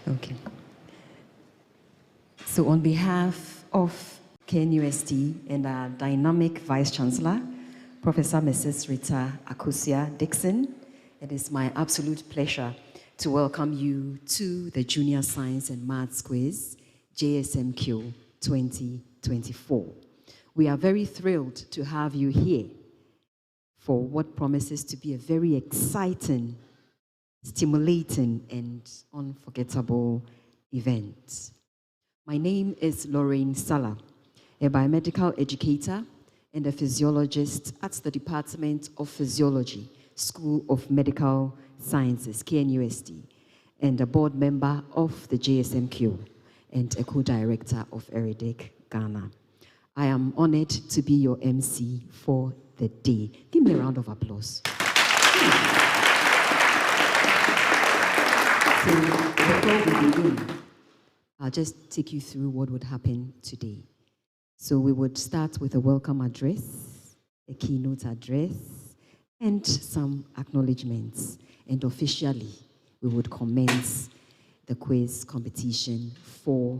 Okay. So on behalf of KNUST and our dynamic Vice Chancellor, Professor Mrs. Rita Akusia Dixon, it is my absolute pleasure to welcome you to the Junior Science and Maths Quiz, JSMQ 2024. We are very thrilled to have you here for what promises to be a very exciting, stimulating, and unforgettable event. My name is Lorraine Sala, a biomedical educator and a physiologist at the Department of Physiology, School of Medical Sciences, KNUST, and a board member of the JSMQ and a co-director of ERIDIC Ghana. I am honored to be your MC for the day. Give me a round of applause. So before we begin, I'll just take you through what would happen today. So we would start with a welcome address, a keynote address, and some acknowledgments. And officially, we would commence the quiz competition for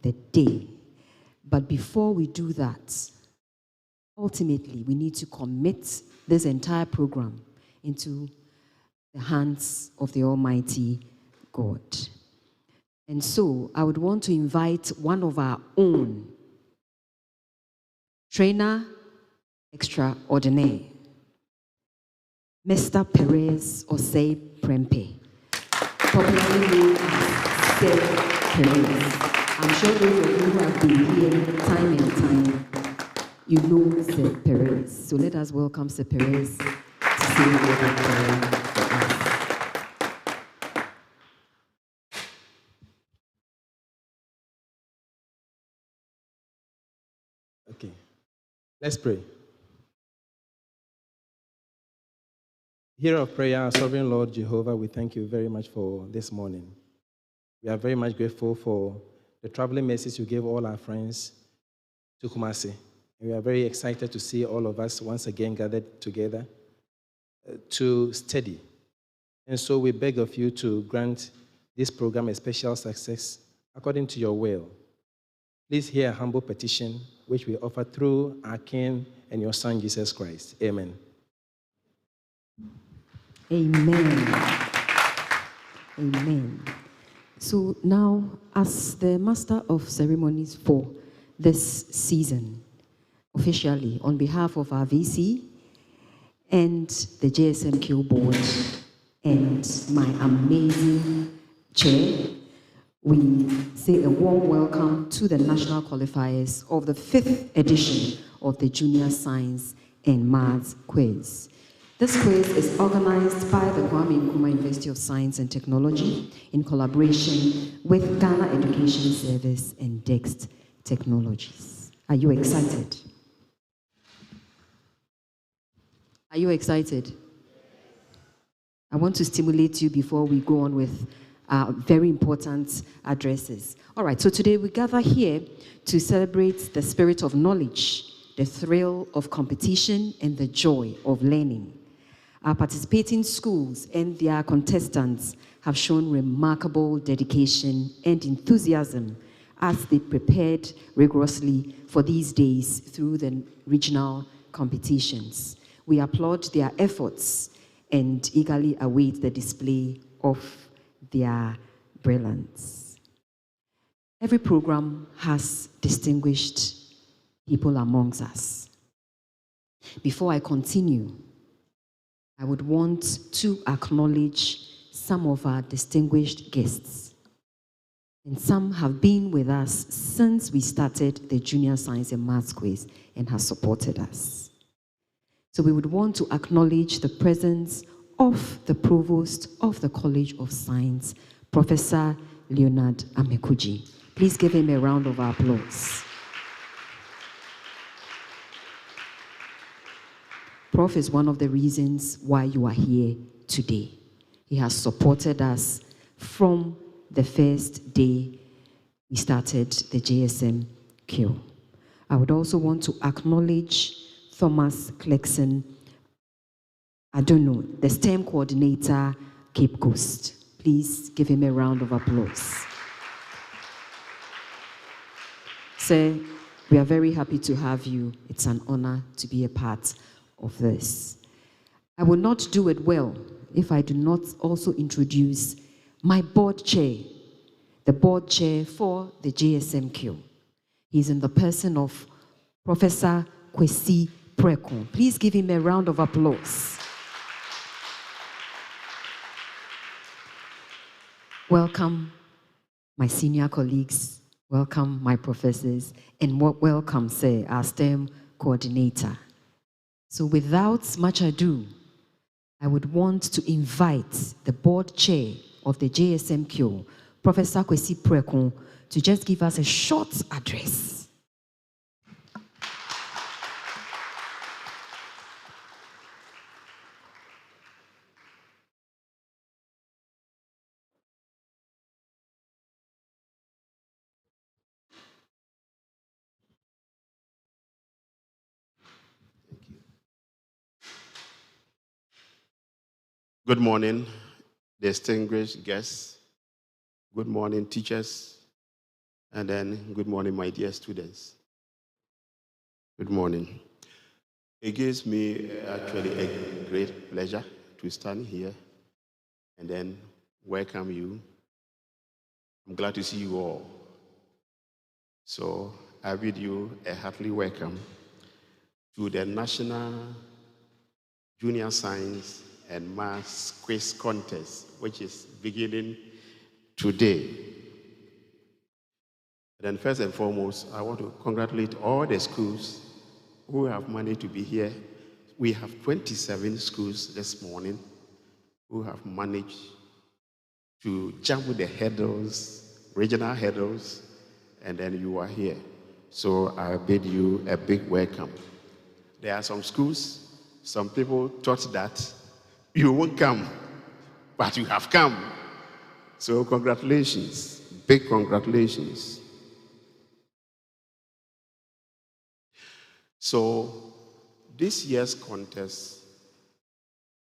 the day. But before we do that, ultimately, we need to commit this entire program into the hands of the Almighty God. And so I would want to invite one of our own, trainer extraordinaire, Mr. Perez Osei Prempe, popularly known as Sir Perez. I'm sure those of you who have been here time and time, you know Sir Perez. So let us welcome Sir Perez to say a word of prayer for us. Okay, let's pray. Hearer of prayer, our sovereign Lord Jehovah, we thank you very much for this morning. We are very much grateful for the traveling message you gave all our friends to Kumasi. And we are very excited to see all of us once again gathered together to study. And so we beg of you to grant this program a special success according to your will. Please hear a humble petition which we offer through our King and your Son, Jesus Christ. Amen. Amen. Amen. So now, as the Master of Ceremonies for this season, officially, on behalf of our VC and the JSMQ board and my amazing chair, we say a warm welcome to the national qualifiers of the 5th edition of the Junior Science and Maths Quiz. This quiz is organized by the Kwame Nkrumah University of Science and Technology in collaboration with Ghana Education Service and Dext Technologies. Are you excited? Are you excited? I want to stimulate you before we go on with very important addresses. All right, so today we gather here to celebrate the spirit of knowledge, the thrill of competition, and the joy of learning. Our participating schools and their contestants have shown remarkable dedication and enthusiasm as they prepared rigorously for these days through the regional competitions. We applaud their efforts and eagerly await the display of their brilliance. Every program has distinguished people amongst us. Before I continue, I would want to acknowledge some of our distinguished guests. And some have been with us since we started the Junior Science and Maths Quiz and have supported us. So we would want to acknowledge the presence of the Provost of the College of Science, Professor Leonard Amekuji. Please give him a round of applause. Prof is one of the reasons why you are here today. He has supported us from the first day we started the JSMQ. I would also want to acknowledge Thomas Clarkson, the STEM coordinator, Cape Coast. Please give him a round of applause. Sir, we are very happy to have you. It's an honor to be a part of this. I will not do it well if I do not also introduce my board chair, the board chair for the JSMQ. He's in the person of Professor Kwesi Prekon. Please give him a round of applause. Welcome, my senior colleagues. Welcome, my professors. And welcome, sir, our STEM coordinator. So without much ado, I would want to invite the board chair of the JSMQ, Professor Kwesi Prekon, to just give us a short address. Good morning, distinguished guests. Good morning, teachers. And then good morning, my dear students. Good morning. It gives me actually a great pleasure to stand here and then welcome you. I'm glad to see you all. So I bid you a heartily welcome to the National Junior Science and Maths Quiz Contest, which is beginning today. Then first and foremost, I want to congratulate all the schools who have managed to be here. We have 27 schools this morning who have managed to jump with the hurdles, regional hurdles, and then you are here. So I bid you a big welcome. There are some schools, some people thought that you won't come, but you have come. So congratulations, big congratulations. So this year's contest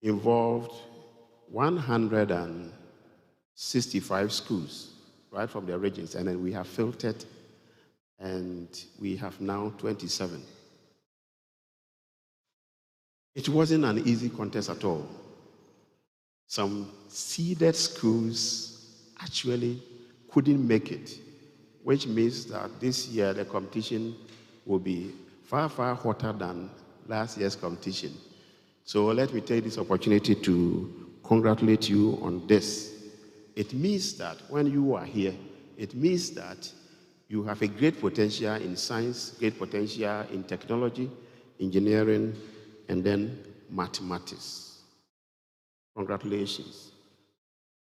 involved 165 schools, right from the regions, and then we have filtered, and we have now 27. It wasn't an easy contest at all. Some seeded schools actually couldn't make it, which means that this year the competition will be far, far hotter than last year's competition. So let me take this opportunity to congratulate you on this. It means that when you are here, it means that you have a great potential in science, great potential in technology, engineering, and then mathematics. Congratulations.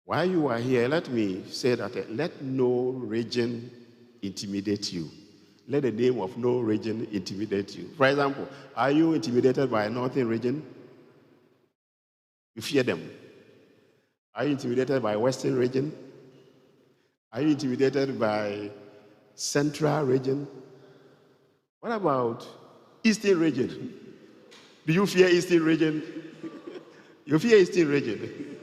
While you are here, let me say that let no region intimidate you. Let the name of no region intimidate you. For example, are you intimidated by Northern region? You fear them. Are you intimidated by Western region? Are you intimidated by Central region? What about Eastern region? Do you fear Eastern region? You fear Eastern region?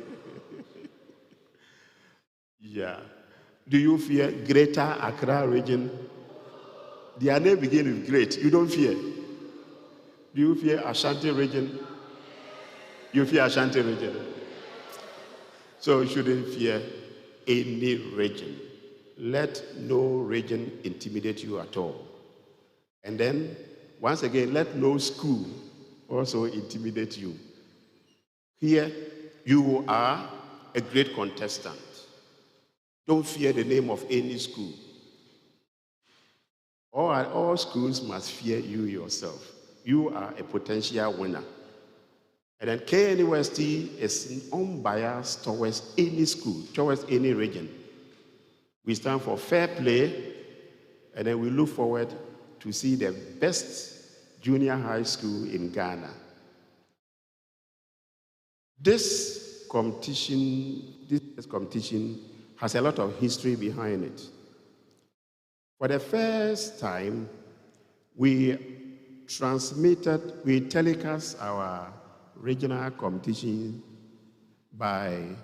Yeah. Do you fear Greater Accra region? Their name begins with great. You don't fear. Do you fear Ashanti region? You fear Ashanti region. So you shouldn't fear any region. Let no region intimidate you at all. And then, once again, let no school also intimidate you. Here, you are a great contestant. Don't fear the name of any school. All schools must fear you yourself. You are a potential winner. And then KNUST is unbiased towards any school, towards any region. We stand for fair play, and then we look forward to see the best junior high school in Ghana. This competition has a lot of history behind it. For the first time, we telecast our regional competition by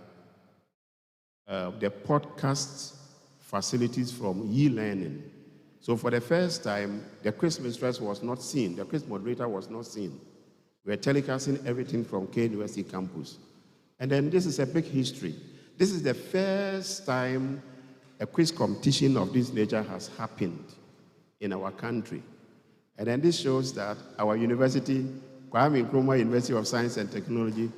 the podcast facilities from e-learning. So for the first time, the quiz mistress was not seen. The quiz moderator was not seen. We were telecasting everything from KUST campus. And then this is a big history. This is the first time a quiz competition of this nature has happened in our country. And then this shows that our university, Kwame Nkrumah University of Science and Technology,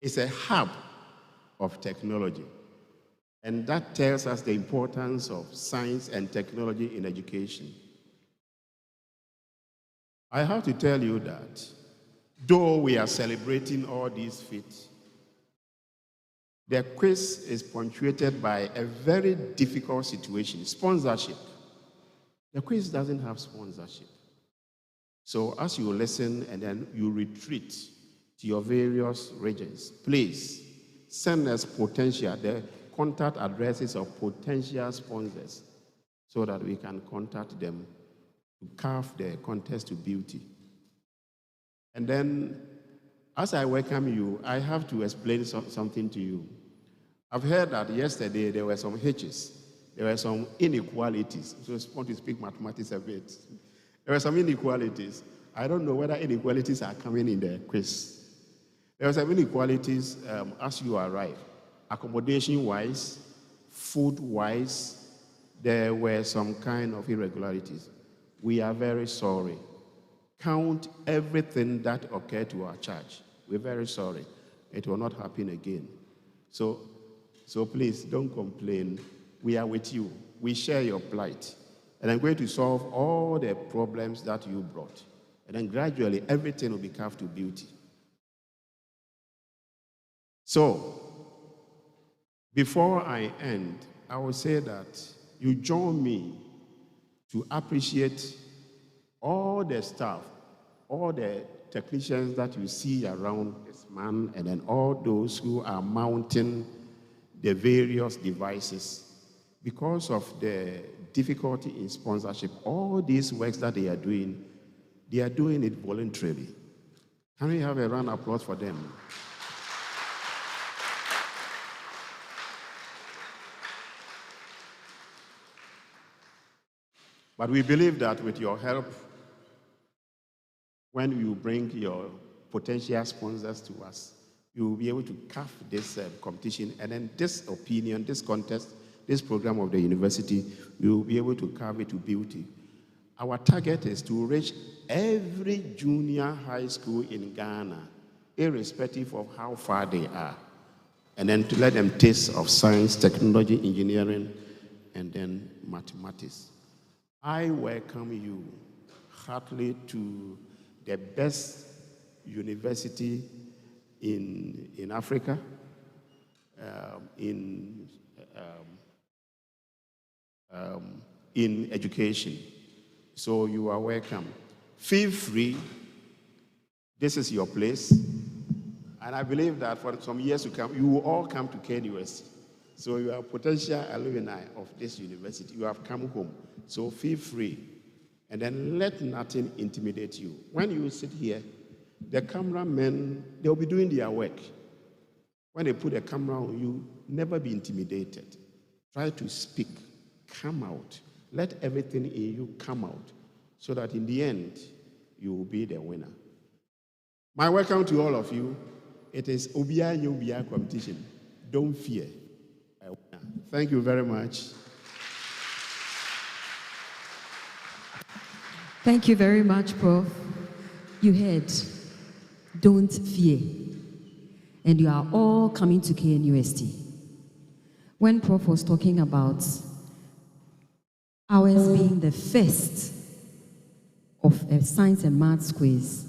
is a hub of technology. And that tells us the importance of science and technology in education. I have to tell you that though we are celebrating all these feats, the quiz is punctuated by a very difficult situation, sponsorship. The quiz doesn't have sponsorship. So as you listen and then you retreat to your various regions, please send us the contact addresses of potential sponsors so that we can contact them to carve the contest to beauty. And then, as I welcome you, I have to explain something to you. I've heard that yesterday there were some hitches, there were some inequalities. So I want to speak mathematics a bit. There were some inequalities. I don't know whether inequalities are coming in the quiz. There were some inequalities as you arrive. Accommodation-wise, food-wise, there were some kind of irregularities. We are very sorry. Count everything that occurred to our church. We're very sorry. It will not happen again. So please, don't complain. We are with you. We share your plight. And I'm going to solve all the problems that you brought. And then gradually, everything will be carved to beauty. So, before I end, I will say that you join me to appreciate all the staff, all the technicians that you see around this man, and then all those who are mounting the various devices. Because of the difficulty in sponsorship, all these works that they are doing it voluntarily. Can we have a round of applause for them? But we believe that with your help, when you bring your potential sponsors to us, you will be able to carve this competition, and then this opinion, this contest, this program of the university, you will be able to carve it to beauty. Our target is to reach every junior high school in Ghana, irrespective of how far they are, and then to let them taste of science, technology, engineering, and then mathematics. I welcome you heartily to the best university in Africa, in education. So you are welcome. Feel free. This is your place. And I believe that for some years to come, you will all come to KUST. So you are potential alumni of this university. You have come home. So feel free. And then let nothing intimidate you. When you sit here, the cameramen, they'll be doing their work. When they put a camera on you, never be intimidated. Try to speak. Come out. Let everything in you come out so that in the end, you will be the winner. My welcome to all of you. It is Obia Nyobia competition. Don't fear. Thank you very much. Thank you very much, Prof. You heard, don't fear. And you are all coming to KNUST. When Prof was talking about ours being the first of a science and maths quiz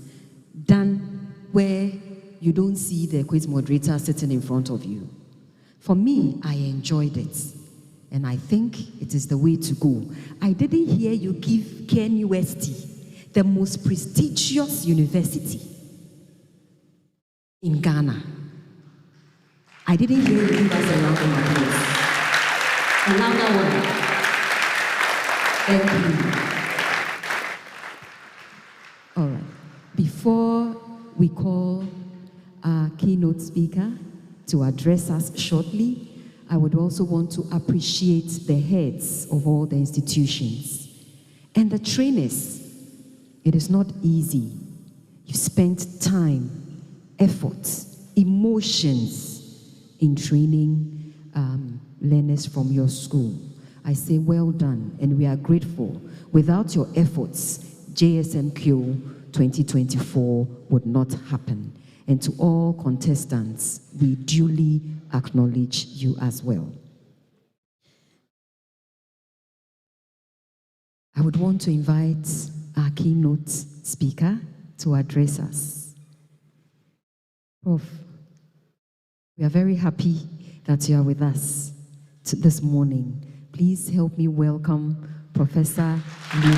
done where you don't see the quiz moderator sitting in front of you. For me, I enjoyed it. And I think it is the way to go. I didn't hear you give KNUST, the most prestigious university in Ghana. I didn't hear you give us a round of applause. Another one. Thank you. we call our keynote speaker to address us shortly, I would also want to appreciate the heads of all the institutions and the trainers. It is not easy. You've spent time, effort, emotions in training learners from your school. I say well done, and we are grateful. Without your efforts, JSMQ 2024 would not happen. And to all contestants, we duly acknowledge you as well. I would want to invite our keynote speaker to address us. Prof, we are very happy that you are with us this morning. Please help me welcome Professor Herman.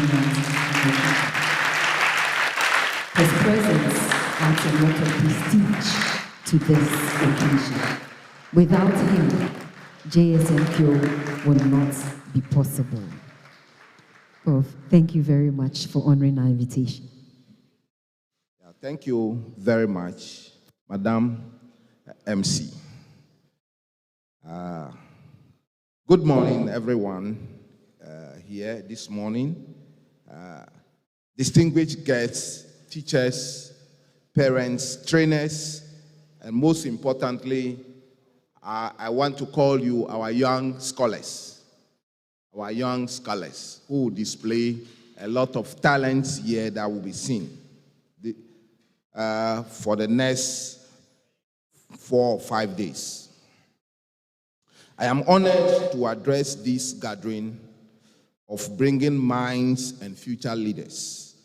His presence adds a lot of prestige to this occasion. Without him, JSMQ would not be possible. Prof, thank you very much for honoring our invitation. Thank you very much, Madam MC. Good morning, everyone here this morning. Distinguished guests, teachers, parents, trainers, and most importantly, I want to call you our young scholars. Our young scholars who display a lot of talents here that will be seen for the next 4 or 5 days. I am honored to address this gathering of bringing minds and future leaders.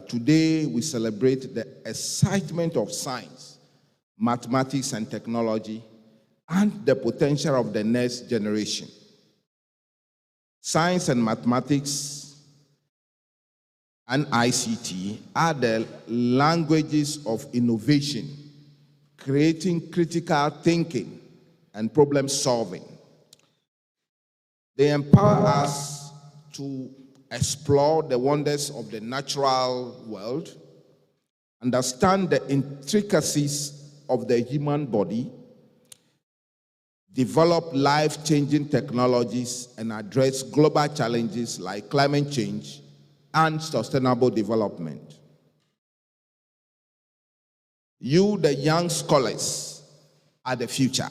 Today, we celebrate the excitement of science, mathematics, and technology, and the potential of the next generation. Science and mathematics and ICT are the languages of innovation, creating critical thinking and problem solving. They empower us to explore the wonders of the natural world, understand the intricacies of the human body, develop life-changing technologies, and address global challenges like climate change and sustainable development. You, the young scholars, are the future.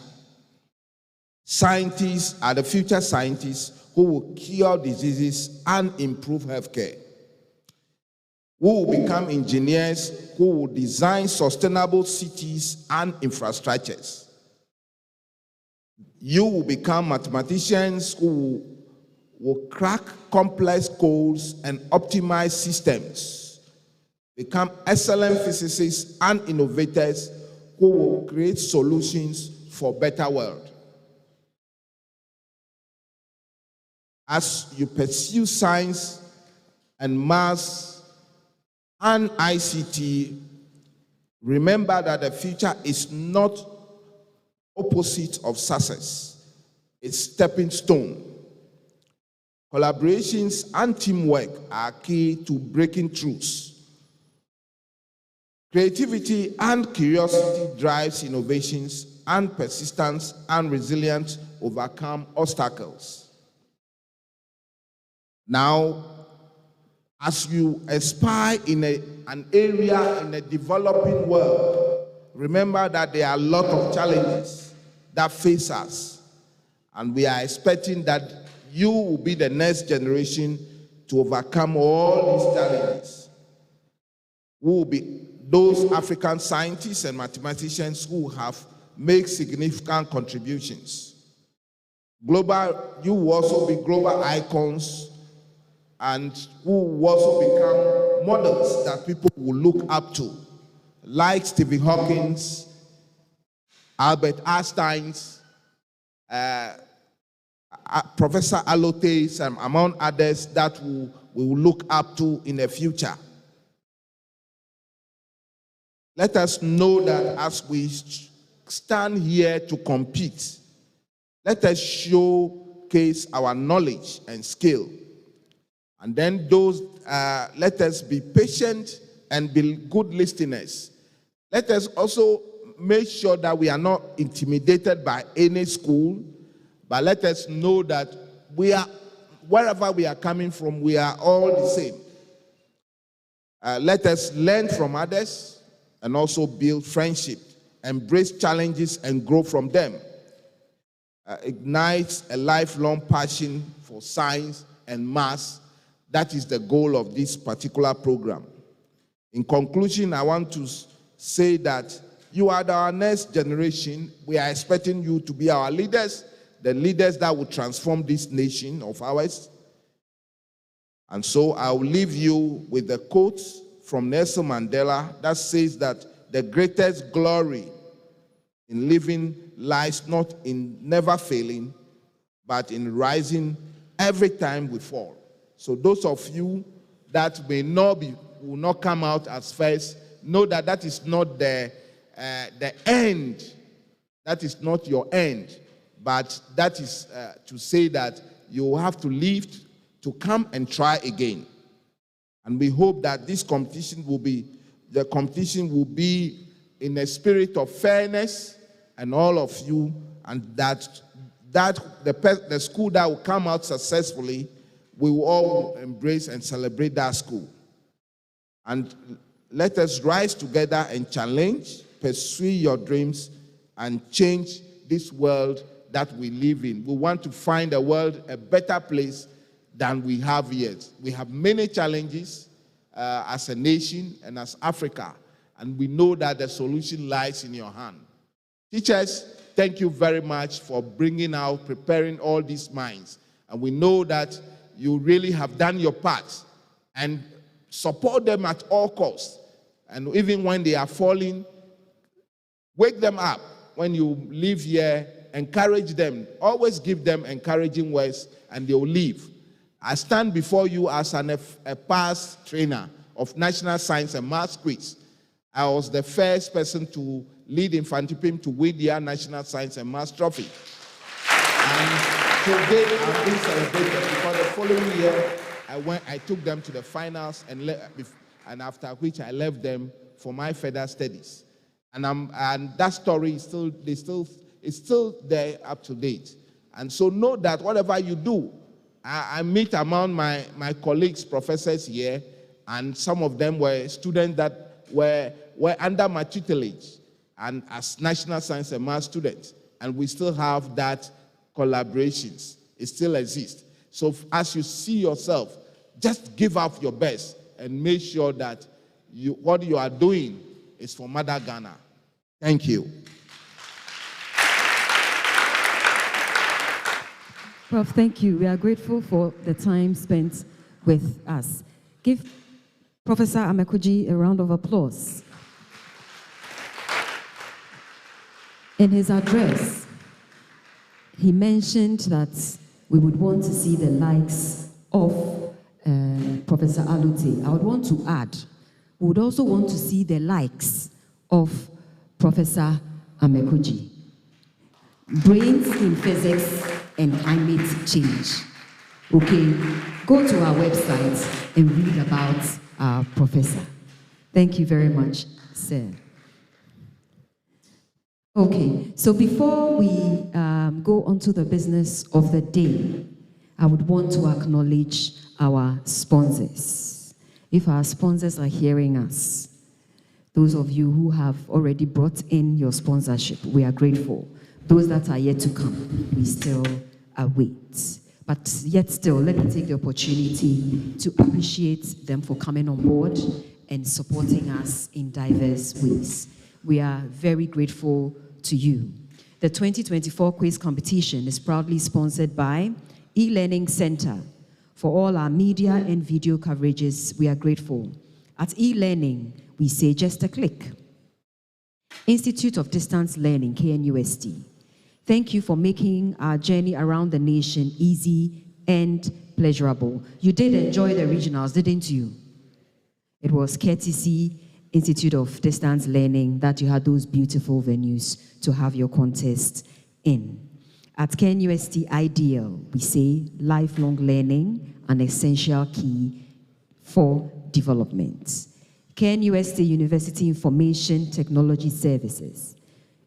Scientists are the future scientists who will cure diseases and improve healthcare. Who will become engineers who will design sustainable cities and infrastructures. You will become mathematicians who will crack complex codes and optimize systems, become excellent physicists and innovators who will create solutions for a better world. As you pursue science and maths and ICT, remember that the future is not opposite of success. It's stepping stone. Collaborations and teamwork are key to breaking truths. Creativity and curiosity drives innovations, and persistence and resilience overcome obstacles. Now, as you aspire in an area in a developing world, remember that there are a lot of challenges that face us, and we are expecting that you will be the next generation to overcome all these challenges. We will be those African scientists and mathematicians who have made significant contributions. You will also be global icons, and who will also become models that people will look up to, like Stephen Hawking, Albert Einstein, Professor Alotes, and among others that we will look up to in the future. Let us know that as we stand here to compete, let us showcase our knowledge and skill. And then let us be patient and be good listeners Let us also make sure that we are not intimidated by any school, but let us know that wherever we are coming from, we are all the same. Let us learn from others and also build friendship, embrace challenges and grow from them. Ignite a lifelong passion for science and maths. That is the goal of this particular program. In conclusion, I want to say that you are our next generation. We are expecting you to be our leaders, the leaders that will transform this nation of ours. And so I'll leave you with the quote from Nelson Mandela that says that the greatest glory in living lies not in never failing, but in rising every time we fall. So those of you that will not come out as first, know that that is not the end. That is not your end, but that is to say that you have to live to come and try again. And we hope that this competition will be in a spirit of fairness, and all of you, and that the school that will come out successfully, we will all embrace and celebrate that school. And let us rise together and challenge, pursue your dreams, and change this world that we live in. We want to find a world, a better place than we have yet. We have many challenges as a nation and as Africa, and we know that the solution lies in your hand. Teachers, thank you very much for preparing all these minds. And we know that you really have done your part, and support them at all costs. And even when they are falling, wake them up. When you leave here, encourage them. Always give them encouraging words, and they will leave. I stand before you as a past trainer of National Science and Maths Quiz. I was the first person to lead Infantipim to win their National Science and Maths Trophy. And today I've been celebrated because the following year I took them to the finals, and after which I left them for my further studies. And that story is still there up to date. And so know that whatever you do, I meet among my colleagues, professors here, and some of them were students that were under my tutelage and as National Science and Maths students. And we still have that collaborations. It still exists. So as you see yourself, just give up your best and make sure that what you are doing is for Mother Ghana. Thank you. Prof, thank you. We are grateful for the time spent with us. Give Professor Amekoji a round of applause. In his address, he mentioned that we would want to see the likes of Professor Alute. I would want to add, we would also want to see the likes of Professor Amekoji. Brains in physics and climate change. Okay, go to our website and read about our professor. Thank you very much, sir. Okay, so before we go on to the business of the day, I would want to acknowledge our sponsors. If our sponsors are hearing us, those of you who have already brought in your sponsorship, we are grateful. Those that are yet to come, we still await. But yet still, let me take the opportunity to appreciate them for coming on board and supporting us in diverse ways. We are very grateful to you. The 2024 quiz competition is proudly sponsored by eLearning Center. For all our media and video coverages, we are grateful. At eLearning, we say just a click. Institute of Distance Learning, KNUST. Thank you for making our journey around the nation easy and pleasurable. You did enjoy the regionals, didn't you? It was courtesy Institute of Distance Learning that you had those beautiful venues to have your contest in. At KNUST Ideal, we say lifelong learning, an essential key for development. KNUST University Information Technology Services,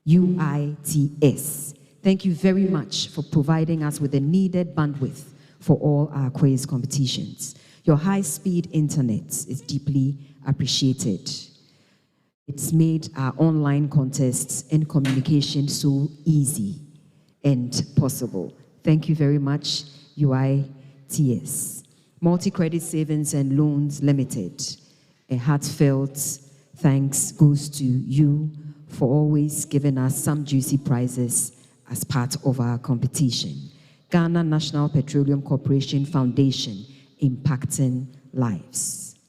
UITS. Thank you very much for providing us with the needed bandwidth for all our quiz competitions. Your high-speed internet is deeply appreciated. It's made our online contests and communication so easy and possible. Thank you very much, UITS. Multi-Credit Savings and Loans Limited. A heartfelt thanks goes to you for always giving us some juicy prizes as part of our competition. Ghana National Petroleum Corporation Foundation, impacting lives.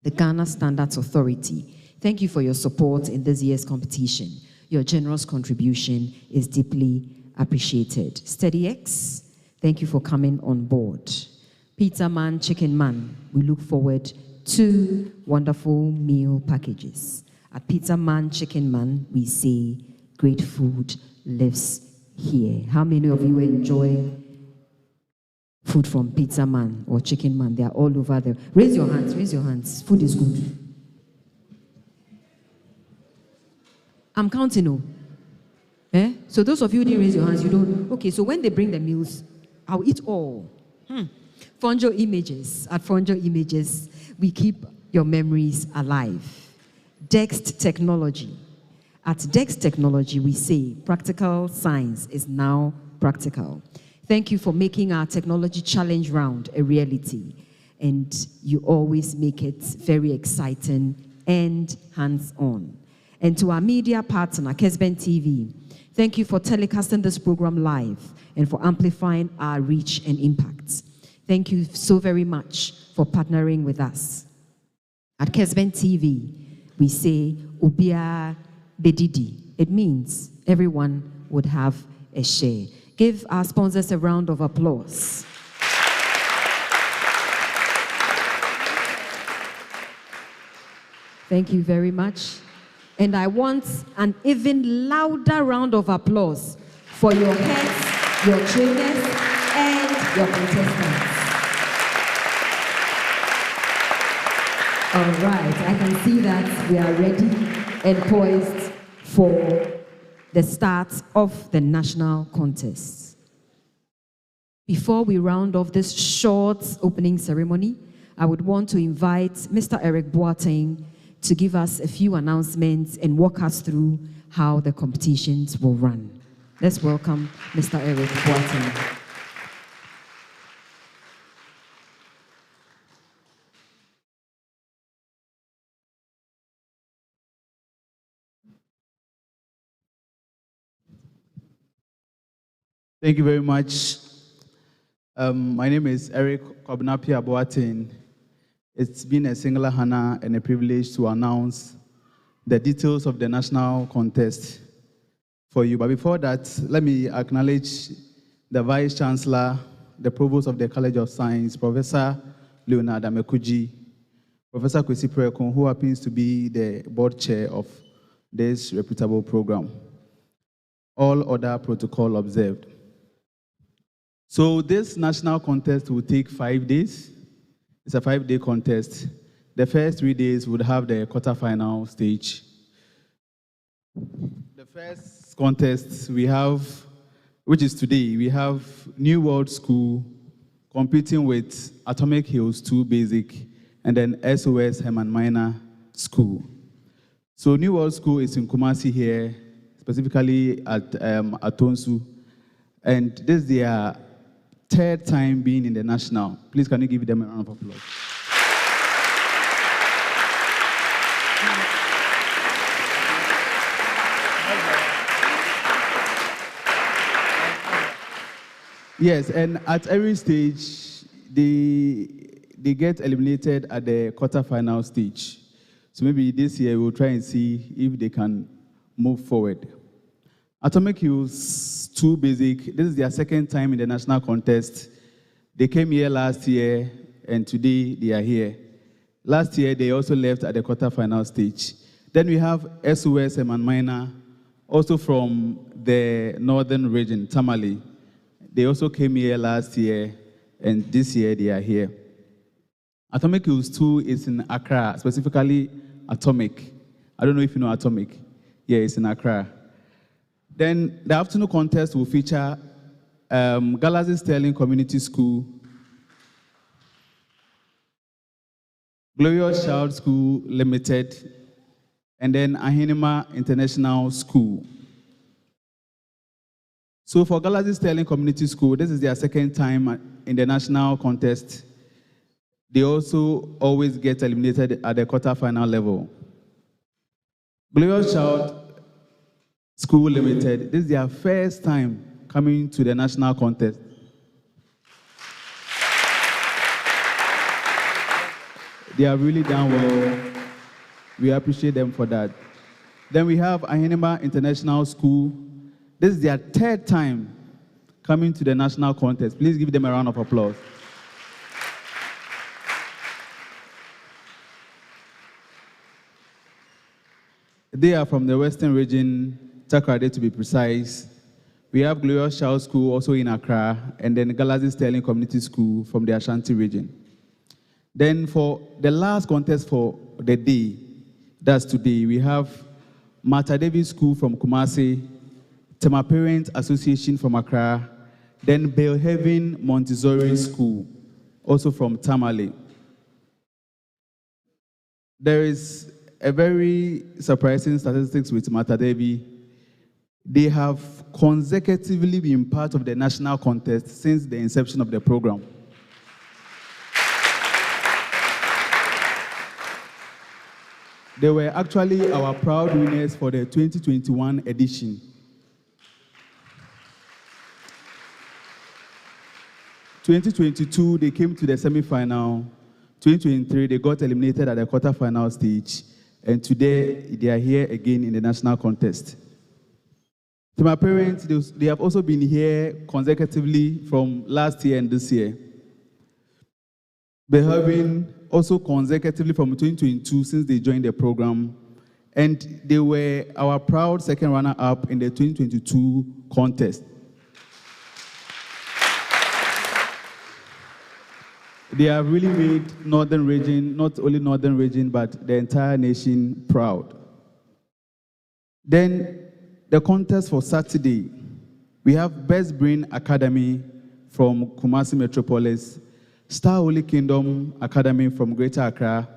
The Ghana Standards Authority, thank you for your support in this year's competition. Your generous contribution is deeply appreciated. SteadyX, thank you for coming on board. Pizza Man, Chicken Man, we look forward to wonderful meal packages. At Pizza Man, Chicken Man, we say great food lives here. How many of you enjoy food from Pizza Man or Chicken Man? They are all over there. Raise your hands, raise your hands. Food is good. I'm counting, no? Eh? So those of you who didn't raise your hands, you don't. Okay, so when they bring the meals, I'll eat all. Fonjo Images. At Fonjo Images, we keep your memories alive. Dext Technology. At Dext Technology, we say practical science is now practical. Thank you for making our technology challenge round a reality. And you always make it very exciting and hands-on. And to our media partner, Kesben TV, thank you for telecasting this program live and for amplifying our reach and impact. Thank you so very much for partnering with us. At Kesben TV, we say, Ubia Bedidi. It means everyone would have a share. Give our sponsors a round of applause. Thank you very much. And I want an even louder round of applause for your heads, your trainers, and your contestants. All right, I can see that we are ready and poised for the start of the national contest. Before we round off this short opening ceremony, I would want to invite Mr. Eric Boateng to give us a few announcements and walk us through how the competitions will run. Let's welcome Mr. Eric Boateng. Thank you very much. My name is Eric Kobnapia Boateng. It's been a singular honor and a privilege to announce the details of the national contest for you. But before that, let me acknowledge the Vice Chancellor, the Provost of the College of Science, Professor Leonard Amekuji, Professor Kwesi Prekom, who happens to be the board chair of this reputable program. All other protocol observed. So this national contest will take 5 days. It's a 5-day contest. The first 3 days would have the quarterfinal stage. The first contest we have, which is today, we have New World School competing with Atomic Hills 2 Basic and then SOS Herman Minor School. So New World School is in Kumasi here, specifically at Atonsu. And this is their third time being in the national. Please, can you give them a round of applause? Yes, and at every stage, they get eliminated at the quarterfinal stage. So maybe this year we'll try and see if they can move forward. Atomic Hills 2 Basic, this is their second time in the national contest. They came here last year, and today they are here. Last year, they also left at the quarterfinal stage. Then we have SOS Herman Minor, also from the northern region, Tamale. They also came here last year, and this year they are here. Atomic Hills 2 is in Accra, specifically Atomic. I don't know if you know Atomic. Yeah, it's in Accra. Then the afternoon contest will feature Galaxy Sterling Community School, Glorious Child School Limited, and then Ahinima International School. So for Galaxy Sterling Community School, this is their second time in the national contest. They also always get eliminated at the quarterfinal level. Glorious Child School Limited, this is their first time coming to the national contest. They are really done well. We appreciate them for that. Then we have Ahinima International School. This is their third time coming to the national contest. Please give them a round of applause. They are from the Western region, Takoradi to be precise. We have Glorious Child School also in Accra, and then Galaxy Sterling Community School from the Ashanti region. Then for the last contest for the day, that's today, we have Martha Davis School from Kumasi, Tema Parent Association from Accra, then Belhaven Montessori School, also from Tamale. There is a very surprising statistics with Martha Davis. They have consecutively been part of the national contest since the inception of the program. They were actually our proud winners for the 2021 edition. In 2022, they came to the semi-final. 2023, they got eliminated at the quarter-final stage. And today, they are here again in the national contest. To my parents, they have also been here consecutively from last year and this year. They have been also consecutively from 2022 since they joined the program. And they were our proud second runner-up in the 2022 contest. They have really made Northern Region, not only Northern Region, but the entire nation proud. Then the contest for Saturday, we have Best Brain Academy from Kumasi Metropolis, Star Holy Kingdom Academy from Greater Accra,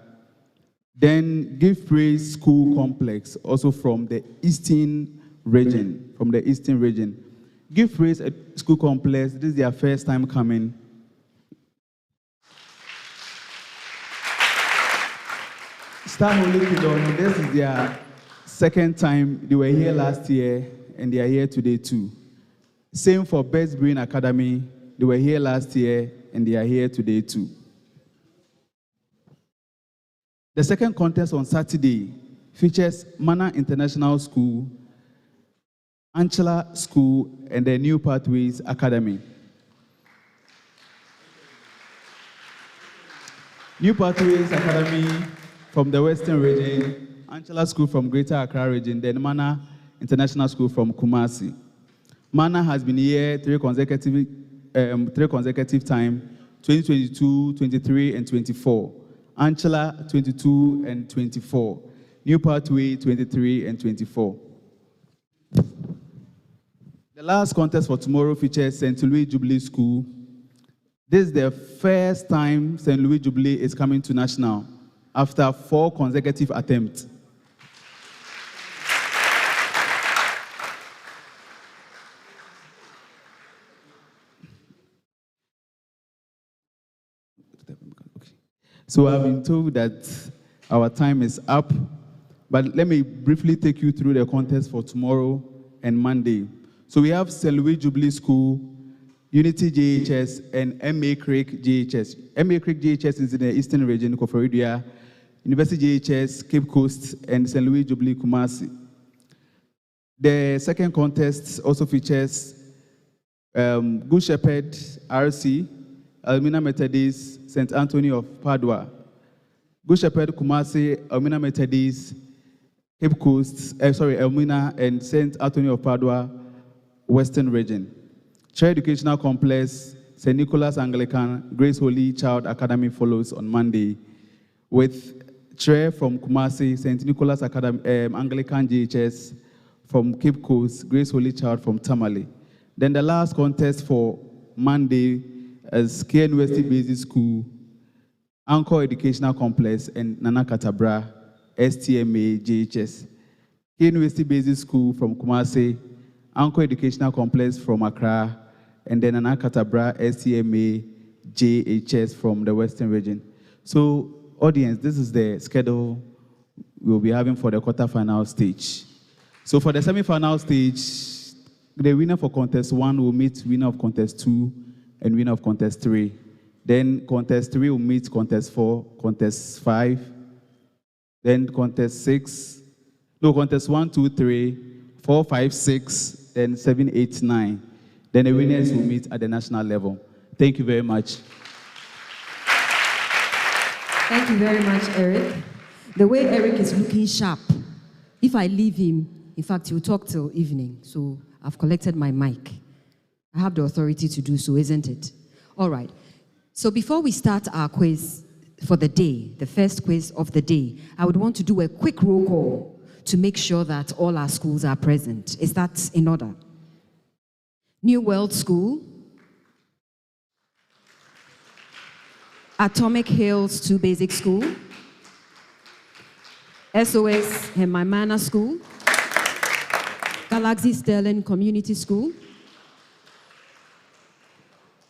then Give Praise School Complex, also from the Eastern Region, Give Praise School Complex, this is their first time coming. Star Holy Kingdom, this is their second time. They were here last year, and they are here today too. Same for Best Brain Academy. They were here last year, and they are here today too. The second contest on Saturday features Mana International School, Anchela School, and the New Pathways Academy. New Pathways Academy from the Western region, Anchela School from Greater Accra region, then Mana International School from Kumasi. Mana has been here three consecutive time, 2022, 23, and 24. Anchela, 22 and 24. New Pathway, 23 and 24. The last contest for tomorrow features St. Louis Jubilee School. This is the first time St. Louis Jubilee is coming to national after 4 consecutive attempts. So I've been told that our time is up, but let me briefly take you through the contest for tomorrow and Monday. So we have St. Louis Jubilee School, Unity JHS, and MA Creek JHS. MA Creek JHS is in the Eastern region, Koforidua, University JHS, Cape Coast, and St. Louis Jubilee Kumasi. The second contest also features Good Shepherd RC, Elmina Methodist, St. Anthony of Padua. Good Shepherd Kumasi, Elmina Methodist, Cape Coast, Elmina and St. Anthony of Padua, Western region. Chair Educational Complex, St. Nicholas Anglican Grace Holy Child Academy follows on Monday, with Tre from Kumasi, St. Nicholas Academy, Anglican GHS from Cape Coast, Grace Holy Child from Tamale. Then the last contest for Monday is K University Basic School, Anchor Educational Complex, and Nana Katabra, STMA GHS. K University Basic School from Kumasi, Anchor Educational Complex from Accra, and then Nana Katabra, STMA GHS from the Western region. So, audience, this is the schedule we'll be having for the quarterfinal stage. So for the semi-final stage, the winner for contest 1 will meet winner of contest 2 and winner of contest 3. Then contest 3 will meet contest 4, contest 5, then contest 1, 2, 3, 4, 5, 6, then 7, 8, 9. Then the winners will meet at the national level. Thank you very much. Thank you very much, Eric. The way Eric is looking sharp, if I leave him, in fact, he'll talk till evening. So I've collected my mic. I have the authority to do so, isn't it? All right. So before we start our quiz for the day, the first quiz of the day, I would want to do a quick roll call to make sure that all our schools are present. Is that in order? New World School, Atomic Hills 2 Basic School, SOS Herman School, Galaxy Sterling Community School,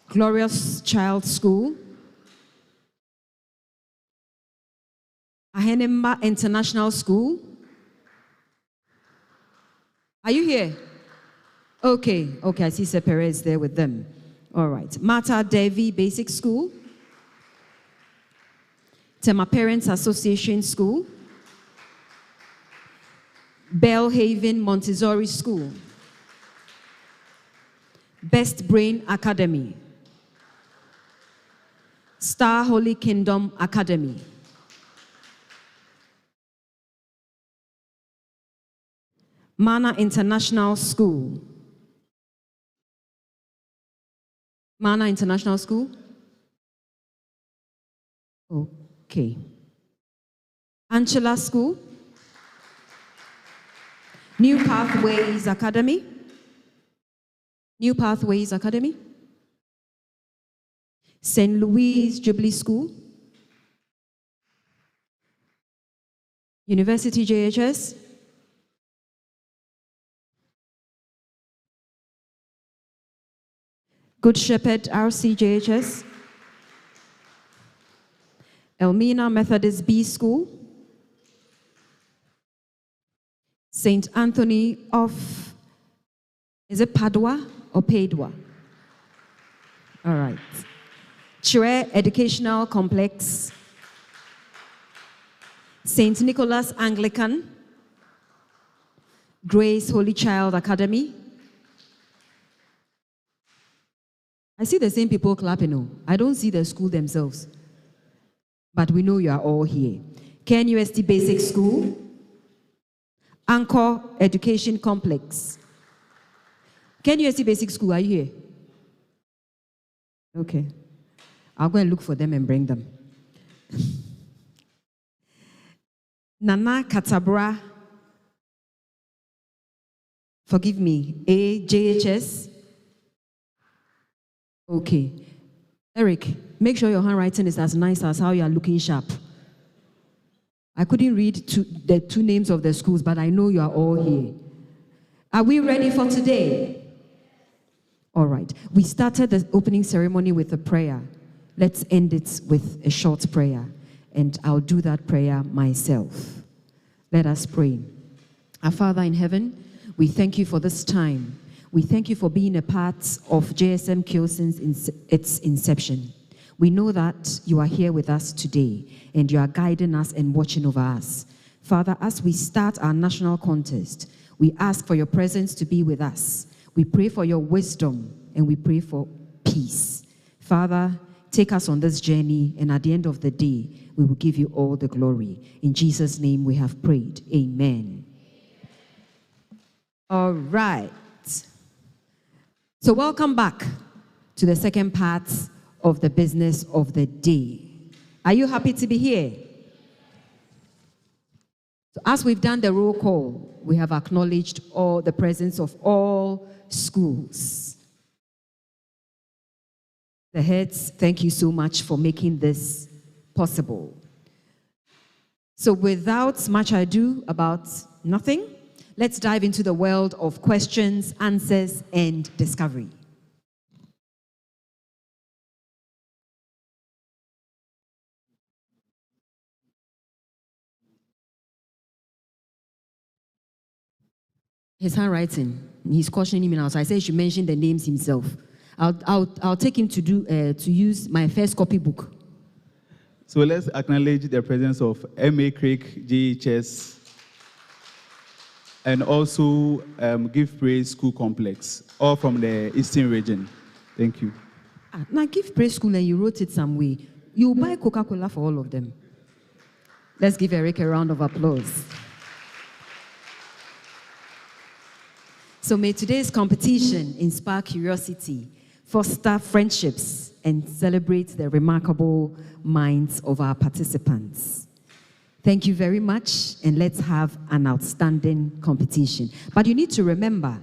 Glorious Child School, Ahenemba International School. Are you here? Okay, I see Sir Perez there with them. All right. Mata Devi Basic School, Tema Parents Association School, Bellhaven Montessori School, Best Brain Academy, Star Holy Kingdom Academy, Mana International School, Mana International School? Okay. Anchela School, New Pathways Academy, New Pathways Academy, St. Louis Jubilee School, University JHS, Good Shepherd RCJHS, Elmina Methodist B School, St. Anthony of, is it Padua or Padua? All right. Chire Educational Complex, St. Nicholas Anglican, Grace Holy Child Academy. I see the same people clapping. I don't see the school themselves. But we know you are all here. Ken UST Basic School, Anchor Education Complex. Ken UST Basic School, are you here? Okay. I'll go and look for them and bring them. Nana Katabra, forgive me, AJHS. Okay. Eric, make sure your handwriting is as nice as how you are looking sharp. I couldn't read the two names of the schools, but I know you are all here. Are we ready for today? All right. We started the opening ceremony with a prayer. Let's end it with a short prayer, and I'll do that prayer myself. Let us pray. Our Father in heaven, we thank you for this time. We thank you for being a part of JSMQ since its inception. We know that you are here with us today, and you are guiding us and watching over us. Father, as we start our national contest, we ask for your presence to be with us. We pray for your wisdom, and we pray for peace. Father, take us on this journey, and at the end of the day, we will give you all the glory. In Jesus' name we have prayed. Amen. All right. So welcome back to the second part of the business of the day. Are you happy to be here? So as we've done the roll call, we have acknowledged all the presence of all schools. The heads, thank you so much for making this possible. So without much ado about nothing, let's dive into the world of questions, answers, and discovery. His handwriting, he's cautioning me now. So I said he should mention the names himself. I'll take him to use my first copybook. So let's acknowledge the presence of M.A. Craig, JHS, and also Give Praise School Complex, all from the Eastern region. Thank you. Now Give Praise School, and you wrote it some way. You buy Coca-Cola for all of them. Let's give Eric a round of applause. So may today's competition inspire curiosity, foster friendships, and celebrate the remarkable minds of our participants. Thank you very much, and let's have an outstanding competition. But you need to remember,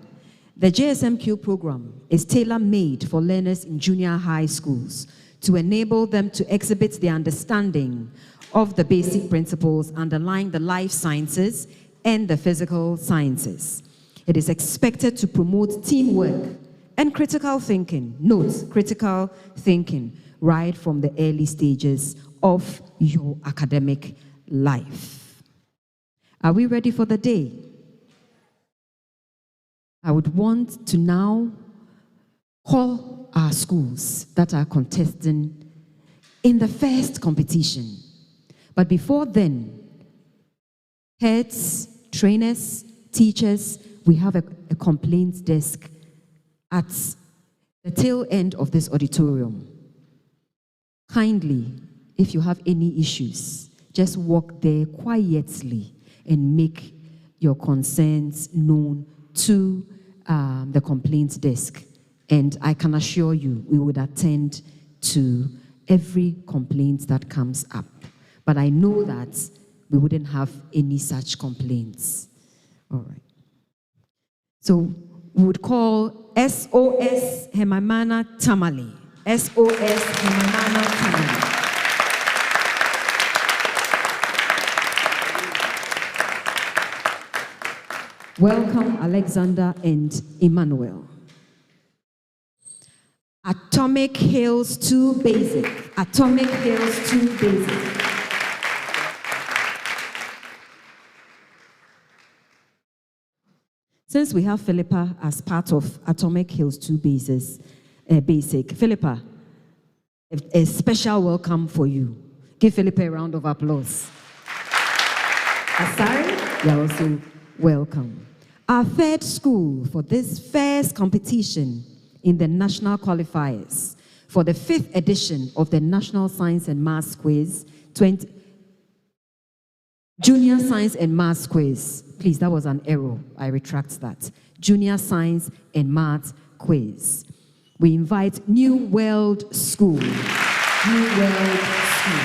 the JSMQ program is tailor-made for learners in junior high schools to enable them to exhibit their understanding of the basic principles underlying the life sciences and the physical sciences. It is expected to promote teamwork and critical thinking. Note, critical thinking, right from the early stages of your academic life. Are we ready for the day? I would want to now call our schools that are contesting in the first competition. But before then, heads, trainers, teachers, we have a complaints desk at the tail end of this auditorium. Kindly, if you have any issues, just walk there quietly and make your concerns known to the complaints desk. And I can assure you, we would attend to every complaint that comes up. But I know that we wouldn't have any such complaints. All right. So we would call SOS Herman Tamale. SOS Herman Tamale. Welcome, Alexander and Emmanuel. Atomic Hills 2 Basic. Atomic Hills 2 Basic. Since we have Philippa as part of Atomic Hills 2 Basic, Philippa, a special welcome for you. Give Philippa a round of applause. Asari, you're also welcome. Our third school for this first competition in the national qualifiers for the 5th edition of the National Science and Maths Quiz, Junior Science and Maths Quiz. Please, that was an error. I retract that. Junior Science and Maths Quiz. We invite New World School. New World School.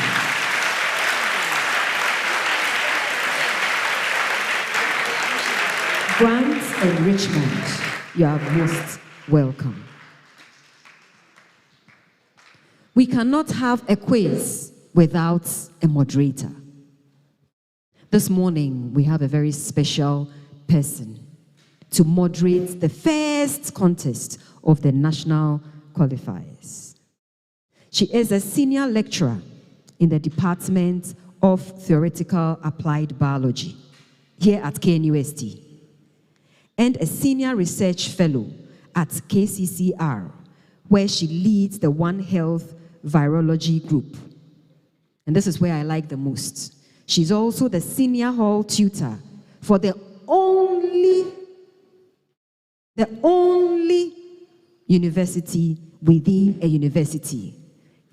Grant and Richmond, you are most welcome. We cannot have a quiz without a moderator. This morning, we have a very special person to moderate the first contest of the national qualifiers. She is a senior lecturer in the Department of Theoretical Applied Biology here at KNUST and a senior research fellow at KCCR, where she leads the One Health Virology Group. And this is where I like the most. She's also the senior hall tutor for the only university within a university,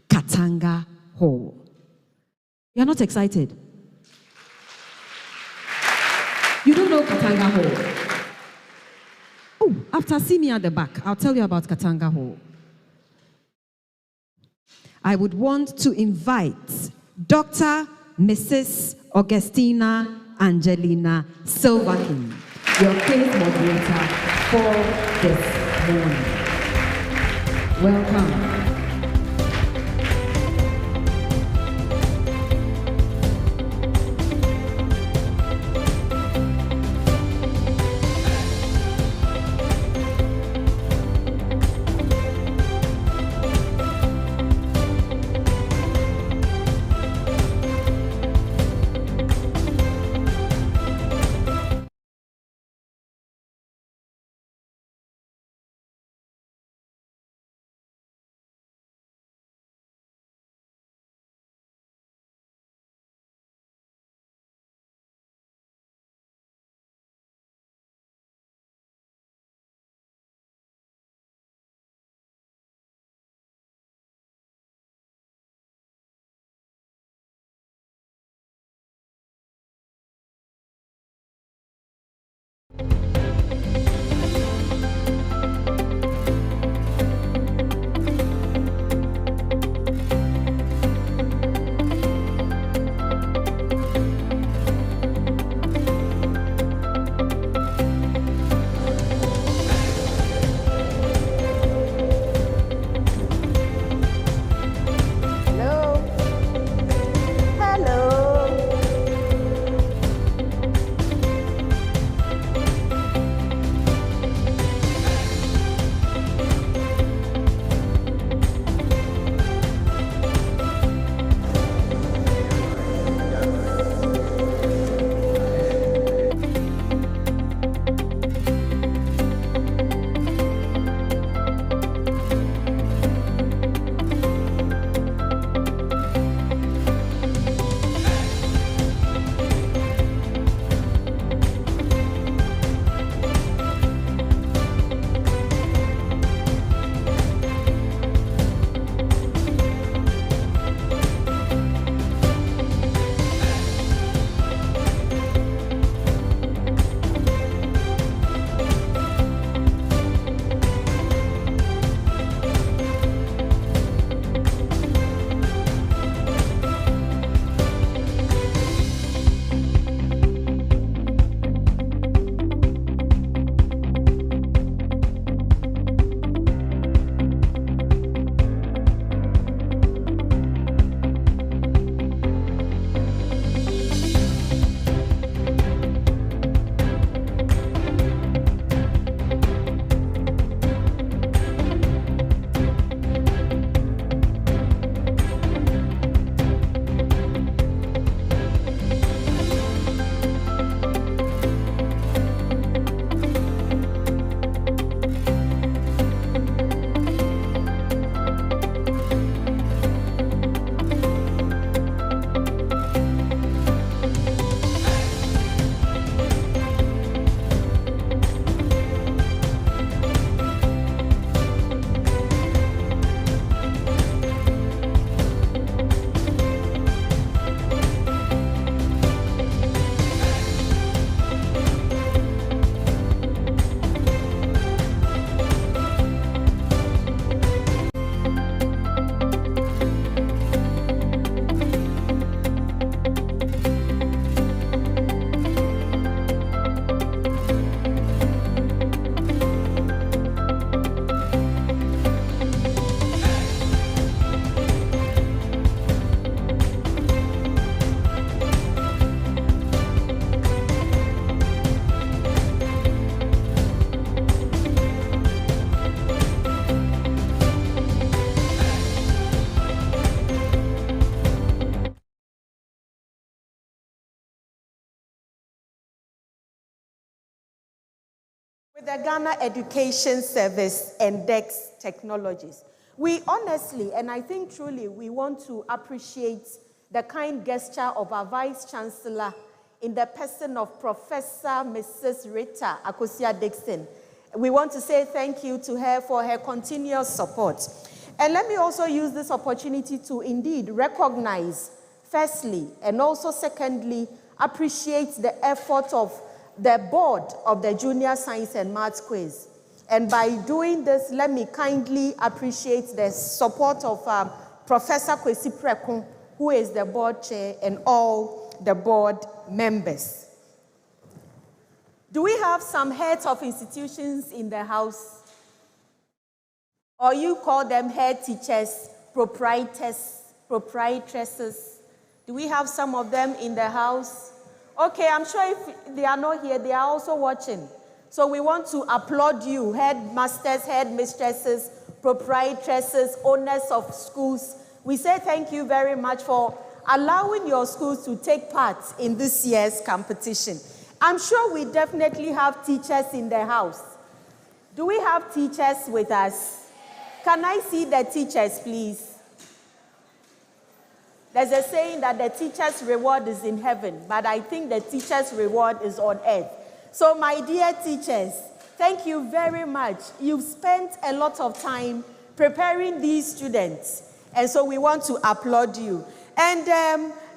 Katanga Hall. You're not excited? You don't know Katanga Hall? Oh, after seeing me at the back, I'll tell you about Katanga Hall. I would want to invite Dr. Mrs. Augustina Angelina Silverkin, your case moderator for this morning. Welcome. With the Ghana Education Service and DEX Technologies, we honestly, and I think truly, we want to appreciate the kind gesture of our Vice Chancellor in the person of Professor Mrs. Rita Akosia-Dixon. We want to say thank you to her for her continuous support. And let me also use this opportunity to indeed recognize, firstly, and also secondly, appreciate the effort of the board of the Junior Science and Maths Quiz. And by doing this, let me kindly appreciate the support of Professor Kwesi Preku, who is the board chair, and all the board members. Do we have some heads of institutions in the house? Or you call them head teachers, proprietresses? Do we have some of them in the house? Okay, I'm sure if they are not here, they are also watching. So we want to applaud you, headmasters, headmistresses, proprietresses, owners of schools. We say thank you very much for allowing your schools to take part in this year's competition. I'm sure we definitely have teachers in the house. Do we have teachers with us? Can I see the teachers, please? There's a saying that the teacher's reward is in heaven, but I think the teacher's reward is on earth. So my dear teachers, thank you very much. You've spent a lot of time preparing these students, and so we want to applaud you. And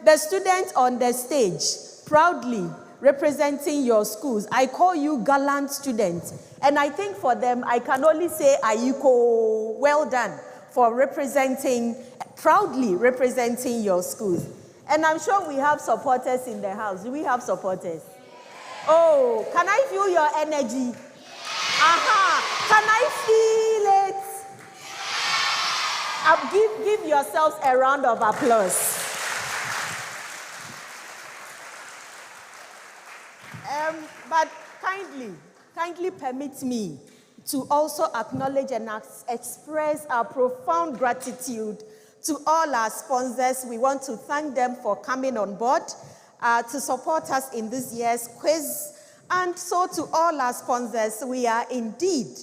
the students on the stage, proudly representing your schools, I call you gallant students. And I think for them, I can only say, Ayuko, well done for proudly representing your schools. And I'm sure we have supporters in the house. Do we have supporters? Oh, can I feel your energy? Aha, can I feel it? Give yourselves a round of applause. But kindly permit me to also acknowledge and express our profound gratitude to all our sponsors. We want to thank them for coming on board to support us in this year's quiz. And so to all our sponsors, we are indeed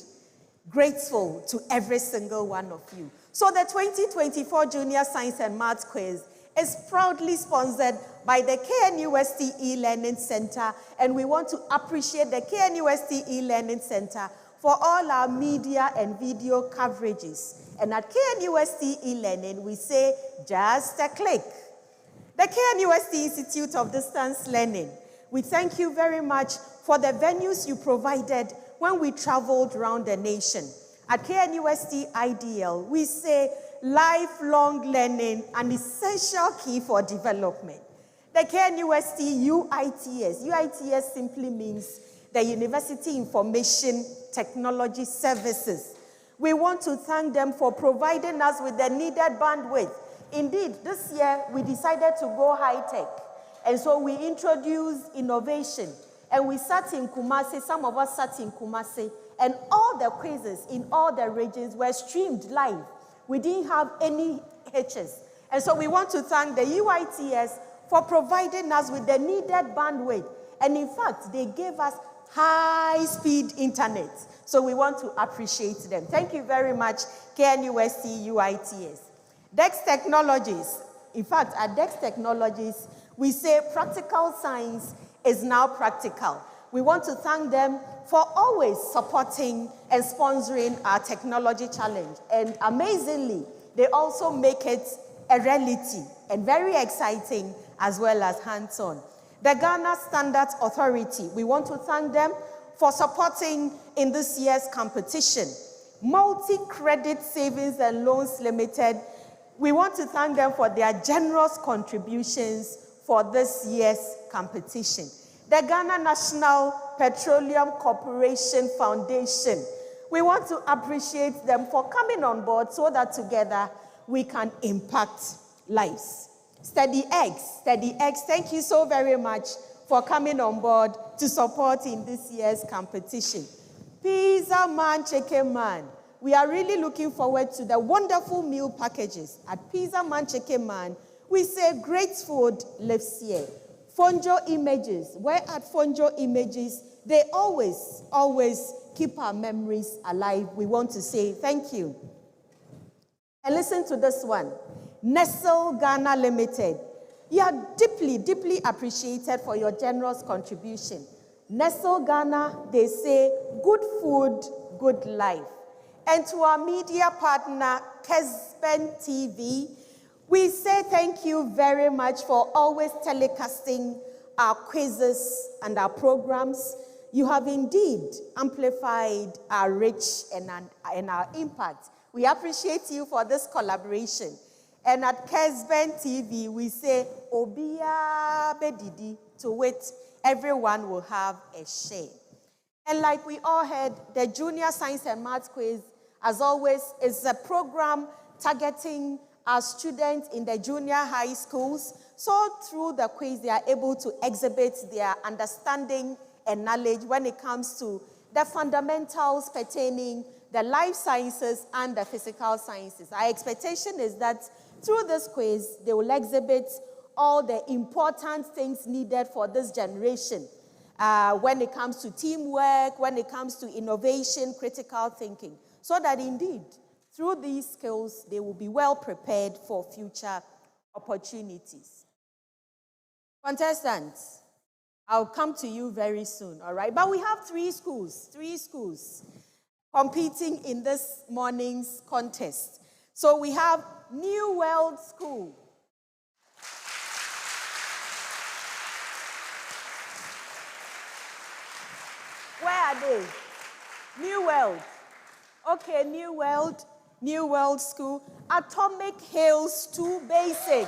grateful to every single one of you. So the 2024 Junior Science and Maths Quiz is proudly sponsored by the KNUST E-Learning Center, and we want to appreciate the KNUST E-Learning Center for all our media and video coverages. And at KNUST E-Learning, we say, just a click. The KNUST Institute of Distance Learning, we thank you very much for the venues you provided when we traveled around the nation. At KNUST IDL, we say, lifelong learning, an essential key for development. The KNUST UITS simply means the University Information Technology Services. We want to thank them for providing us with the needed bandwidth. Indeed, this year we decided to go high-tech, and so we introduced innovation, and we sat in Kumasi, some of us sat in Kumasi, and all the quizzes in all the regions were streamed live. We didn't have any hitches. And so we want to thank the UITS for providing us with the needed bandwidth. And in fact, they gave us high-speed internet. So we want to appreciate them. Thank you very much, KNUST UITS. Dex Technologies. In fact, at Dex Technologies, we say practical science is now practical. We want to thank them for always supporting and sponsoring our technology challenge. And amazingly, they also make it a reality and very exciting as well as hands-on. The Ghana Standards Authority, we want to thank them for supporting in this year's competition. Multi-Credit Savings and Loans Limited, we want to thank them for their generous contributions for this year's competition. The Ghana National Petroleum Corporation Foundation, we want to appreciate them for coming on board so that together we can impact lives. StudyX, thank you so very much for coming on board to support in this year's competition. Pizza Man, Chicken Man, we are really looking forward to the wonderful meal packages. At Pizza Man, Chicken Man, we say great food lives here. Fonjo Images, where at Fonjo Images, they always keep our memories alive. We want to say thank you. And listen to this one. Nestle Ghana Limited. You are deeply, deeply appreciated for your generous contribution. Nestle Ghana, they say, good food, good life. And to our media partner, Kesben TV, we say thank you very much for always telecasting our quizzes and our programs. You have indeed amplified our reach and our impact. We appreciate you for this collaboration. And at Kesben TV, we say, Obia bedidi, to wit, everyone will have a share. And like we all heard, the Junior Science and Maths Quiz, as always, is a program targeting our students in the junior high schools. So through the quiz, they are able to exhibit their understanding and knowledge when it comes to the fundamentals pertaining the life sciences and the physical sciences. Our expectation is that through this quiz, they will exhibit all the important things needed for this generation when it comes to teamwork, when it comes to innovation, critical thinking, so that indeed, through these skills, they will be well prepared for future opportunities. Contestants, I'll come to you very soon, all right? But we have three schools competing in this morning's contest. So we have New World School. Where are they? New World. Okay, New World School. Atomic Hills 2 Basic.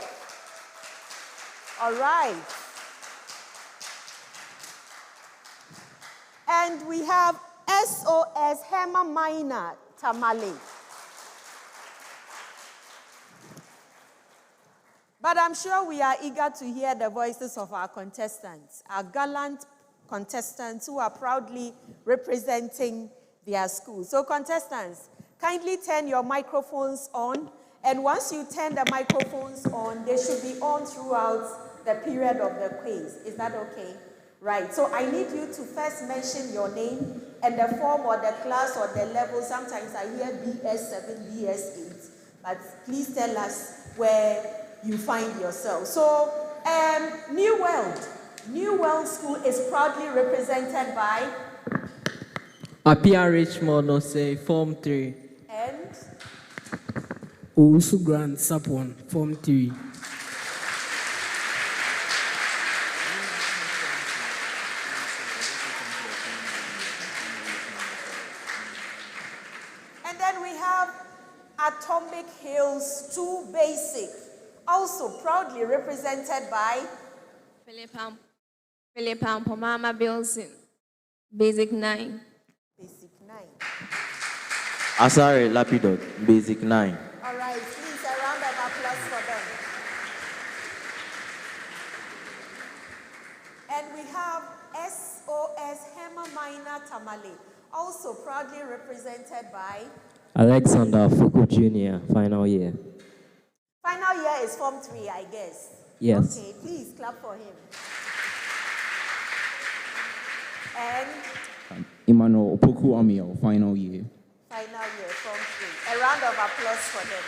All right. And we have SOS Herman, Tamale. But I'm sure we are eager to hear the voices of our contestants, our gallant contestants who are proudly representing their school. So contestants, kindly turn your microphones on. And once you turn the microphones on, they should be on throughout the period of the quiz. Is that okay? Right. So I need you to first mention your name and the form or the class or the level. Sometimes I hear BS7, BS8. But please tell us where you find yourself. So, New World School is proudly represented by Apia Richmond, no say, Form 3. And Ousu Grand Sapon, Form 3. And then we have Atomic Hills 2 Basic, also proudly represented by Philippa Pomama Bilson, Basic 9. Basic 9. Asare Lapidot, Basic 9. All right, please, a round of applause for them. And we have SOS Herman Tamale, also proudly represented by Alexander Fuku Jr., final year. Final year is Form 3, I guess. Yes. Okay, please clap for him. And Emmanuel Opoku Amiel, final year. Final year, Form 3. A round of applause for them.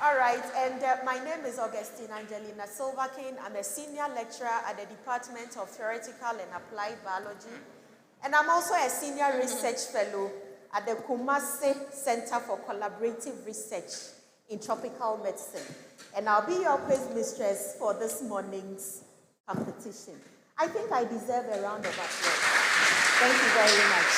All right, and my name is Augustine Angelina Silverkin. I'm a senior lecturer at the Department of Theoretical and Applied Biology. And I'm also a senior research fellow at the Kumasi Center for Collaborative Research in Tropical Medicine. And I'll be your quiz mistress for this morning's competition. I think I deserve a round of applause. Thank you very much.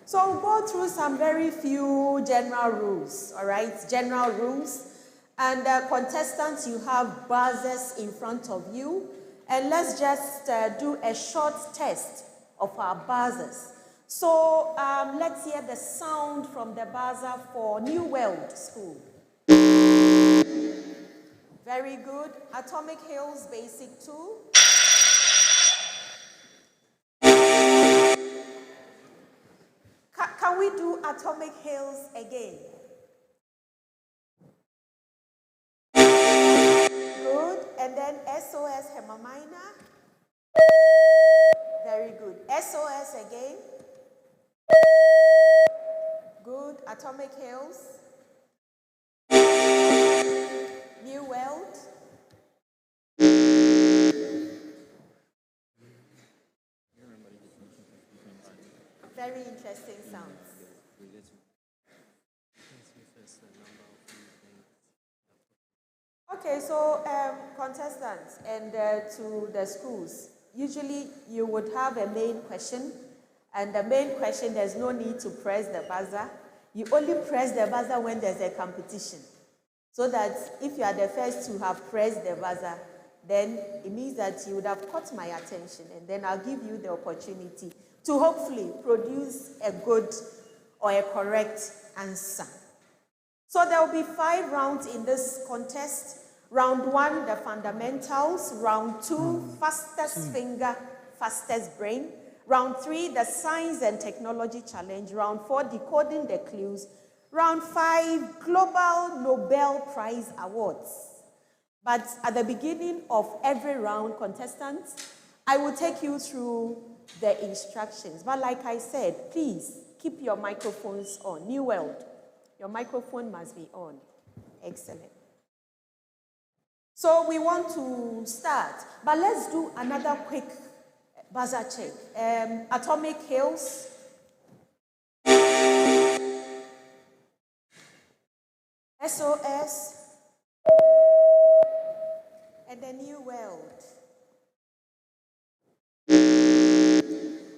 So we'll go through some very few general rules, all right? General rules. And contestants, you have buzzers in front of you. And let's just do a short test of our buzzers. So let's hear the sound from the buzzer for New World School. Very good. Atomic Hills Basic 2. Can we do Atomic Hills again? Good. And then SOS Hermamina. Very good. SOS again. Good. Atomic Hills. New World. Very interesting sounds. Okay, so contestants and to the schools, usually you would have a main question And the main question, there's no need to press the buzzer. You only press the buzzer when there's a competition. So that if you are the first to have pressed the buzzer, then it means that you would have caught my attention, and then I'll give you the opportunity to hopefully produce a good or a correct answer. So there will be 5 rounds in this contest. Round 1, the fundamentals. Round 2, fastest finger, fastest brain. Round 3, the science and technology challenge. Round 4, decoding the clues. Round 5, global Nobel Prize awards. But at the beginning of every round, contestants, I will take you through the instructions. But like I said, please keep your microphones on. New World, your microphone must be on. Excellent. So we want to start, but let's do another quick buzzer check. Atomic hills. SOS. And the new world.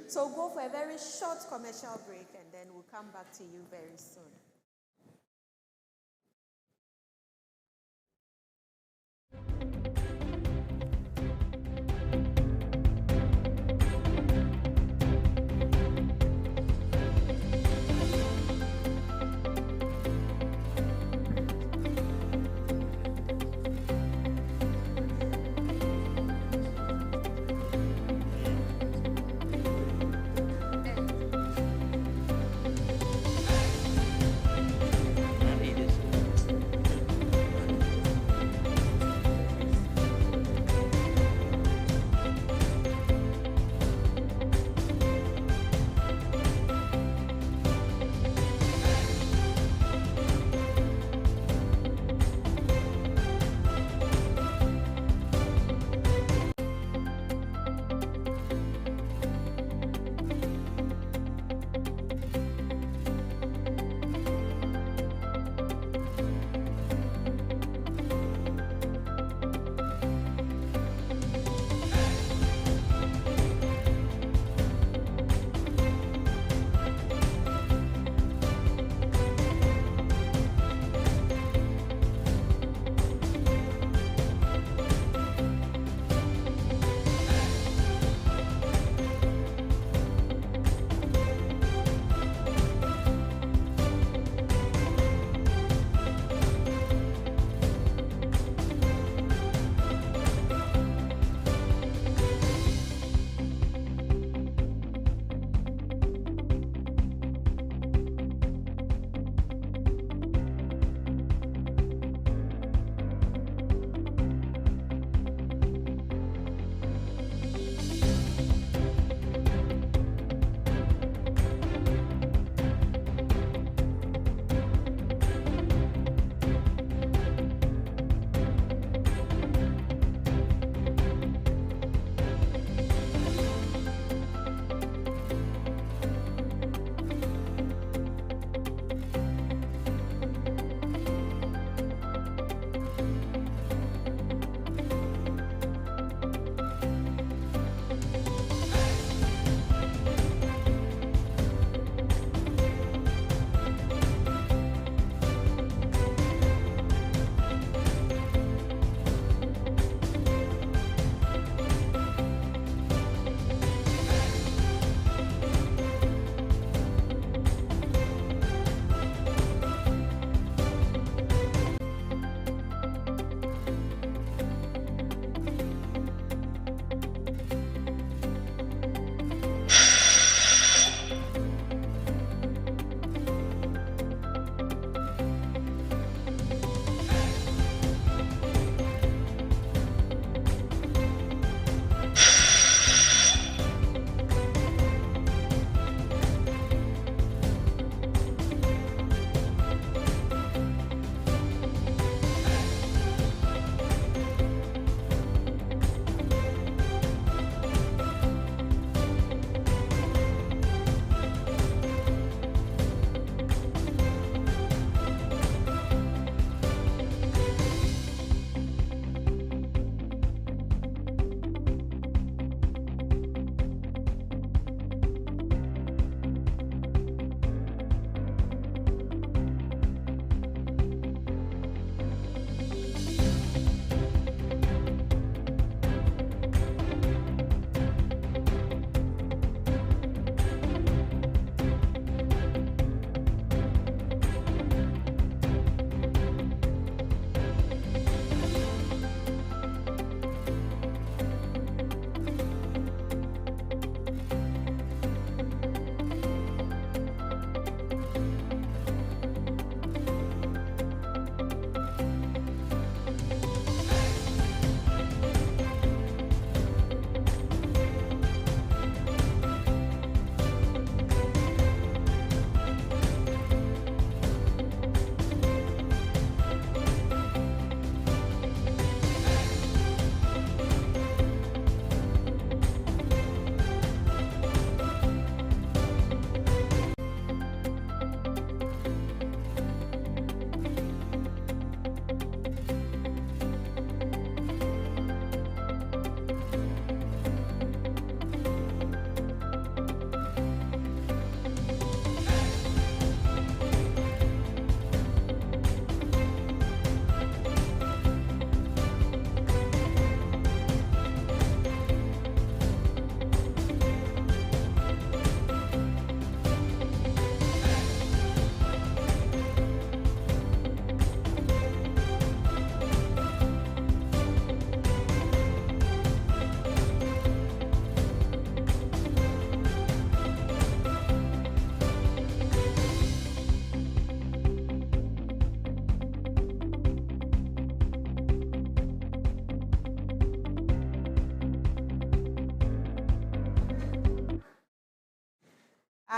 So go for a very short commercial break, and then we'll come back to you very soon.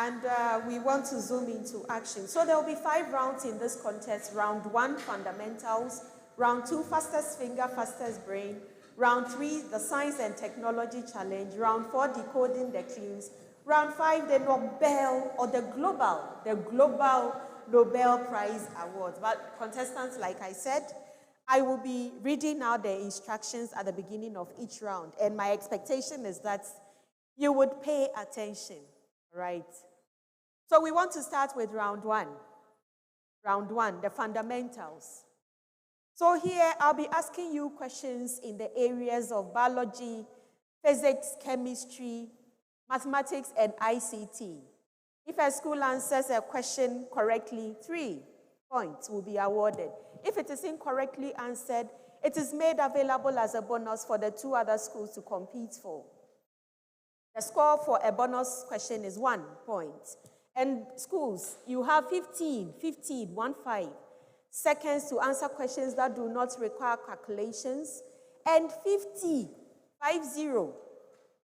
And we want to zoom into action. So there will be 5 rounds in this contest. Round 1, fundamentals. Round 2, fastest finger, fastest brain. Round 3, the science and technology challenge. Round 4, decoding the clues. Round 5, the Nobel or the global Nobel Prize Awards. But contestants, like I said, I will be reading out the instructions at the beginning of each round. And my expectation is that you would pay attention, right? So we want to start with round 1. Round 1, the fundamentals. So here I'll be asking you questions in the areas of biology, physics, chemistry, mathematics, and ICT. If a school answers a question correctly, 3 points will be awarded. If it is incorrectly answered, it is made available as a bonus for the 2 other schools to compete for. The score for a bonus question is 1 point. And schools, you have 15 seconds to answer questions that do not require calculations, and 50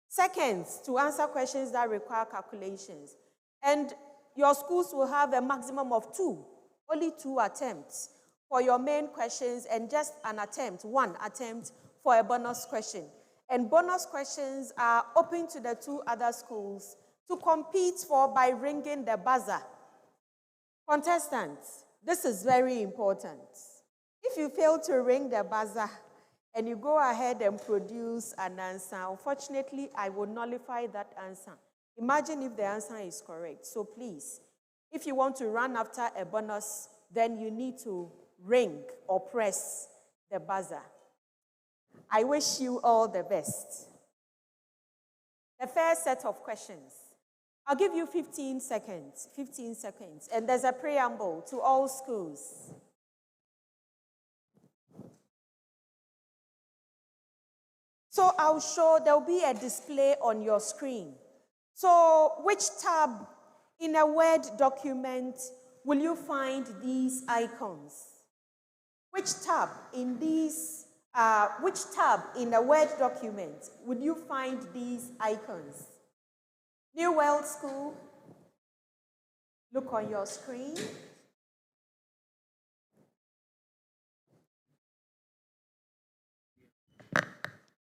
seconds to answer questions that require calculations. And your schools will have a maximum of 2, only 2 attempts for your main questions, and just 1 attempt for a bonus question. And bonus questions are open to the 2 other schools to compete for by ringing the buzzer. Contestants, this is very important. If you fail to ring the buzzer and you go ahead and produce an answer, unfortunately, I will nullify that answer. Imagine if the answer is correct. So please, if you want to run after a bonus, then you need to ring or press the buzzer. I wish you all the best. The first set of questions. I'll give you 15 seconds, and there's a preamble to all schools. So I'll show, there'll be a display on your screen. So which tab in a Word document will you find these icons? Which tab in a Word document would you find these icons? New World School, look on your screen.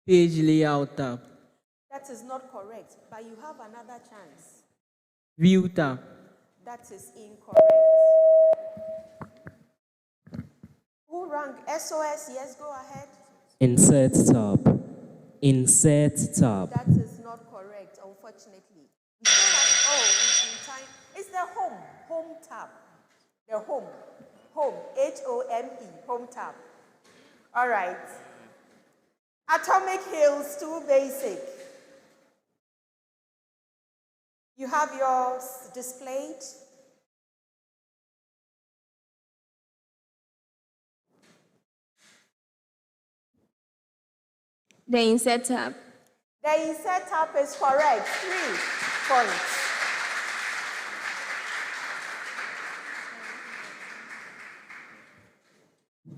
Page layout tab. That is not correct, but you have another chance. View tab. That is incorrect. Who rang? SOS, yes, go ahead. Insert tab. Insert tab. That is not correct, unfortunately. We still have, in time. It's the home tab. The home, H-O-M-E, home tab. All right. Atomic Hills, too basic. You have yours displayed. The insert tab. The insert tab is correct. 3 points.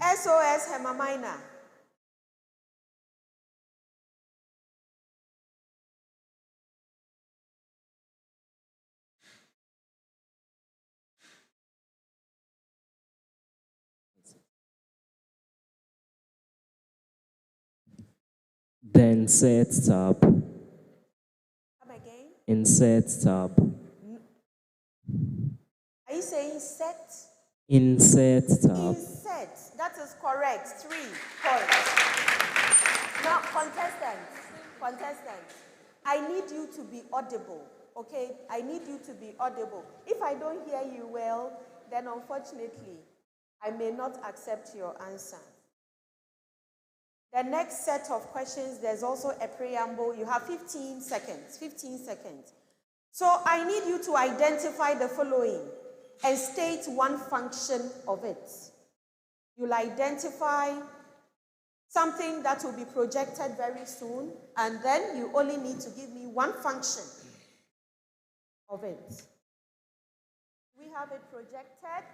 SOS Herman. The insert tab. Come again? Insert tab. Are you saying set? Insert tab. Insert. That is correct. 3 points. Now, contestants, I need you to be audible, okay? I need you to be audible. If I don't hear you well, then unfortunately, I may not accept your answer. The next set of questions, there's also a preamble. You have 15 seconds. So I need you to identify the following and state one function of it. You'll identify something that will be projected very soon, and then you only need to give me one function of it. We have it projected.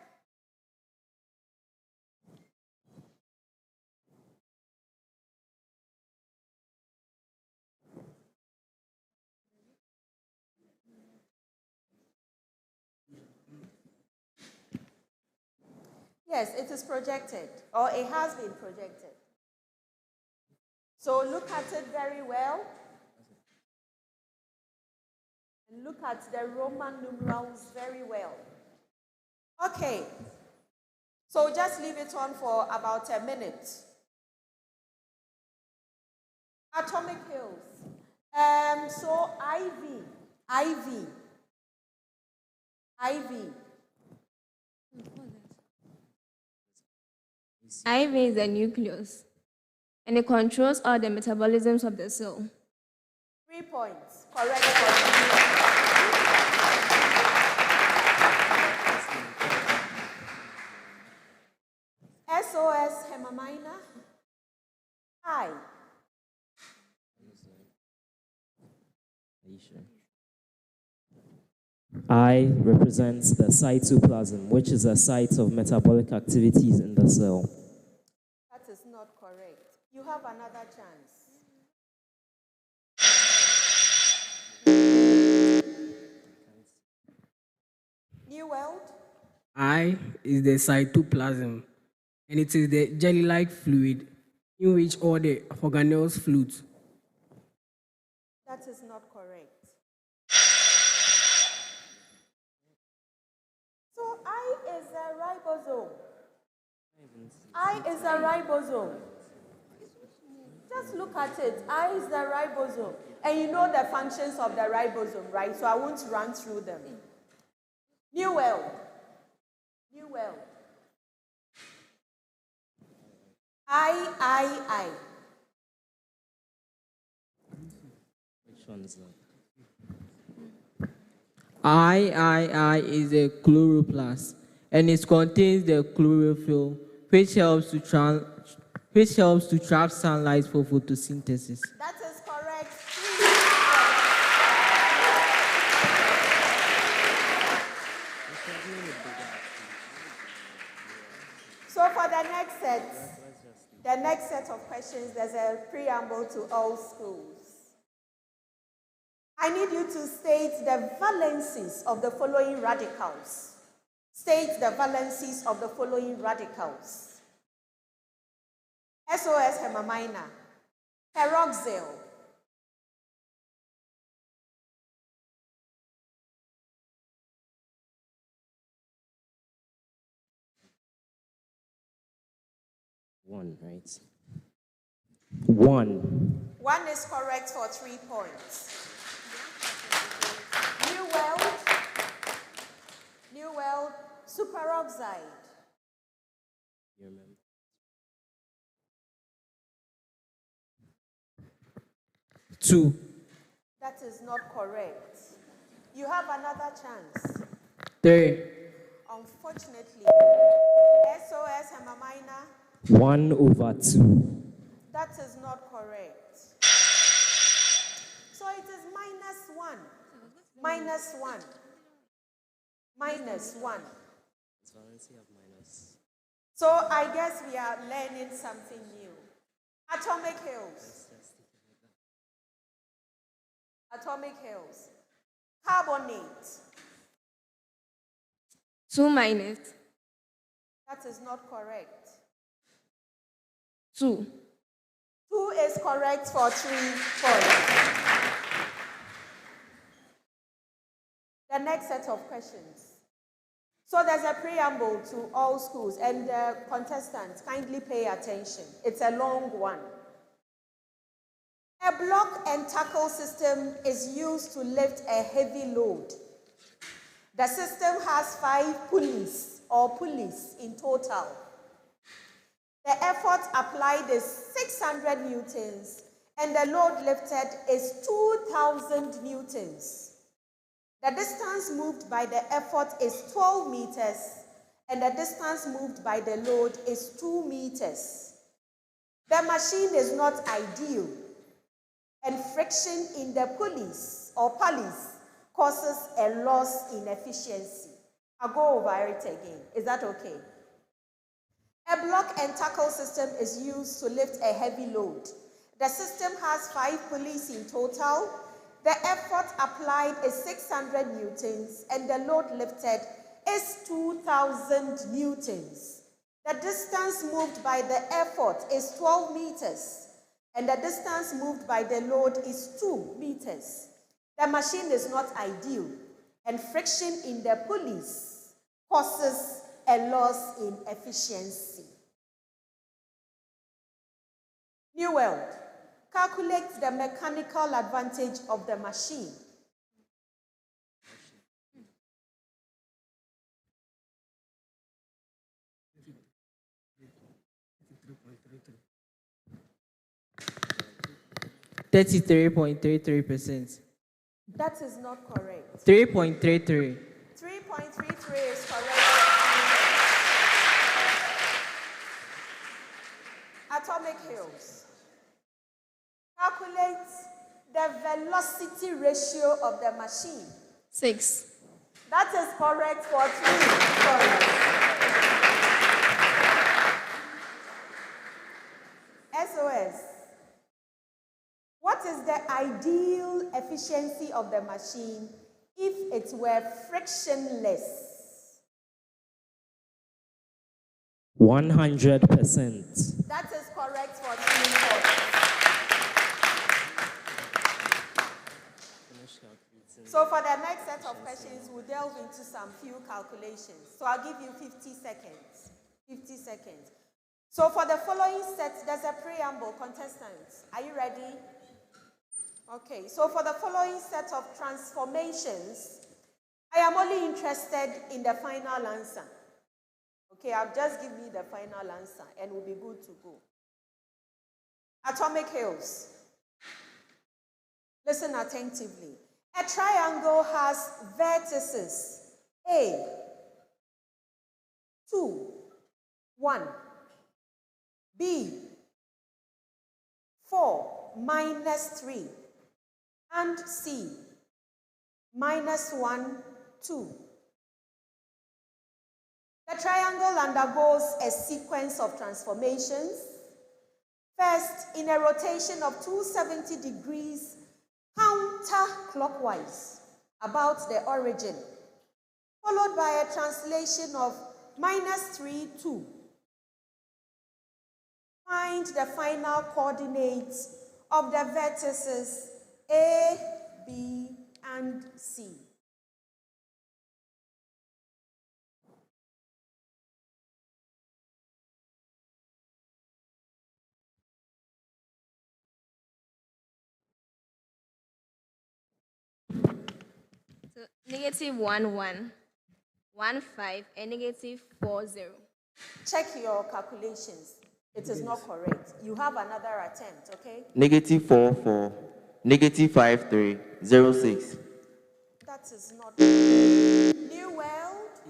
Yes, it is projected, or it has been projected. So look at it very well. And look at the Roman numerals very well. Okay. So just leave it on for about a minute. Atomic hills. So IV. IV is the nucleus, and it controls all the metabolisms of the cell. 3 points. Correct for you. SOS Hemamina. I. Are you sure? I represents the cytoplasm, which is a site of metabolic activities in the cell. That is not correct. You have another chance. New World. I is the cytoplasm, and it is the jelly-like fluid in which all the organelles float. That is not correct. So I is a ribosome. I is a ribosome. Just look at it. I is the ribosome. And you know the functions of the ribosome, right? So I won't run through them. New World. I. Which one is that? I is a chloroplast, and it contains the chlorophyll, which helps to trap sunlight for photosynthesis. That is correct. So for the next set of questions, there's a preamble to all schools. I need you to state the valencies of the following radicals. State the valencies of the following radicals. SOS Hemamina. Peroxyl. One, right? One. One is correct for 3 points. New World, superoxide. You remember? Two. That is not correct. You have another chance. 3. Unfortunately, SOS Hemamina. 1/2. That is not correct. So it is -1. -1. -1. So I guess we are learning something new. Atomic hills. Carbonate. 2-. That is not correct. 2. 2 is correct for 3 points. The next set of questions. So there's a preamble to all schools, and the contestants, kindly pay attention. It's a long one. A block and tackle system is used to lift a heavy load. The system has 5 pulleys in total. The effort applied is 600 newtons, and the load lifted is 2,000 newtons. The distance moved by the effort is 12 meters, and the distance moved by the load is 2 meters. The machine is not ideal, and friction in the pulleys causes a loss in efficiency. I'll go over it again. Is that okay? A block and tackle system is used to lift a heavy load. The system has 5 pulleys in total. The effort applied is 600 newtons, and the load lifted is 2,000 newtons. The distance moved by the effort is 12 meters, and the distance moved by the load is 2 meters. The machine is not ideal, and friction in the pulleys causes a loss in efficiency. New World, calculate the mechanical advantage of the machine. %33.33%. That is not correct. 3.33. 3.33 is correct. Atomic Hills. Calculate the velocity ratio of the machine. 6. That is correct for 3. Correct. SOS. What is the ideal efficiency of the machine if it were frictionless? 100%. That is correct for 3. So for the next set of questions, we'll delve into some few calculations. So I'll give you 50 seconds. 50 seconds. So for the following set, there's a preamble. Contestants, are you ready? Okay, so for the following set of transformations, I am only interested in the final answer. Okay, I'll just give you the final answer and we'll be good to go. Atomic Hills. Listen attentively. A triangle has vertices A, 2, 1, B, 4, -3, and C, -1, 2. The triangle undergoes a sequence of transformations. First, in a rotation of 270 degrees counterclockwise about the origin, followed by a translation of -3, 2. Find the final coordinates of the vertices A, B, and C. So -1, 1, 5, and -4, 0. Check your calculations. It is not correct. You have another attempt, okay? -4, 4, -5, 3, 0, 6. That is not correct. New World.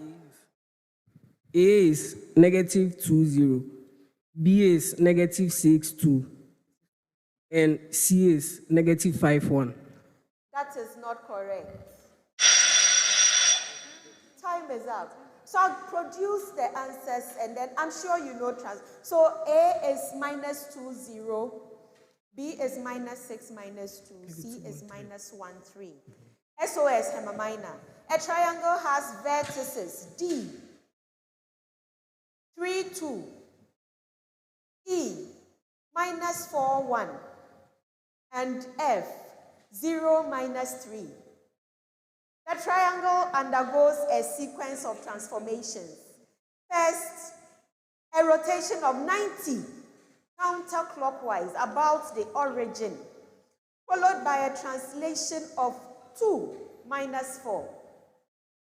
A is -20, B is -62, and C is -51. That is not correct. Time is up. So I'll produce the answers and then I'm sure you know So A is -20, B is -6, -2, C is -1, 3. SOS, Herman. A triangle has vertices D, 3, 2, E, -4, 1, and F, 0, -3. The triangle undergoes a sequence of transformations. First, a rotation of 90 counterclockwise about the origin, followed by a translation of 2, -4.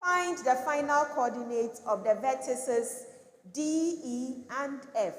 Find the final coordinates of the vertices D, E, and F.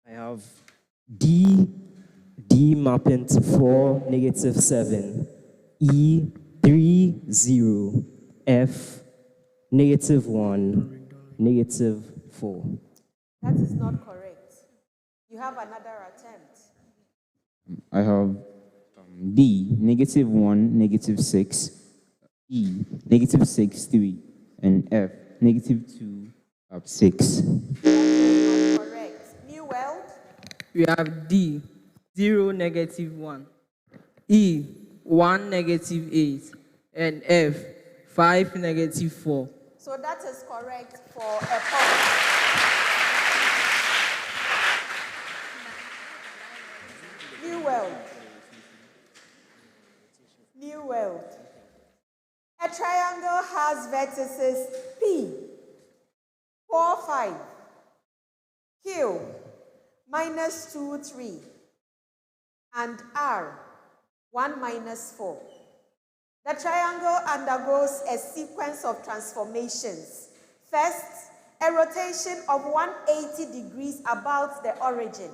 I have D mapping to 4, -7, E, 3, 0, F, -1, -4. That is not correct. You have another attempt. I have D, -1, -6, E, -6, 3, and F, -2, 6. Correct. New World? We have D, 0, -1, E, 1, -8, and F, 5, -4. So that is correct for a point. New World. New World. A triangle has vertices P, 4, 5, Q, -2, 3, and R, 1, -4. The triangle undergoes a sequence of transformations. First, a rotation of 180 degrees about the origin,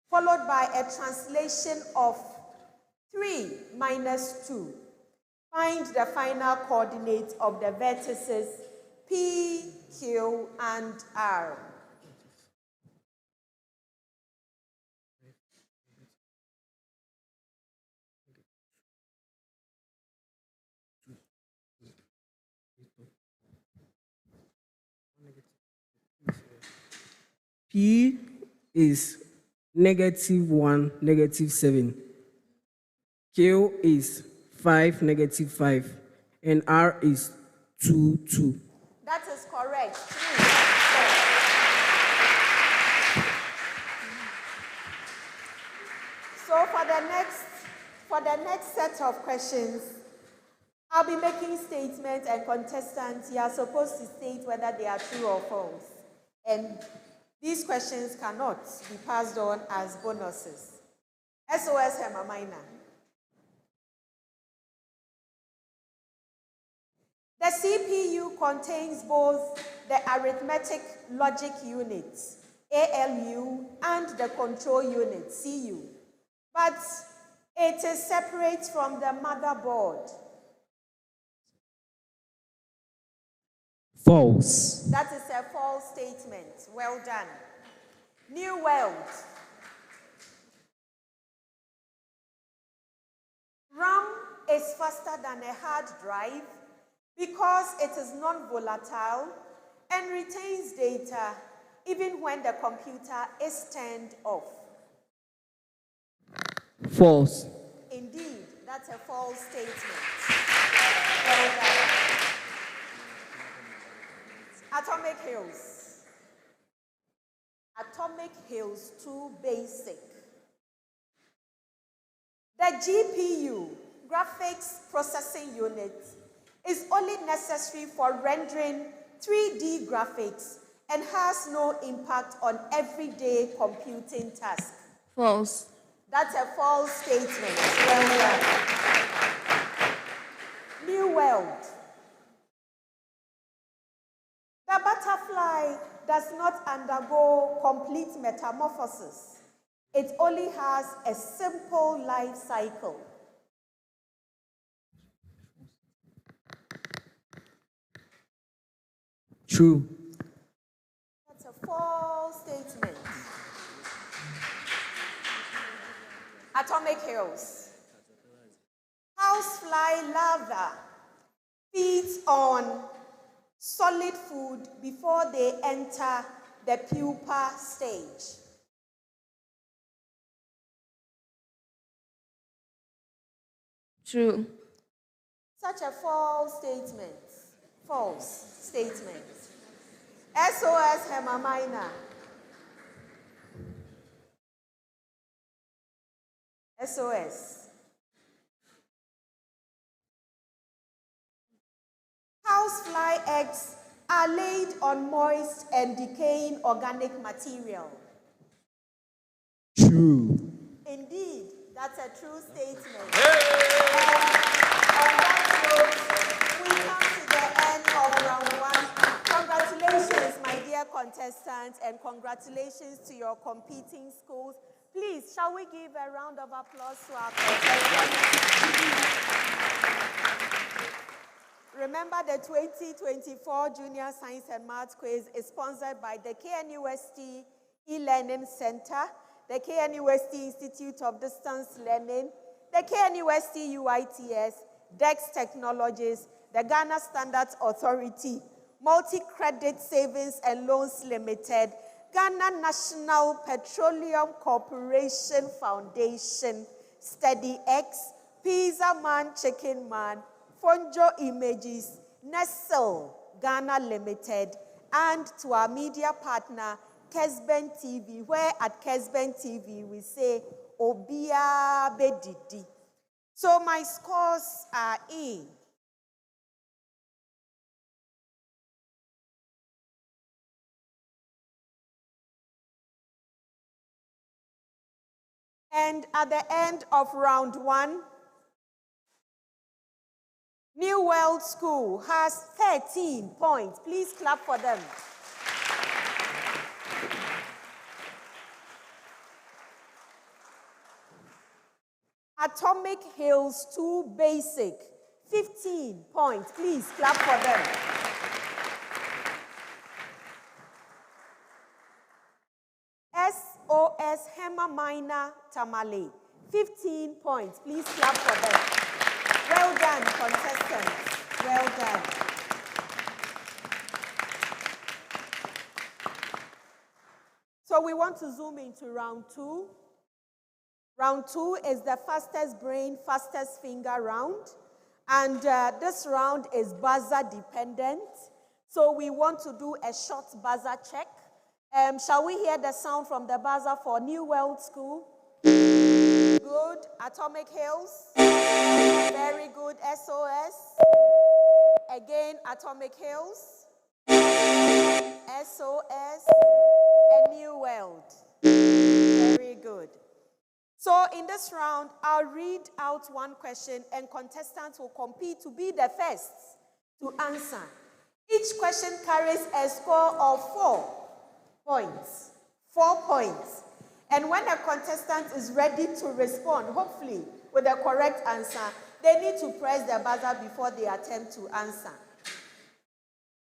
followed by a translation of 3 - 2. Find the final coordinate of the vertices P, Q, and R. P is -1, -7. Q is 5, -5. And R is 2, 2. That is correct. So for the next set of questions, I'll be making statements, and contestants, you are supposed to state whether they are true or false. And these questions cannot be passed on as bonuses. SOS Herman. The CPU contains both the arithmetic logic unit, ALU, and the control unit, CU. But it is separate from the motherboard. False. That is a false statement. Well done. New World. RAM is faster than a hard drive because it is non-volatile and retains data even when the computer is turned off. False. Indeed, that's a false statement. Well done. Atomic Hills. Atomic Hills, too basic. The GPU, graphics processing unit, is only necessary for rendering 3D graphics and has no impact on everyday computing tasks. False. That's a false statement. Well done. New World. The butterfly does not undergo complete metamorphosis. It only has a simple life cycle. True. That's a false statement. Atomic Hills. Housefly larvae feeds on solid food before they enter the pupa stage. True. Such a false statement. False statement. SOS Herman. SOS. Housefly eggs are laid on moist and decaying organic material. True. Indeed, that's a true statement. And on that note, we come to the end of round one. Congratulations, my dear contestants, and congratulations to your competing schools. Please, shall we give a round of applause to our contestants? Remember, the 2024 Junior Science and Maths Quiz is sponsored by the KNUST E-Learning Center, the KNUST Institute of Distance Learning, the KNUST UITS, DEX Technologies, the Ghana Standards Authority, Multi-Credit Savings and Loans Limited, Ghana National Petroleum Corporation Foundation, SteadyX, Pizza Man Chicken Man, Fonjo Images, Nestle, Ghana Limited, and to our media partner, Kesben TV, where at Kesben TV we say, Obia Bedidi. So my scores are in. And at the end of round 1, New World School has 13 points. Please clap for them. Atomic Hills 2 Basic, 15 points. Please clap for them. SOS Herman Tamale, 15 points. Please clap for them. Well done, contestants. Well done. So we want to zoom into round 2. Round 2 is the fastest brain, fastest finger round. And this round is buzzer dependent. So we want to do a short buzzer check. Shall we hear the sound from the buzzer for New World School? Good. Atomic Hills. Very good. SOS. Again, Atomic Hills. SOS. And New World. Very good. So in this round, I'll read out one question and contestants will compete to be the first to answer. Each question carries a score of 4 points. 4 points. And when a contestant is ready to respond, hopefully with the correct answer, they need to press the buzzer before they attempt to answer.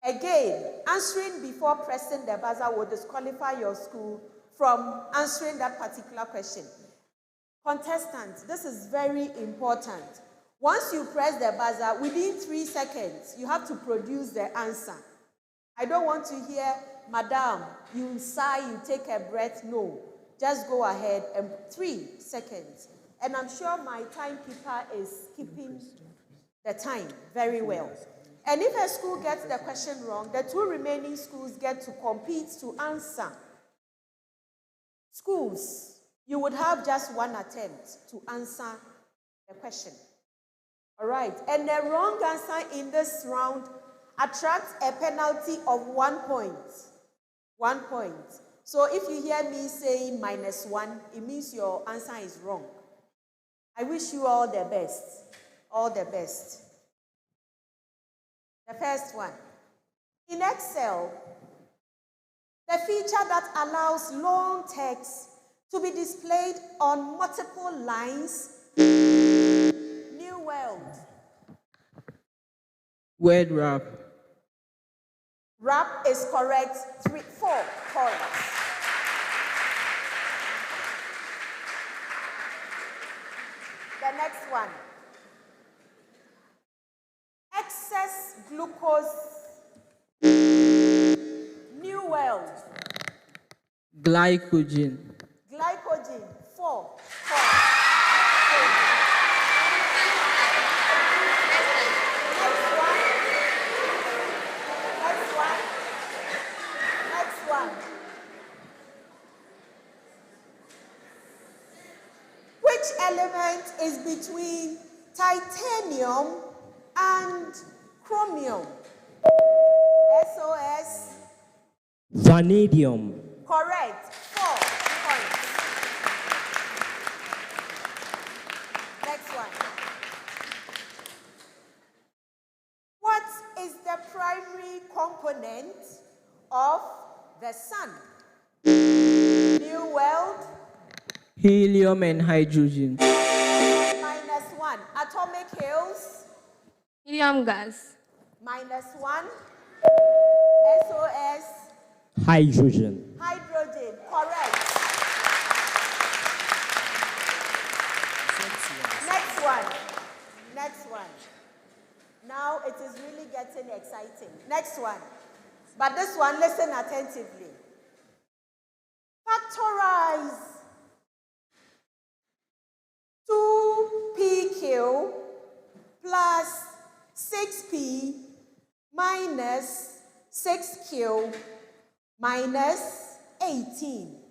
Again, answering before pressing the buzzer will disqualify your school from answering that particular question. Contestants, this is very important. Once you press the buzzer, within 3 seconds, you have to produce the answer. I don't want to hear, Madam, you sigh, you take a breath. No, just go ahead and 3 seconds. And I'm sure my timekeeper is keeping the time very well. And if a school gets the question wrong, the 2 remaining schools get to compete to answer. Schools, you would have just 1 attempt to answer the question. All right. And the wrong answer in this round attracts a penalty of 1 point. 1 point. So if you hear me saying -1, it means your answer is wrong. I wish you all the best. All the best. The first one. In Excel, the feature that allows long text to be displayed on multiple lines. New World. Word wrap. Wrap is correct. 4 points. The next one. Excess glucose. New World. Glycogen. Glycogen, 4 points. Next one. Which element is between titanium and chromium? SOS. Vanadium. Correct. 4 points. Next one. What is the primary component of the sun? New World. Helium and hydrogen. -1. Atomic Hills. Helium gas. -1. SOS. Hydrogen. Hydrogen. Correct. Next one. Next one. Now it is really getting exciting. Next one. But this one, listen attentively. Factorize 2pq plus 6p minus 6q minus 18.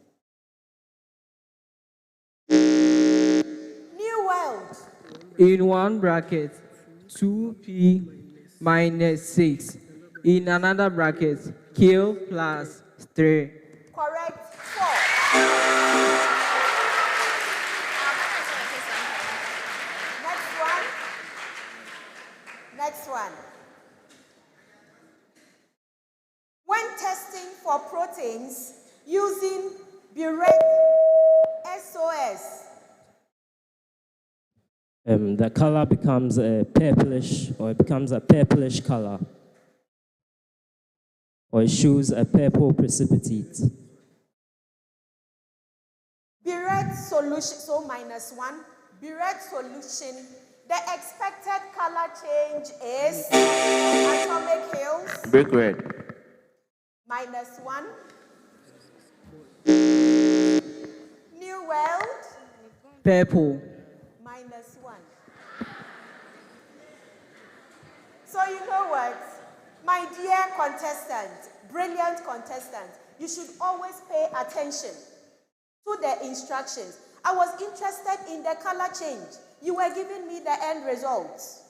New world. In one bracket, 2p minus 6. In another bracket, q plus 3. Correct. 4. Next one. Next one. When testing for proteins using burette SOS, the color becomes a purplish, or it becomes a purplish color, or it shows a purple precipitate. burette solution, so -1, burette solution, the expected color change is atomic hills, Brick red. -1, new world, Purple. -1. So you know what, my dear contestant, brilliant contestant, you should always pay attention to the instructions. I was interested in the color change. You were giving me the end results.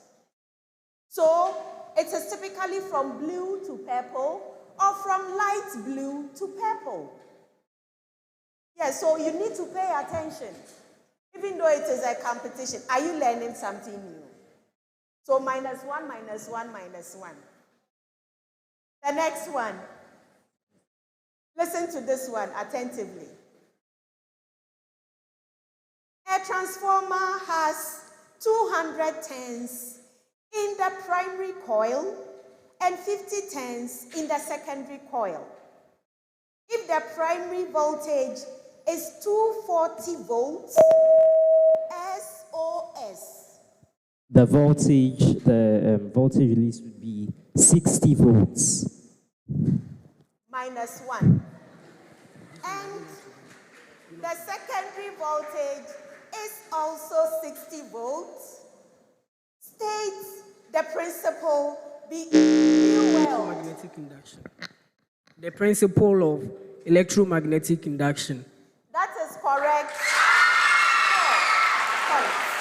So it is typically from blue to purple or from light blue to purple. Yes, so you need to pay attention. Even though it is a competition, are you learning something new? So -1, -1, -1. The next one. Listen to this one attentively. A transformer has 200 turns in the primary coil and 50 turns in the secondary coil. If the primary voltage is 240 volts, SOS. The voltage release would be 60 volts. -1. And the secondary voltage is also 60 volts. States the principle be well. Electromagnetic induction. The principle of electromagnetic induction. That is correct. 4 points.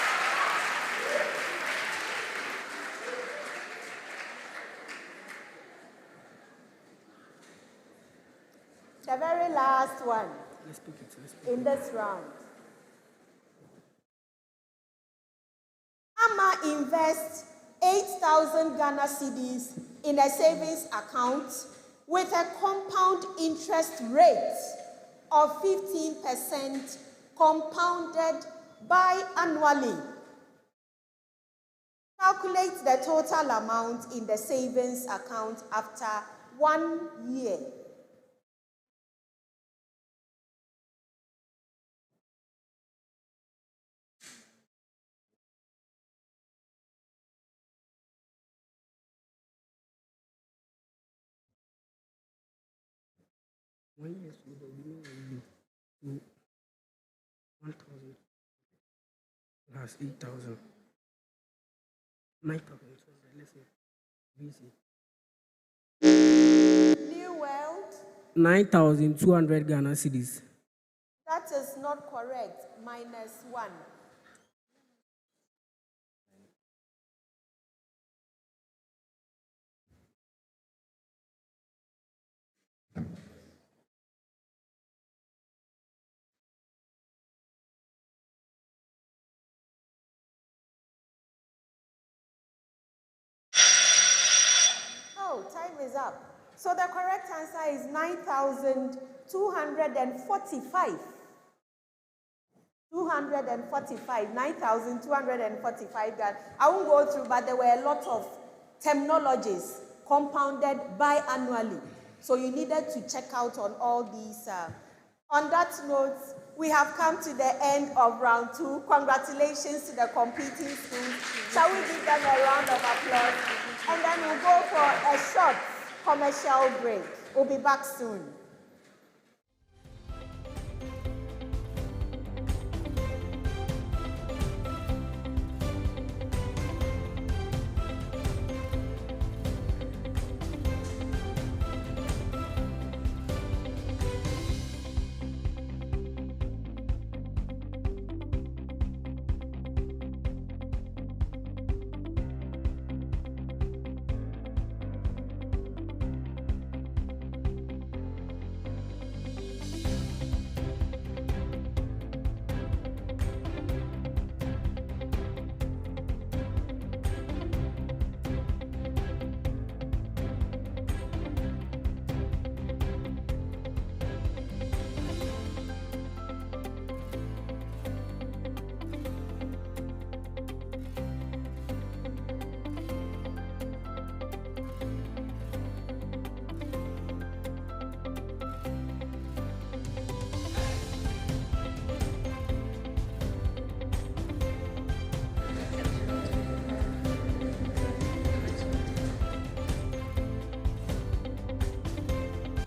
The very last one in this round. Amma invests 8,000 Ghana cedis in a savings account with a compound interest rate of 15% compounded biannually. Calculate the total amount in the savings account after 1 year. Yes, we will be 1,000 plus 8,000. 9,000. Let's say VC. New world. 9,200 Ghana cedis. That is not correct. -1. Oh, time is up. So the correct answer is 9,245. 9,245 Ghana. I won't go through, but there were a lot of terminologies compounded biannually. So you needed to check out on all these. On that note, we have come to the end of round 2. Congratulations to the competing schools. Shall we give them a round of applause? And then we'll go for a short commercial break. We'll be back soon.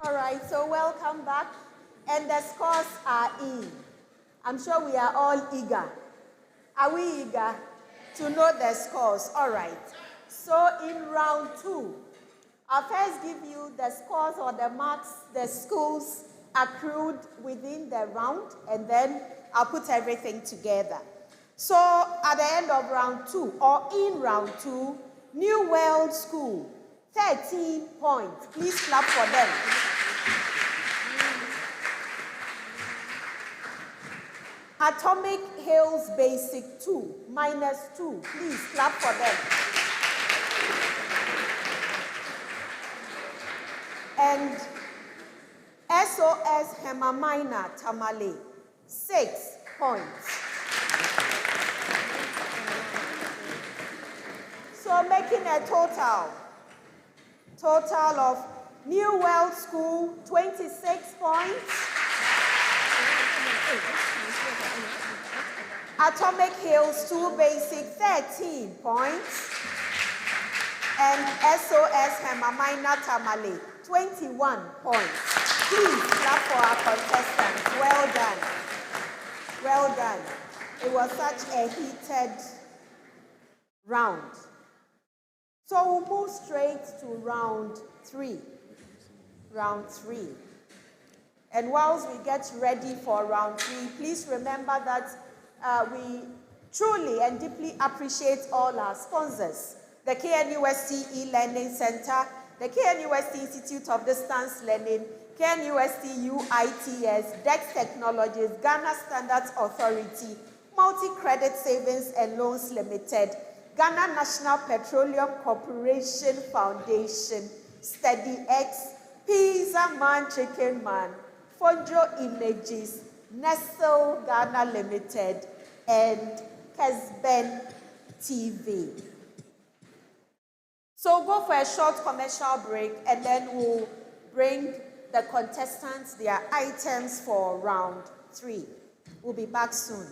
All right, so welcome back. And the scores are in. I'm sure we are all eager. Are we eager to know the scores? All right. So in round 2, I'll first give you the scores or the marks the schools accrued within the round, and then I'll put everything together. So at the end of round 2, or in round 2, New World School, 13 points. Please clap for them. Atomic Hills Basic 2, -2. Please clap for them. And SOS Herman Tamale, 6 points. So making a total of New World School, 26 points. Atomic Hills 2 Basic, 13 points. And SOS Herman Tamale, 21 points. Please clap for our contestants. Well done. Well done. It was such a heated round. So we'll move straight to round 3. Round 3. And whilst we get ready for round 3, please remember that we truly and deeply appreciate all our sponsors. The KNUST E-Learning Center, the KNUST Institute of Distance Learning, KNUST UITS, DEX Technologies, Ghana Standards Authority, Multi-Credit Savings and Loans Limited, Ghana National Petroleum Corporation Foundation, SteadyX, Pizza Man Chicken Man, Fonjo Images, Nestle Ghana Limited, and Kesben TV. So go for a short commercial break, and then we'll bring the contestants their items for round 3. We'll be back soon.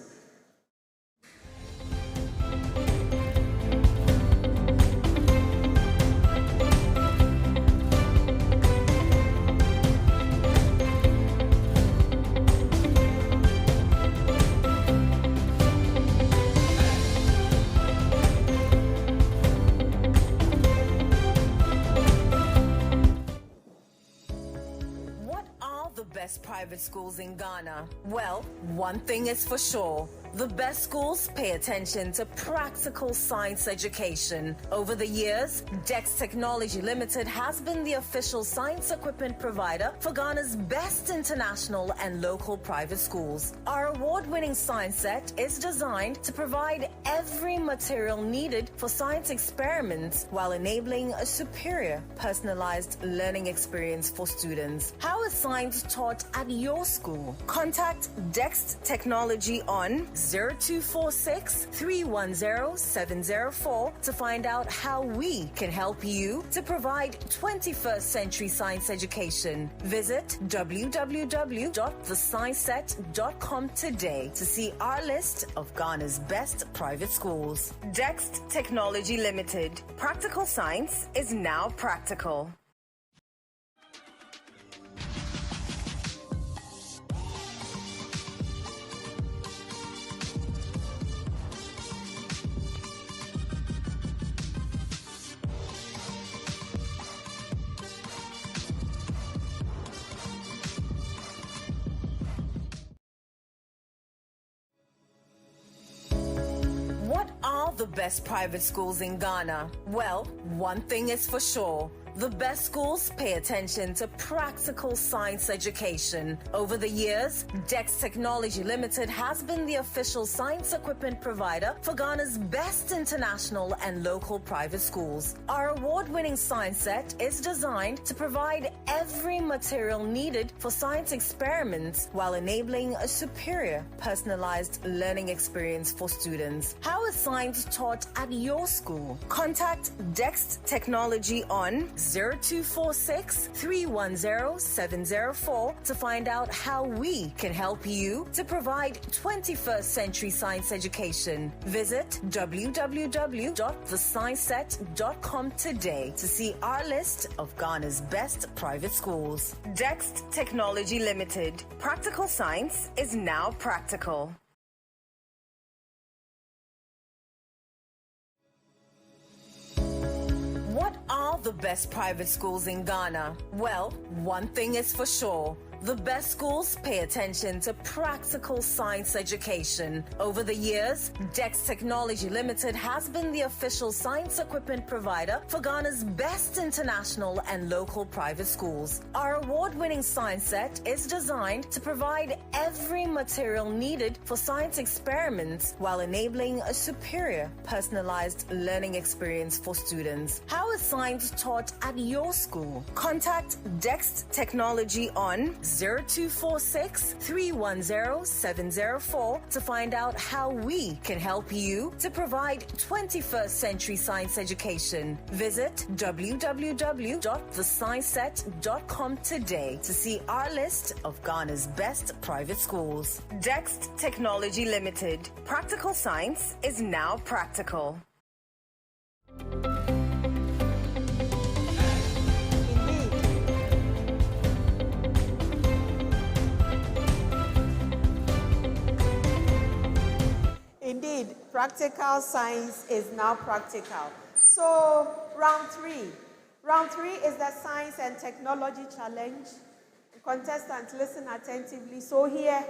Private schools in Ghana? Well, one thing is for sure. The best schools pay attention to practical science education. Over the years, DEX Technology Limited has been the official science equipment provider for Ghana's best international and local private schools. Our award-winning science set is designed to provide every material needed for science experiments while enabling a superior, personalized learning experience for students. How is science taught at your school? Contact DEX Technology on 0246 310 704 to find out how we can help you to provide 21st century science education. Visit www.thescienceset.com today to see our list of Ghana's best private schools. Dext Technology Limited. Practical science is now practical. What are the best private schools in Ghana? Well, one thing is for sure. The best schools pay attention to practical science education. Over the years, Dex Technology Limited has been the official science equipment provider for Ghana's best international and local private schools. Our award-winning science set is designed to provide every material needed for science experiments while enabling a superior, personalized learning experience for students. How is science taught at your school? Contact Dex Technology on 0246 310 704 to find out how we can help you to provide 21st century science education. Visit www.thescienceset.com today to see our list of Ghana's best private schools. Dext Technology Limited. Practical science is now practical. What are the best private schools in Ghana? Well, one thing is for sure. The best schools pay attention to practical science education. Over the years, Dex Technology Limited has been the official science equipment provider for Ghana's best international and local private schools. Our award-winning science set is designed to provide every material needed for science experiments while enabling a superior, personalized learning experience for students. How is science taught at your school? Contact Dex Technology on 0246 310 704 to find out how we can help you to provide 21st century science education. Visit www.thescienceset.com today to see our list of Ghana's best private schools. Dext Technology Limited. Practical science is now practical. Indeed, practical science is now practical. So, round three. Round three is the Science and Technology Challenge. Contestants, listen attentively. So here,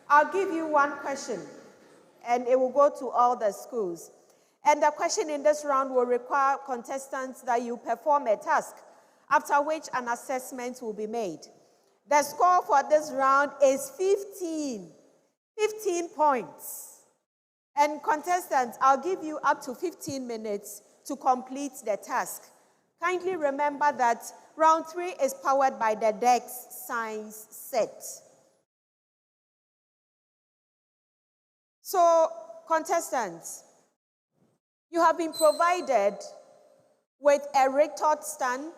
I'll give you one question, and it will go to all the schools. And the question in this round will require contestants that you perform a task, after which an assessment will be made. The score for this round is 15 points. And contestants, I'll give you up to 15 minutes to complete the task. Kindly remember that round three is powered by the Dex Science Set. So, contestants, you have been provided with a retort stand,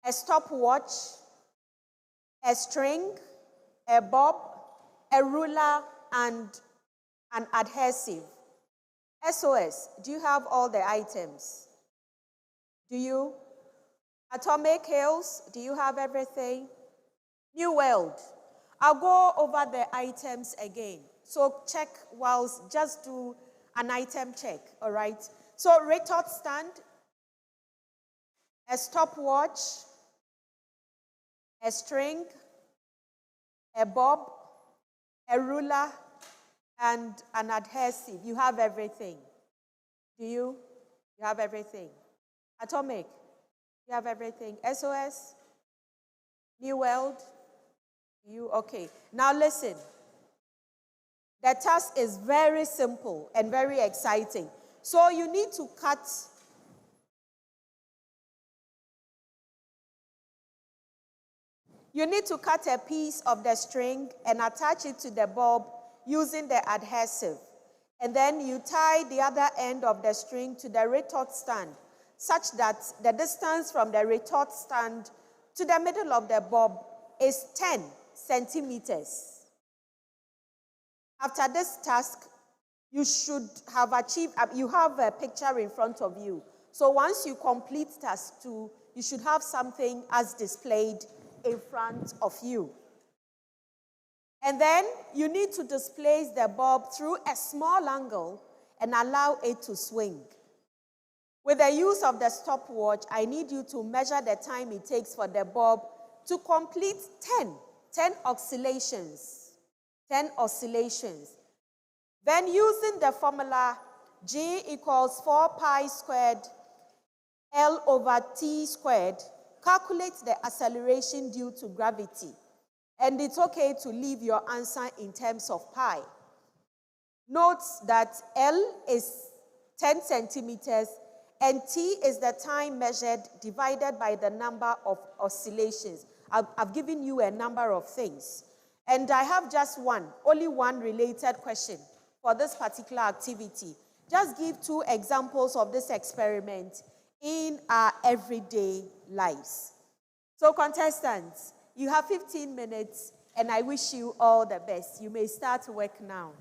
a stopwatch, a string, a bob, a ruler, and an adhesive. SOS, do you have all the items? Do you? Atomic Hills, do you have everything? New World, I'll go over the items again. So check whilst, just do an item check, all right? So retort stand, a stopwatch, a string, a bob, a ruler, and an adhesive. You have everything. Do you? You have everything. Atomic, you have everything. SOS, New World, you, okay. Now listen. The task is very simple and very exciting. So you need to cut a piece of the string and attach it to the bulb using the adhesive. And then you tie the other end of the string to the retort stand, such that the distance from the retort stand to the middle of the bob is 10 centimeters. After this task, you should have achieved, you have a picture in front of you. So once you complete task 2, you should have something as displayed in front of you. And then you need to displace the bob through a small angle and allow it to swing. With the use of the stopwatch, I need you to measure the time it takes for the bob to complete 10 oscillations. 10 oscillations. Then using the formula G equals 4 pi squared L over T squared, calculate the acceleration due to gravity. And it's okay to leave your answer in terms of pi. Note that L is 10 centimeters and T is the time measured divided by the number of oscillations. I've given you a number of things. And I have just only one related question for this particular activity. Just give 2 examples of this experiment in our everyday lives. So contestants, you have 15 minutes and I wish you all the best. You may start work now.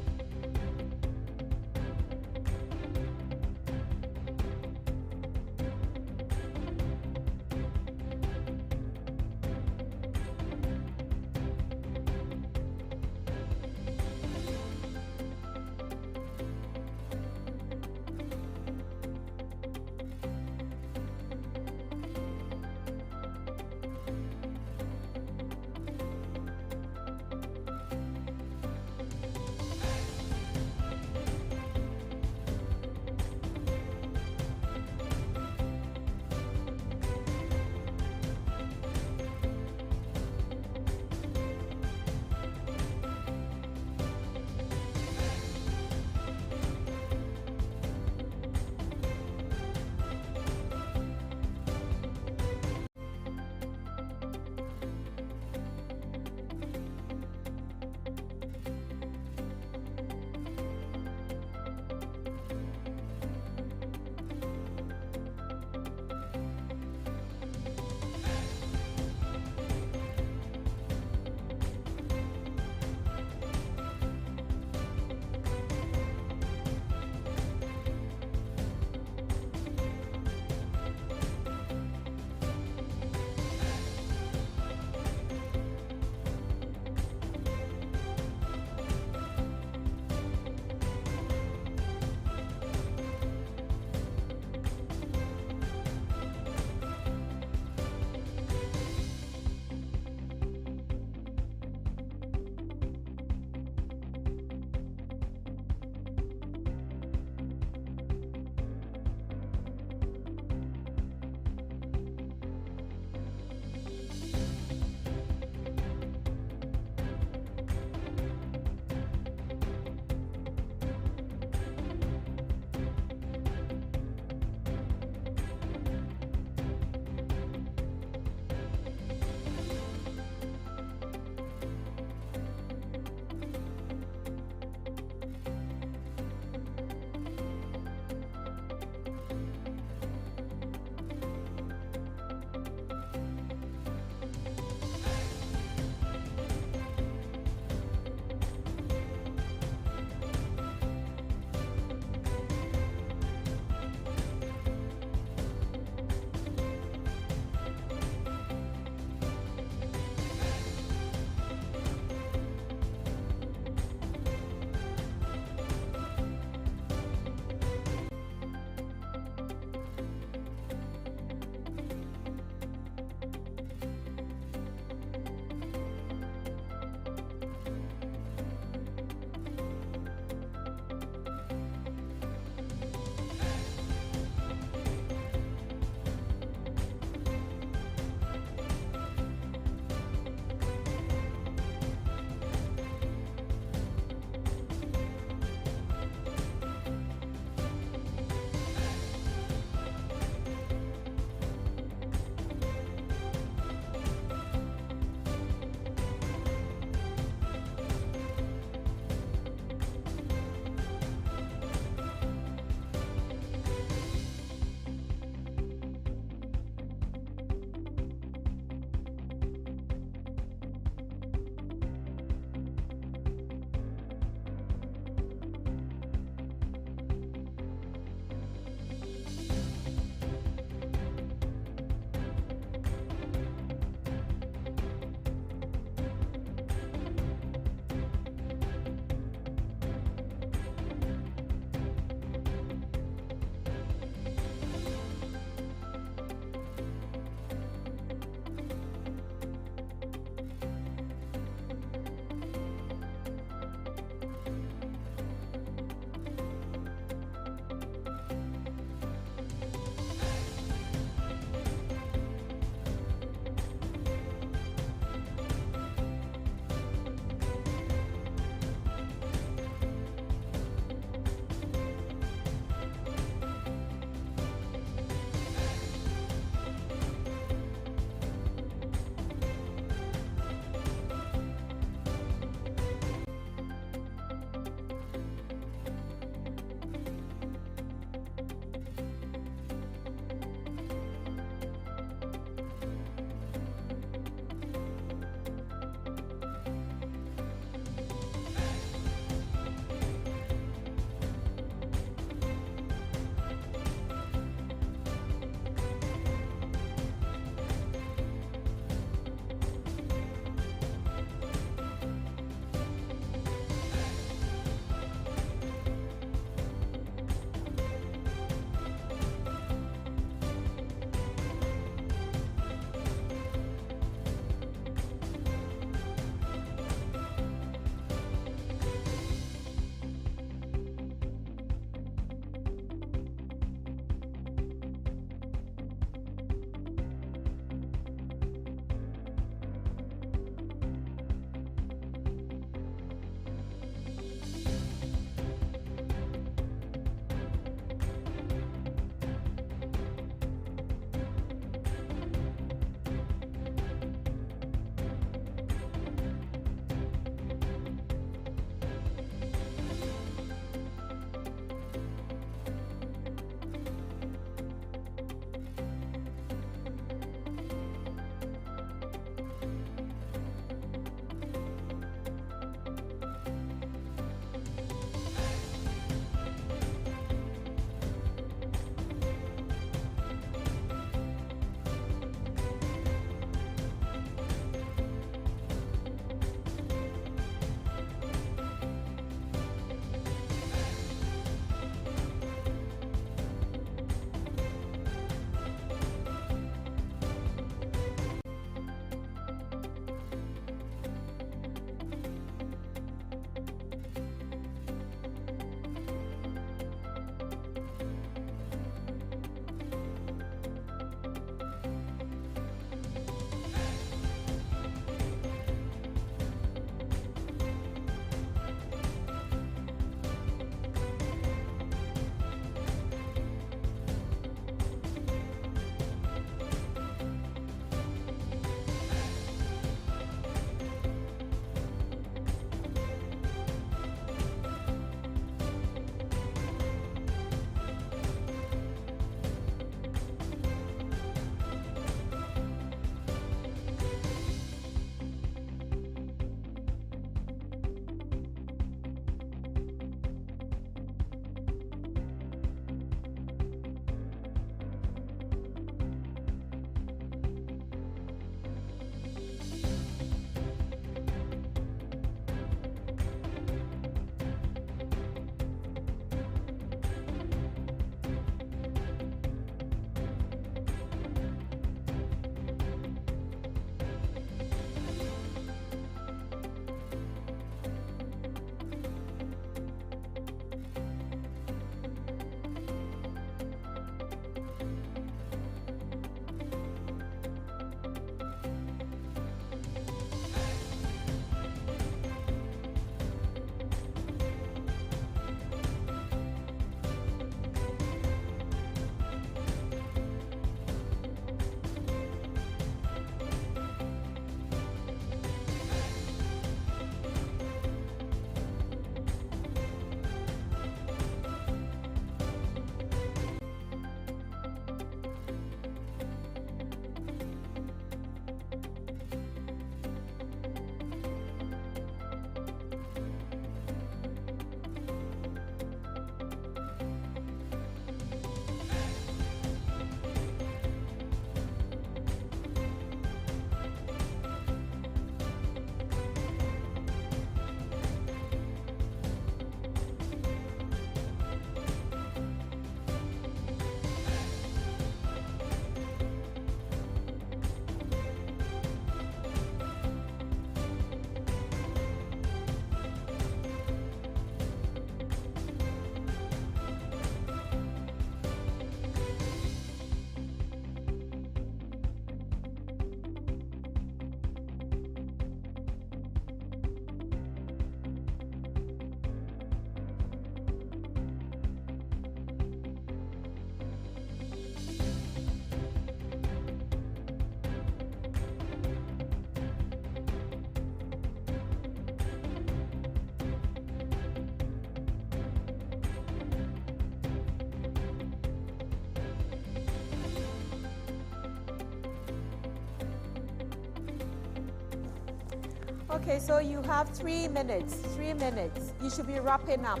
Okay, so you have 3 minutes. 3 minutes. You should be wrapping up.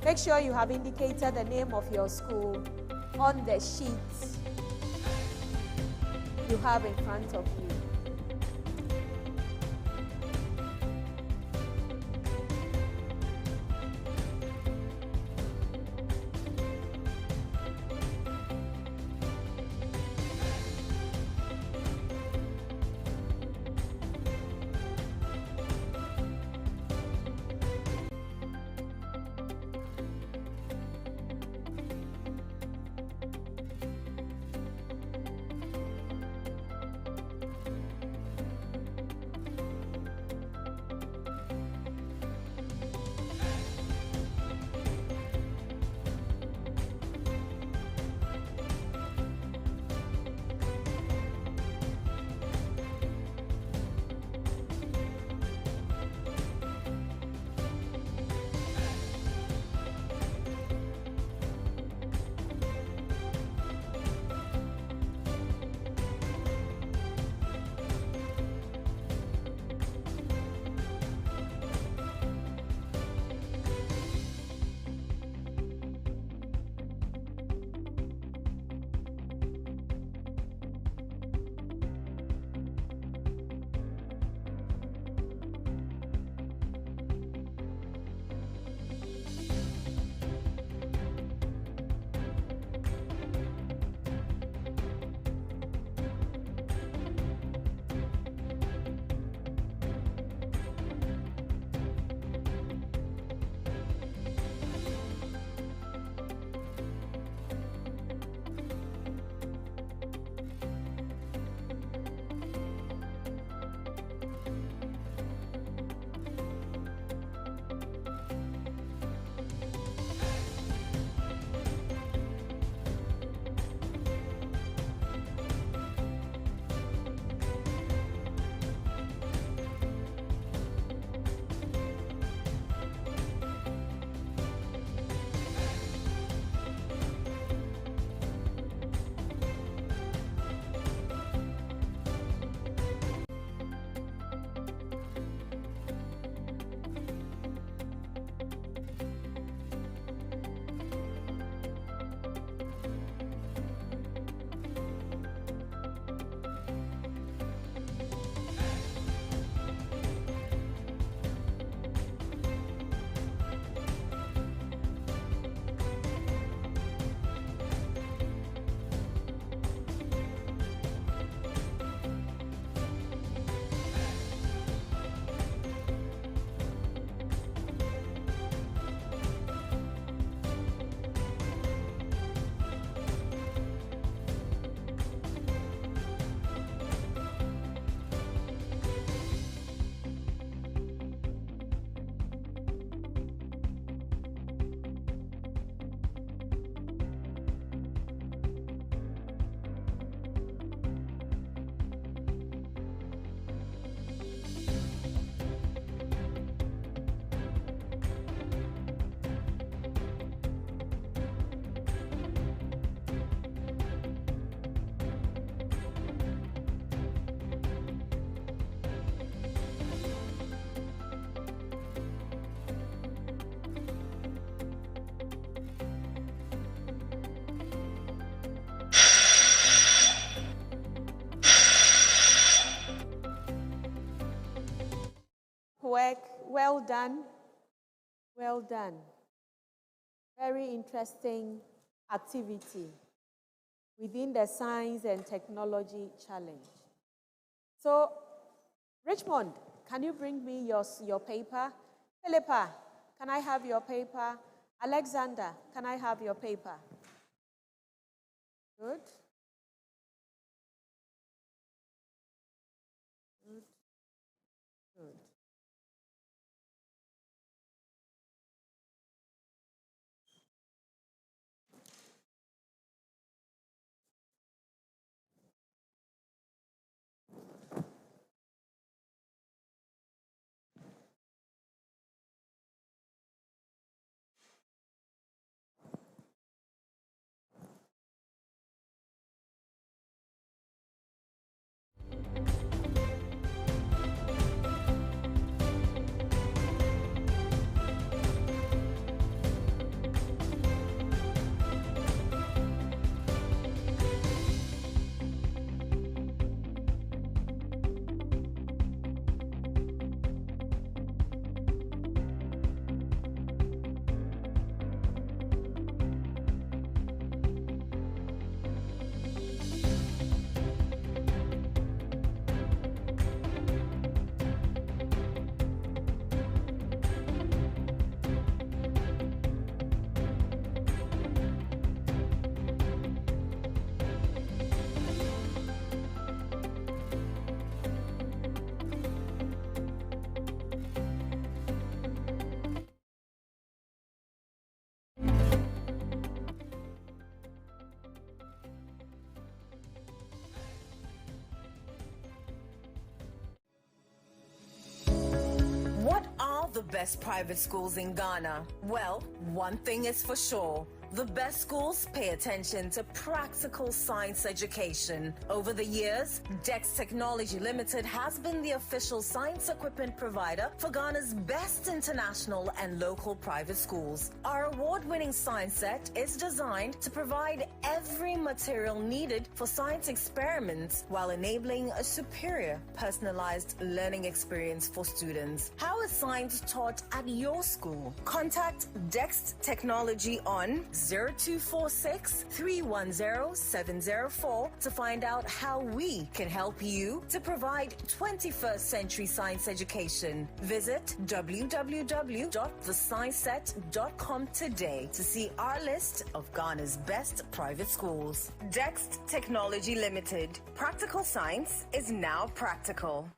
Make sure you have indicated the name of your school on the sheet you have in front of you. Work, well done. Well done. Very interesting activity within the Science and Technology Challenge. So, Richmond, can you bring me your paper? Philippa, can I have your paper? Alexander, can I have your paper? Good. Good. Good. best private schools in Ghana? Well, one thing is for sure. The best schools pay attention to practical science education. Over the years, DEX Technology Limited has been the official science equipment provider for Ghana's best international and local private schools. Our award-winning science set is designed to provide every material needed for science experiments while enabling a superior, personalized learning experience for students. How is science taught at your school? Contact DEX Technology on 0246 310 704 to find out how we can help you to provide 21st century science education. Visit www.thescienceset.com today to see our list of Ghana's best private schools. DEX Technology Limited. Practical science is now practical.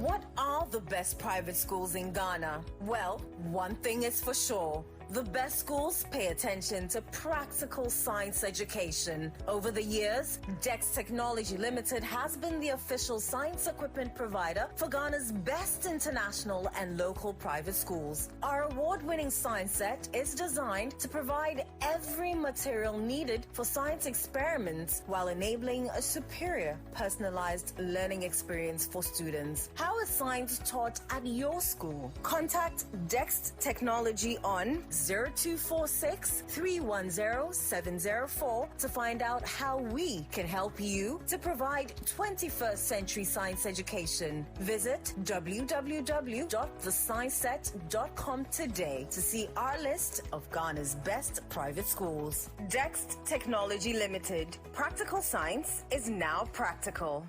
What are the best private schools in Ghana? Well, one thing is for sure. The best schools pay attention to practical science education. Over the years, DEX Technology Limited has been the official science equipment provider for Ghana's best international and local private schools. Our award-winning science set is designed to provide every material needed for science experiments while enabling a superior, personalized learning experience for students. How is science taught at your school? Contact DEX Technology on 0246 310 704 to find out how we can help you to provide 21st century science education. Visit www.thescienceset.com today to see our list of Ghana's best private schools. DEX Technology Limited. Practical science is now practical.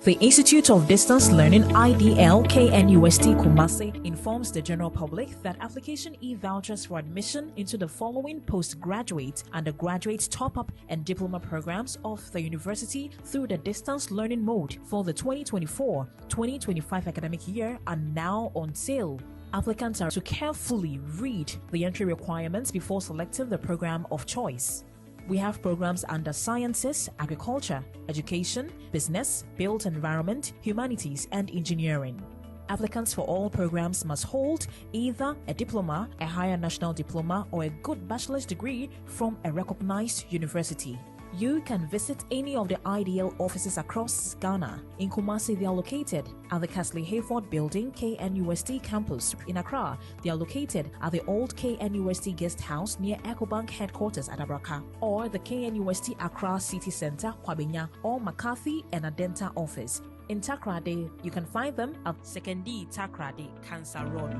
The Institute of Distance Learning IDL KNUST Kumasi informs the general public that application e-vouchers for admission into the following postgraduate, undergraduate, top-up and diploma programs of the university through the distance learning mode for the 2024-2025 academic year are now on sale. Applicants are to carefully read the entry requirements before selecting the program of choice. We have programs under Sciences, Agriculture, Education, Business, Built Environment, Humanities, and Engineering. Applicants for all programs must hold either a diploma, a higher national diploma, or a good bachelor's degree from a recognized university. You can visit any of the IDL offices across Ghana. In Kumasi, they are located at the Castley Hayford Building, KNUST campus. In Accra, they are located at the old KNUST guest house near EcoBank headquarters at Abraka, or the KNUST Accra City Center, Kwabenya, or McCarthy and Adenta office. In Takrade, you can find them at 2nd D Takrade, Cancer Road.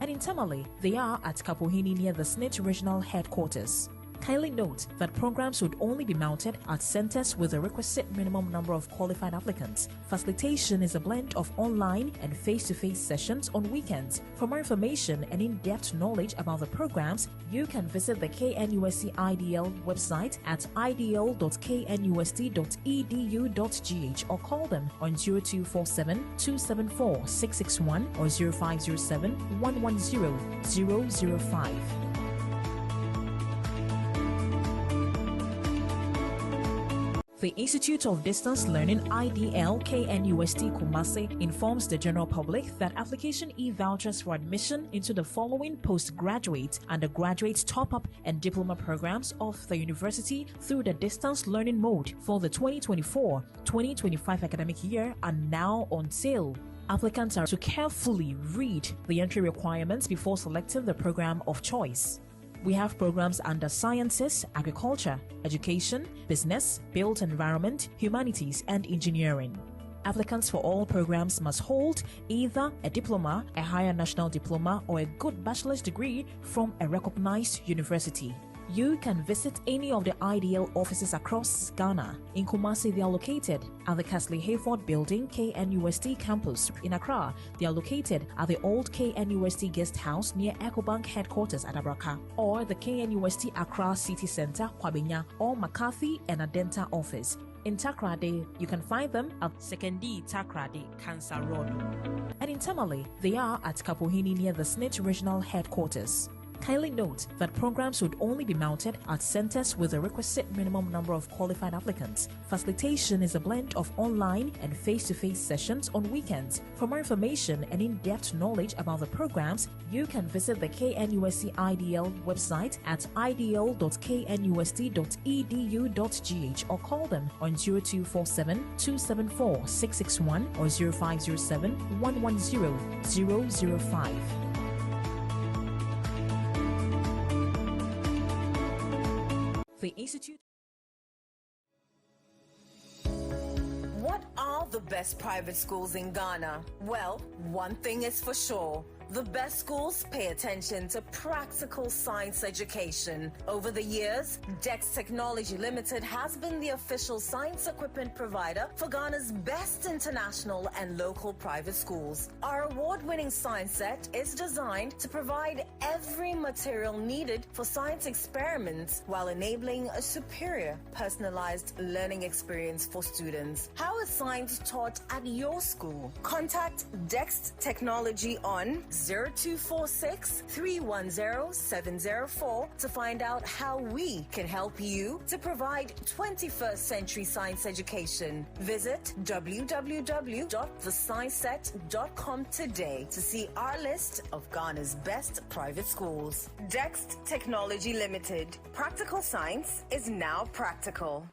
And in Tamale, they are at Kapohini near the SNIT regional headquarters. Kindly note that programs would only be mounted at centers with the requisite minimum number of qualified applicants. Facilitation is a blend of online and face-to-face sessions on weekends. For more information and in-depth knowledge about the programs, you can visit the KNUST IDL website at idl.knust.edu.gh or call them on 0247 274 661 or 0507 110 005. The Institute of Distance Learning IDL KNUST Kumasi informs the general public that application e-vouchers for admission into the following postgraduate, undergraduate, top-up and diploma programs of the university through the distance learning mode for the 2024-2025 academic year are now on sale. Applicants are to carefully read the entry requirements before selecting the program of choice. We have programs under Sciences, Agriculture, Education, Business, Built Environment, Humanities, and Engineering. Applicants for all programs must hold either a diploma, a higher national diploma, or a good bachelor's degree from a recognized university. You can visit any of the IDL offices across Ghana. In Kumasi, they are located at the Castley Hayford Building, KNUST campus. In Accra, they are located at the old KNUST guest house near EcoBank headquarters at Abraka, or the KNUST Accra City Center, Kwabenya, or McCarthy and Adenta office. In Takrade, you can find them at 2nd D Takrade, Cancer Road. And in Tamale, they are at Kapohini near the SNIT regional headquarters. Kindly note that programs would only be mounted at centers with the requisite minimum number of qualified applicants. Facilitation is a blend of online and face-to-face sessions on weekends. For more information and in-depth knowledge about the programs, you can visit the KNUST IDL website at idl.knust.edu.gh or call them on 0247-274-661 or 0507-110-005. The Institute. What are the best private schools in Ghana? Well, one thing is for sure. The best schools pay attention to practical science education. Over the years, Dex Technology Limited has been the official science equipment provider for Ghana's best international and local private schools. Our award-winning science set is designed to provide every material needed for science experiments while enabling a superior, personalized learning experience for students. How is science taught at your school? Contact Dex Technology on 0246-310-704 to find out how we can help you to provide 21st century science education. Visit www.thescienceset.com today to see our list of Ghana's best private schools. Dex Technology Limited. Practical science is now practical.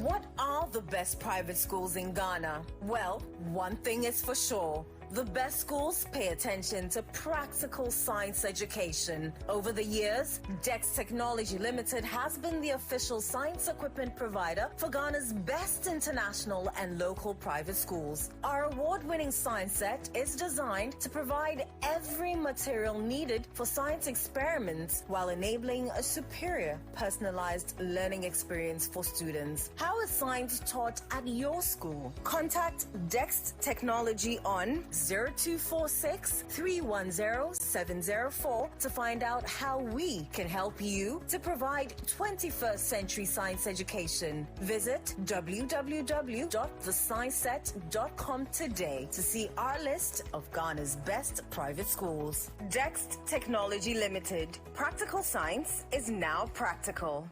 What are the best private schools in Ghana? Well, one thing is for sure. The best schools pay attention to practical science education. Over the years, Dex Technology Limited has been the official science equipment provider for Ghana's best international and local private schools. Our award-winning science set is designed to provide every material needed for science experiments while enabling a superior, personalized learning experience for students. How is science taught at your school? Contact Dex Technology on 0246-310-704 to find out how we can help you to provide 21st century science education. Visit www.thescienceset.com today to see our list of Ghana's best private schools. Dex Technology Limited. Practical science is now practical.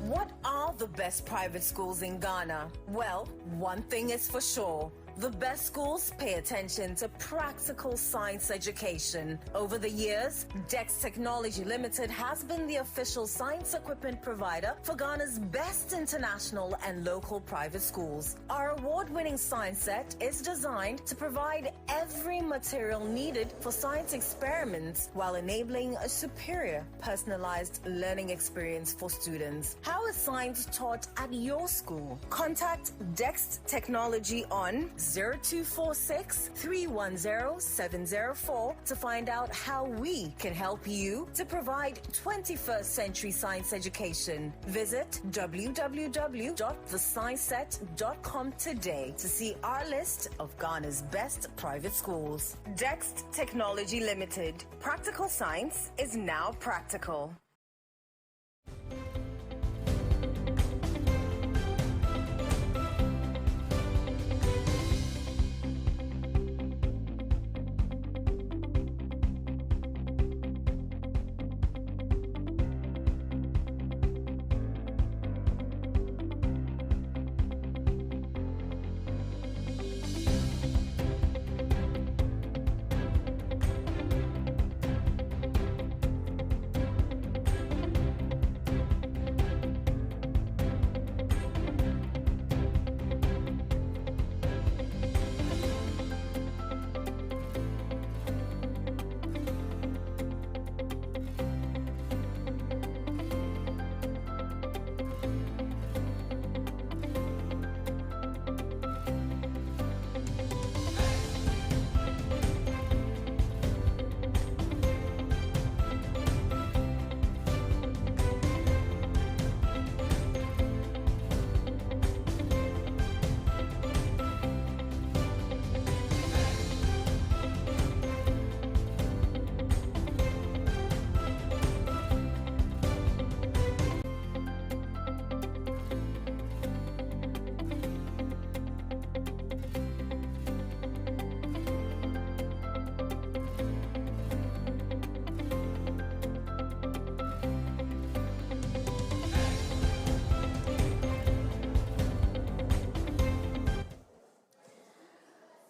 What are the best private schools in Ghana? Well, one thing is for sure. The best schools pay attention to practical science education. Over the years, DEX Technology Limited has been the official science equipment provider for Ghana's best international and local private schools. Our award-winning science set is designed to provide every material needed for science experiments while enabling a superior, personalized learning experience for students. How is science taught at your school? Contact DEX Technology on 0246 310 704 to find out how we can help you to provide 21st century science education. Visit www.thescienceset.com today to see our list of Ghana's best private schools. DEX Technology Limited. Practical science is now practical.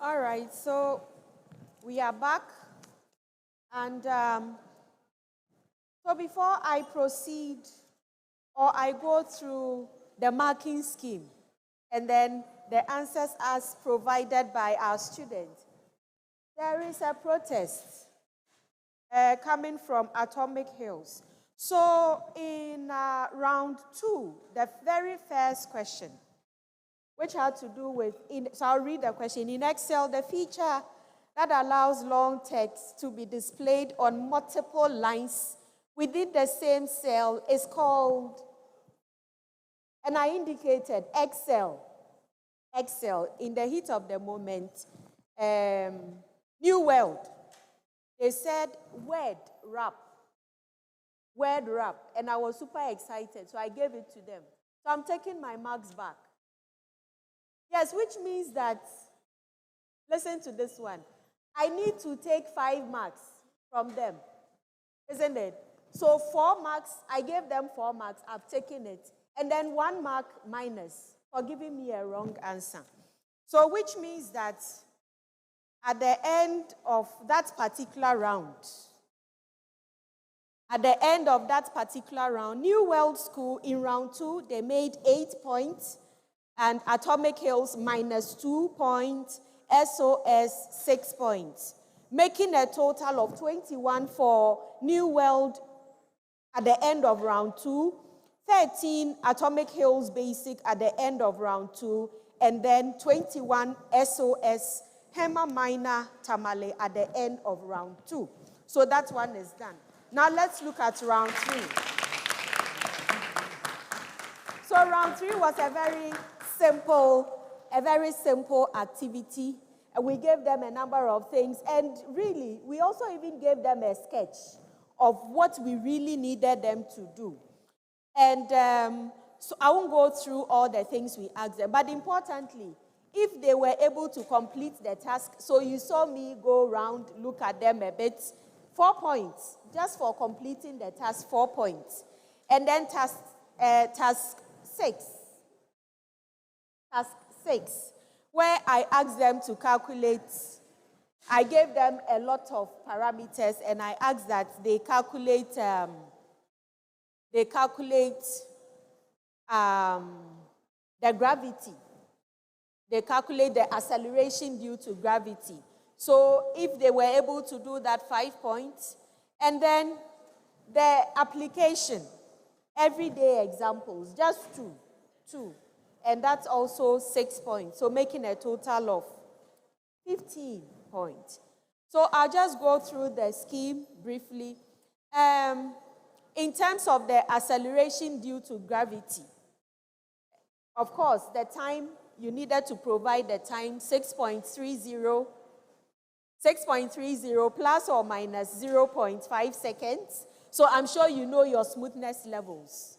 All right, so we are back. And so before I proceed or I go through the marking scheme and then the answers as provided by our students, there is a protest coming from Atomic Hills. So in round 2, the very first question, which had to do with, so I'll read the question. In Excel, the feature that allows long text to be displayed on multiple lines within the same cell is called, and I indicated Excel. Excel, in the heat of the moment, New World. They said word wrap, and I was super excited, so I gave it to them. So I'm taking my marks back. Yes, which means that, listen to this one, I need to take 5 marks from them, isn't it? So 4 marks, I gave them 4 marks, I've taken it, and then 1 mark minus for giving me a wrong answer. So which means that at the end of that particular round, New World School in round 2, they made 8 points, and Atomic Hills minus 2 points, SOS 6 points, making a total of 21 for New World at the end of round 2, 13 Atomic Hills Basic at the end of round 2, and then 21 SOS Herman Minor Tamale at the end of round 2. So that one is done. Now let's look at round 3. So round 3 was a very simple activity. And we gave them a number of things. And really, we also even gave them a sketch of what we really needed them to do. And so I won't go through all the things we asked them. But importantly, if they were able to complete the task, so you saw me go around, look at them a bit, 4 points. Just for completing the task, 4 points. And then task 6. Task 6 where I asked them to calculate. I gave them a lot of parameters, and I asked that they calculate the gravity. They calculate the acceleration due to gravity. So if they were able to do that, 5 points. And then the application, everyday examples, just two. And that's also 6 points. So making a total of 15 points. So I'll just go through the scheme briefly. In terms of the acceleration due to gravity, of course, the time, you needed to provide the time, 6.30 plus or minus 0.5 seconds. So I'm sure you know your smoothness levels.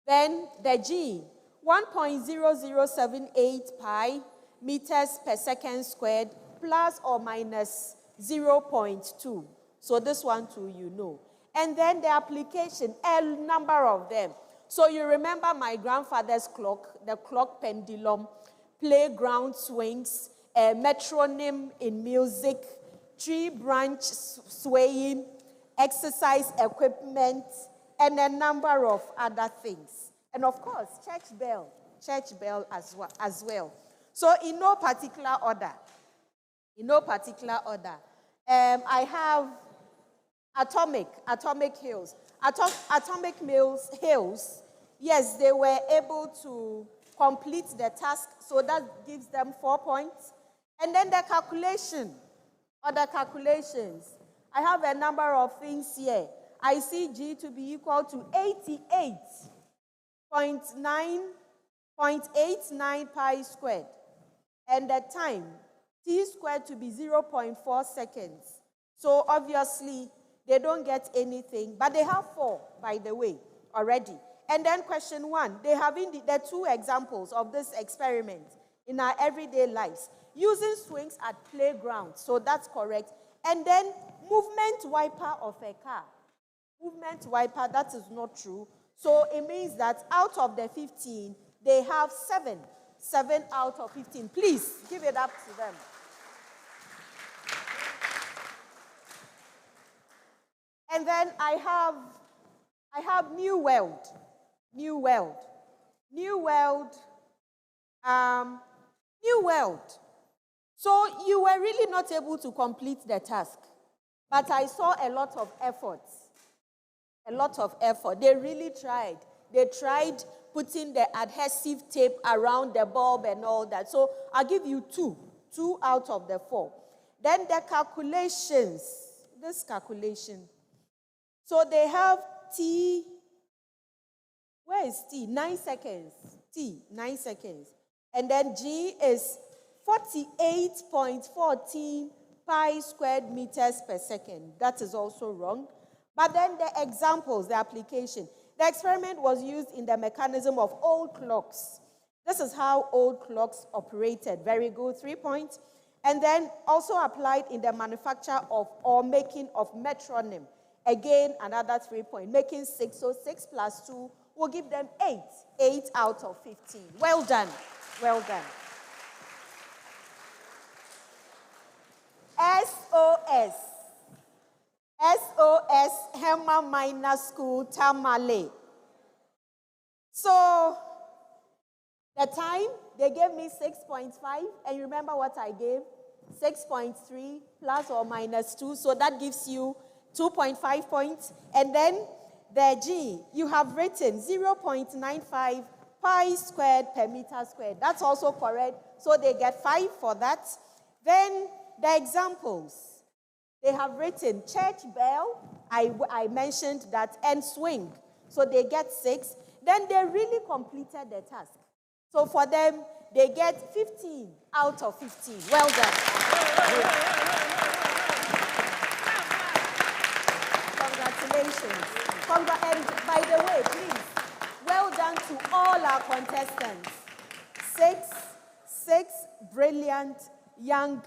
Then the G, 1.0078 pi meters per second squared plus or minus 0.2. So this one too, you know. And then the application, a number of them. So you remember my grandfather's clock, the clock pendulum, playground swings, a metronome in music, tree branch swaying, exercise equipment, and a number of other things. And of course, church bell as well. So in no particular order, I have atomic hills. Atomic hills, yes, they were able to complete the task, so that gives them 4 points. And then the calculation, other calculations. I have a number of things here. I see G to be equal to 88.89 pi squared. And the time, T squared to be 0.4 seconds. So obviously, they don't get anything, but they have 4, by the way, already. And then question 1, they have the 2 examples of this experiment in our everyday lives. Using swings at playgrounds, so that's correct. And then movement wiper of a car. Movement wiper, that is not true. So it means that out of the 15, they have 7. 7 out of 15. Please, give it up to them. And then I have New World. So you were really not able to complete the task, but I saw a lot of effort. They really tried. They tried putting the adhesive tape around the bulb and all that. So I'll give you 2 out of the 4. Then the calculations, this calculation. So they have T, where is T? 9 seconds. T, 9 seconds. And then G is 48.14 pi squared meters per second. That is also wrong. But then the examples, the application. The experiment was used in the mechanism of old clocks. This is how old clocks operated. Very good, 3 points. And then also applied in the manufacture of or making of metronome. Again, another 3 points, making 6. So 6 plus 2 will give them 8. 8 out of 15. Well done. Well done. SOS. SOS, Herman Minor School, Tamale. So, the time, they gave me 6.5. And you remember what I gave? 6.3 plus or minus 2. So that gives you 2.5 points. And then the G, you have written 0.95 pi squared per meter squared. That's also correct. So they get 5 for that. Then the examples. They have written church bell, I mentioned that, and swing. So they get 6. Then they really completed the task. So for them, they get 15 out of 15. Well done. Congratulations. And by the way, please, well done to all our contestants. 6 brilliant young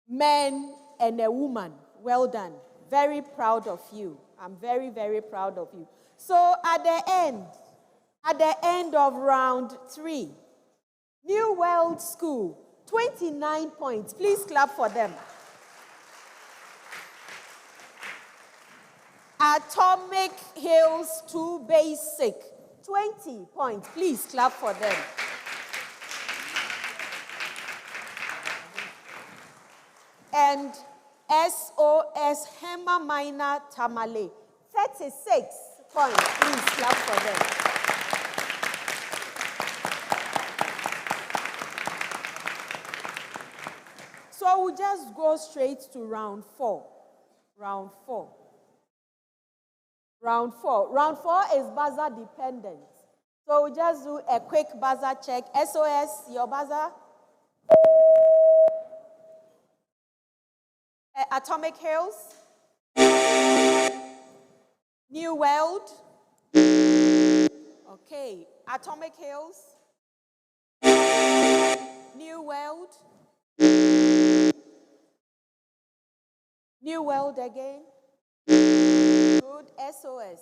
men and a woman. Well done. Very proud of you. I'm very, very proud of you. So at the end of round 3, New World School, 29 points. Please clap for them. Atomic Hills 2 Basic, 20 points. Please clap for them. And SOS Herman Minor Tamale, 36 points. Please clap for them. So we'll just go straight to round 4. Round 4. Round 4. Round 4 is buzzer dependent. So we'll just do a quick buzzer check. SOS, your buzzer. Atomic Hills. New World. Okay. Atomic Hills. New World. New World again. Good. SOS.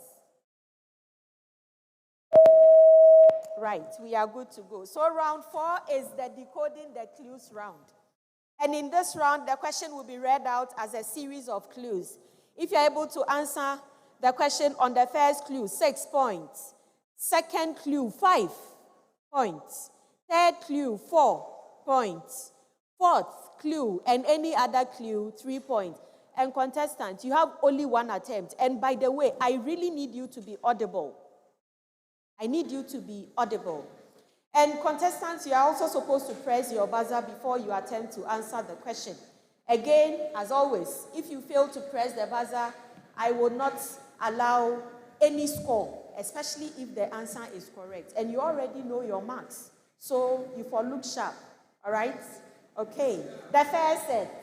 Right, we are good to go. So round 4 is the decoding the clues round. And in this round, the question will be read out as a series of clues. If you're able to answer the question on the first clue, 6 points. Second clue, 5 points. Third clue, 4 points. Fourth clue, and any other clue, 3 points. And contestants, you have only 1 attempt. And by the way, I really need you to be audible. I need you to be audible. And contestants, you are also supposed to press your buzzer before you attempt to answer the question. Again, as always, if you fail to press the buzzer, I will not allow any score, especially if the answer is correct. And you already know your marks, so you for look sharp, all right? Okay, the first set.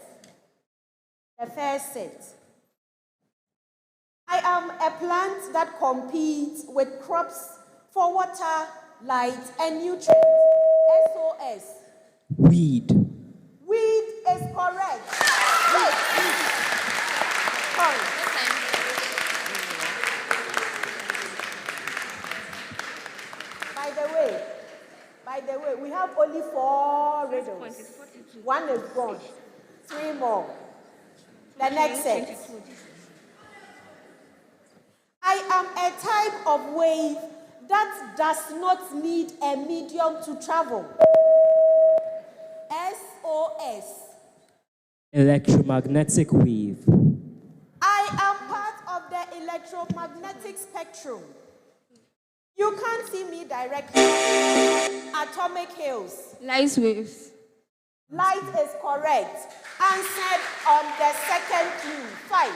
The first set. I am a plant that competes with crops for water, light, and nutrients. SOS. Weed. Weed is correct. Yes. Point. By the way, we have only 4 riddles. 1 is gone. 3 more. The next set. I am a type of wave that does not need a medium to travel. SOS. Electromagnetic wave. I am part of the electromagnetic spectrum. You can't see me directly. Atomic Hills. Light waves. Light is correct. Answered on the second clue. 5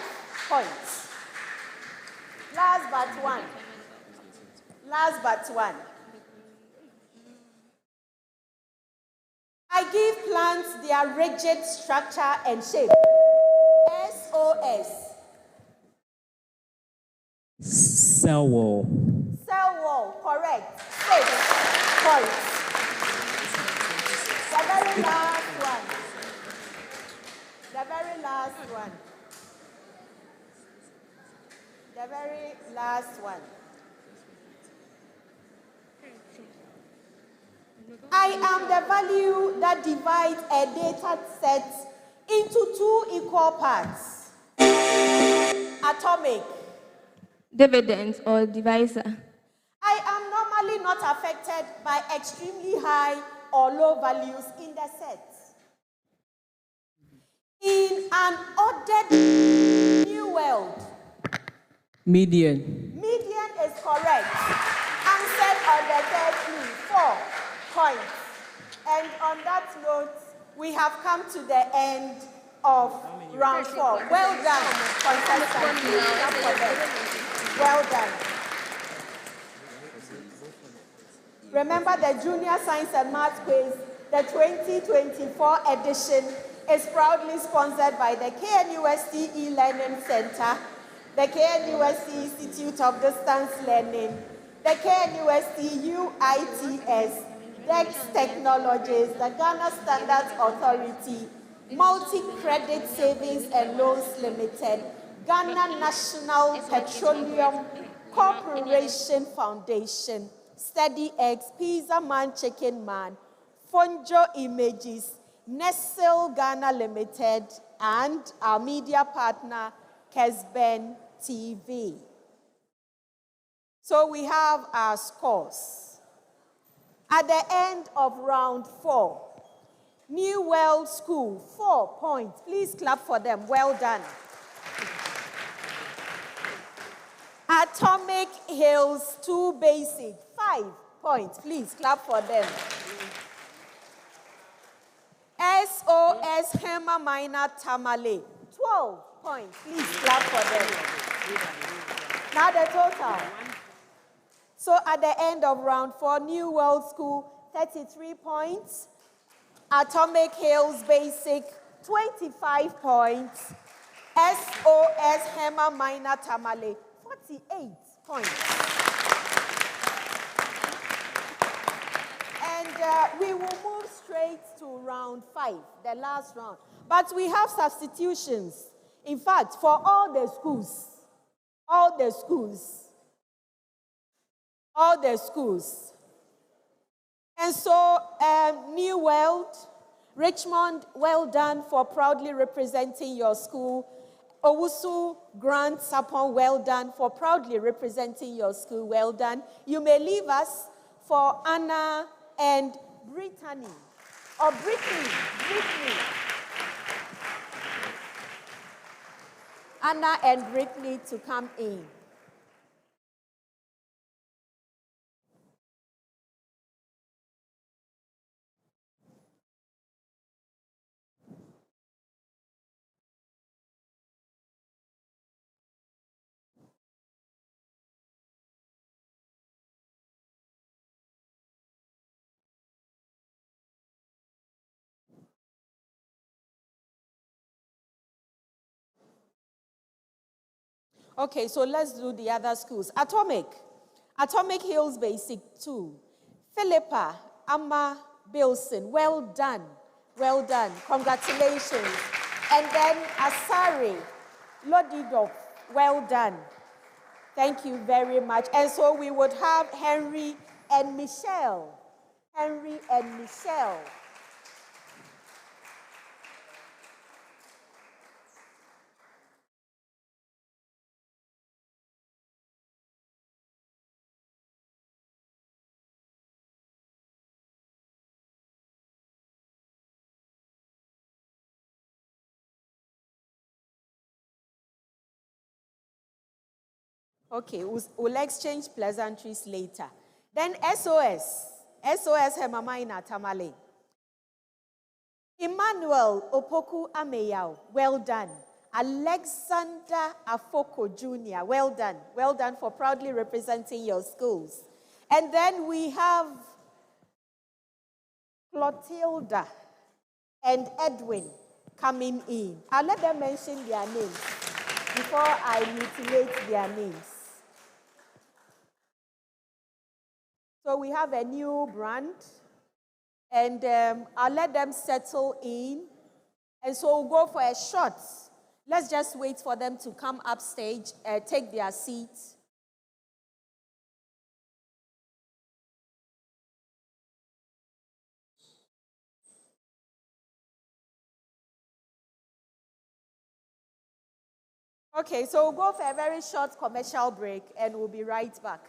points. Last but one. Last but one. I give plants their rigid structure and shape. SOS. Cell wall. Cell wall, correct. 6 points. The very last one. The very last one. The very last one. I am the value that divides a data set into 2 equal parts. Atomic. Dividend or divisor. I am normally not affected by extremely high or low values in the set. In an ordered new world. Median. Median is correct. Answered on the third clue. 4 points. And on that note, we have come to the end of round 4. Well done, contestants. Well done. Remember, the Junior Science and Math Quiz, the 2024 edition, is proudly sponsored by the KNUST E-Learning Center, the KNUST Institute of Distance Learning, the KNUST UITS, DEX Technologies, the Ghana Standards Authority, Multi-Credit Savings and Loans Limited, Ghana National Petroleum Corporation Foundation, SteadyX, Pizza Man, Chicken Man, Fonjo Images, Nestle Ghana Limited, and our media partner, Kesben TV. So we have our scores. At the end of round 4, New World School, 4 points. Please clap for them. Well done. Atomic Hills, 2 Basic, 5 points. Please clap for them. SOS Herman Minor Tamale, 12 points. Please clap for them. Now the total. So at the end of round 4, New World School, 33 points. Atomic Hills Basic, 25 points. SOS Herman Minor Tamale, 48 points. And we will move straight to round 5, the last round. But we have substitutions. In fact, for all the schools. And so, New World, Richmond, well done for proudly representing your school. Owusu, Grant, Sapon, well done for proudly representing your school. Well done. You may leave us for Anna and Brittany. Or Brittany. Anna and Brittany to come in. Okay, so let's do the other schools. Atomic Hills Basic 2. Philippa, Amma Bilson, well done. Congratulations. And then Asari, Lodidov, well done. Thank you very much. And so we would have Henry and Michelle. Okay, we'll exchange pleasantries later. Then SOS Hemamaina Tamale. Emmanuel Opoku Ameyao, well done. Alexander Afoko Jr., well done. Well done for proudly representing your schools. And then we have Clotilda and Edwin coming in. I'll let them mention their names before I mutilate their names. So we have a new brand, and I'll let them settle in. And so we'll go for a shot. Let's just wait for them to come upstage, take their seats. Okay, so we'll go for a very short commercial break, and we'll be right back.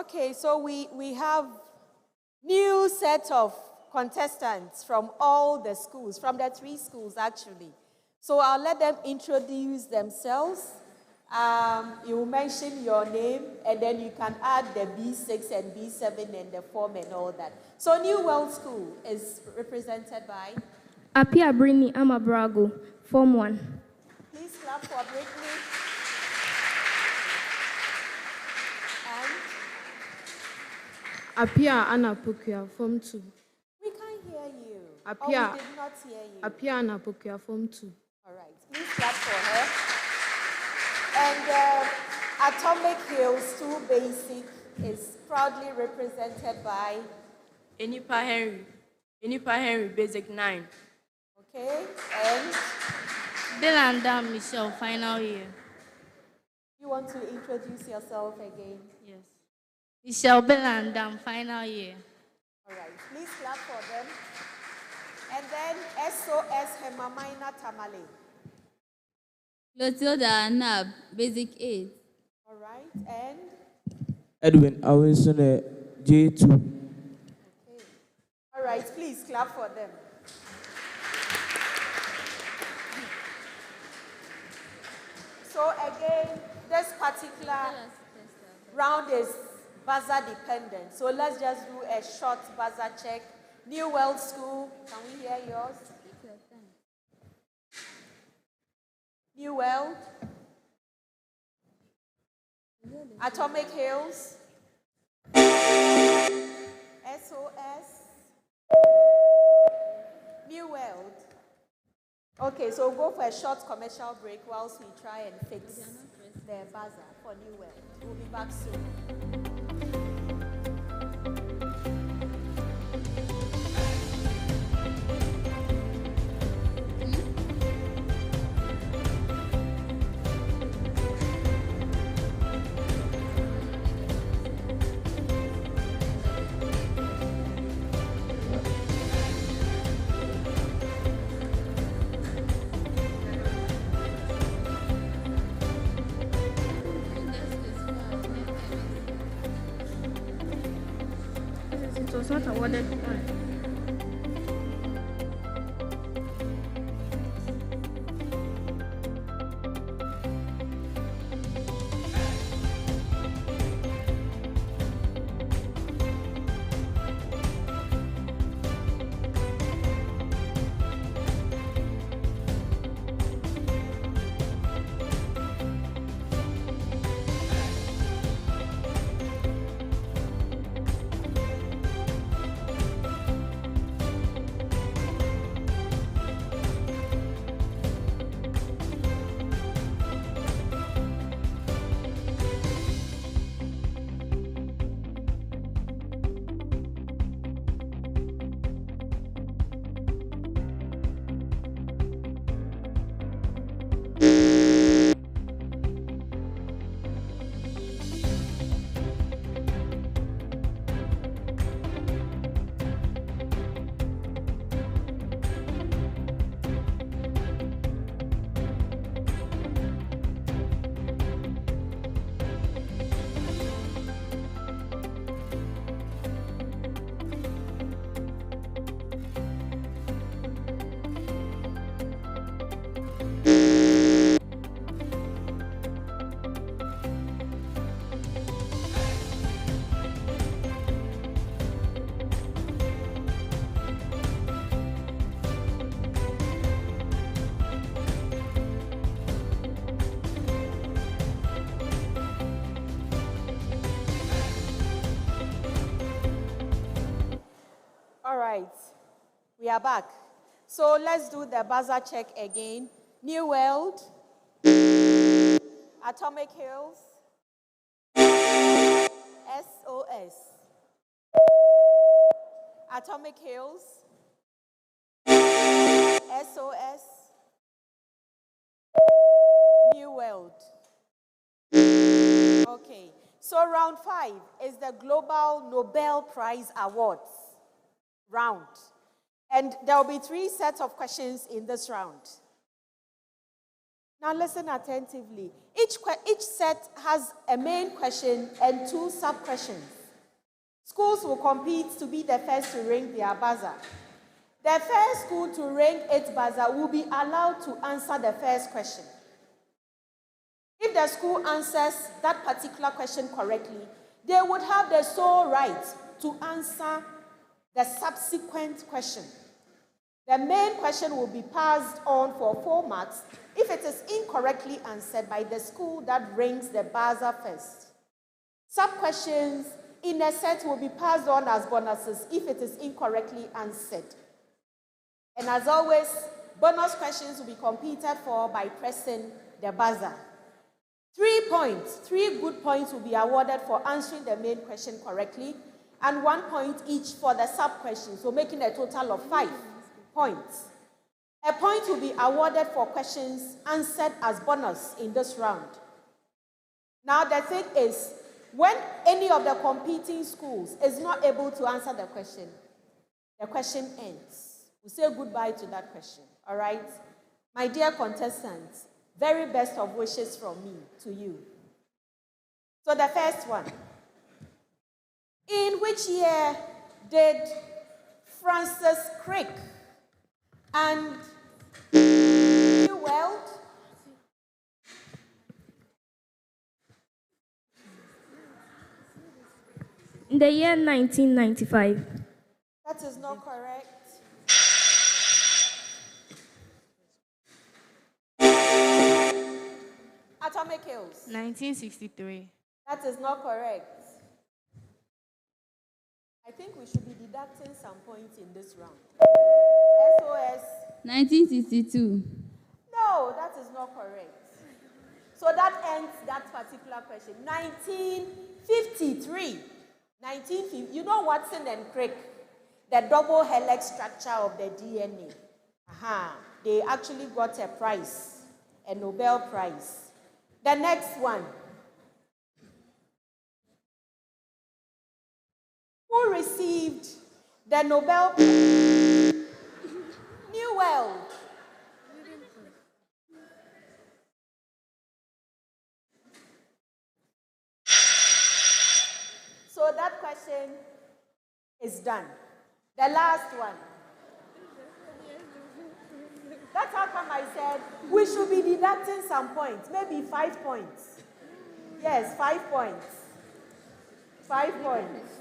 Okay, so we have new set of contestants from all the schools, from the 3 schools actually. So I'll let them introduce themselves. You will mention your name, and then you can add the B6 and B7 and the form and all that. So New World School is represented by? Apia Brini Amabrago, Form 1. Please clap for Brittany. And? Apia Anna Pukia, Form 2. We can't hear you. Apia, we did not hear you. Apia Anna Pukia, Form 2. All right, please clap for her. And Atomic Hills 2 Basic is proudly represented by? Enipa Henry, Basic 9. Okay, and? Bill and Dan Michelle, final year. You want to introduce yourself again? Yes. Michelle Bill and Dan, final year. All right, please clap for them. And then SOS Herman Tamale. Clotilda Nab, Basic 8. All right, and? Edwin Awinson, J2. Okay. All right, please clap for them. So again, this particular round is buzzer dependent. So let's just do a short buzzer check. New World School, can we hear yours? New World. Atomic Hills. SOS. New World. Okay, so we'll go for a short commercial break whilst we try and fix the buzzer for New World. We'll be back soon. It was not awarded one. All right, we are back. So let's do the buzzer check again. New World, Atomic Hills, SOS, Atomic Hills, SOS, New World. Okay, so round 5 is the Global Nobel Prize Awards round. And there will be 3 sets of questions in this round. Now listen attentively. Each set has a main question and 2 sub-questions. Schools will compete to be the first to ring their buzzer. The first school to ring its buzzer will be allowed to answer the first question. If the school answers that particular question correctly, they would have the sole right to answer the subsequent question. The main question will be passed on for 4 marks if it is incorrectly answered by the school that rings the buzzer first. Sub-questions in a set will be passed on as bonuses if it is incorrectly answered. And as always, bonus questions will be competed for by pressing the buzzer. 3 points, 3 good points will be awarded for answering the main question correctly, and 1 point each for the sub-questions, so making a total of 5 points. A point will be awarded for questions answered as bonus in this round. Now the thing is, when any of the competing schools is not able to answer the question ends. We say goodbye to that question, all right? My dear contestants, very best of wishes from me to you. So the first one. In which year did Francis Crick and Newell In the year 1995. That is not correct. Atomic Hills. 1963. That is not correct. I think we should be deducting some points in this round. SOS. 1962. No, that is not correct. So that ends that particular question. 1953. 1950. You know Watson and Crick, the double helix structure of the DNA. They actually got a prize, a Nobel Prize. The next one. Who received the Nobel Prize? Newell. So that question is done. The last one. That's how come I said we should be deducting some points, maybe 5 points. Yes, 5 points. 5 points.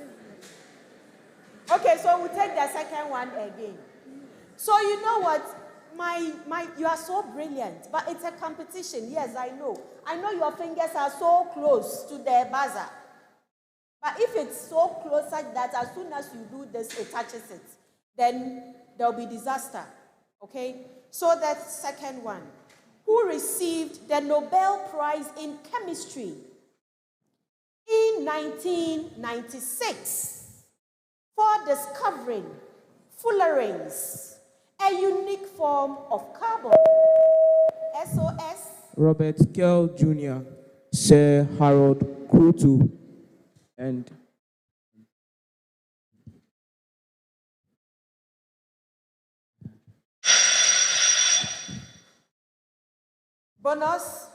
Okay, so we'll take the second one again. So you know what? You are so brilliant, but it's a competition. Yes, I know. I know your fingers are so close to the buzzer. But if it's so close such that as soon as you do this, it touches it, then there'll be disaster. Okay? So that second one. Who received the Nobel Prize in Chemistry in 1996 for discovering fullerenes, a unique form of carbon? SOS. Robert Kell Jr., Sir Harold Kruto, and bonus.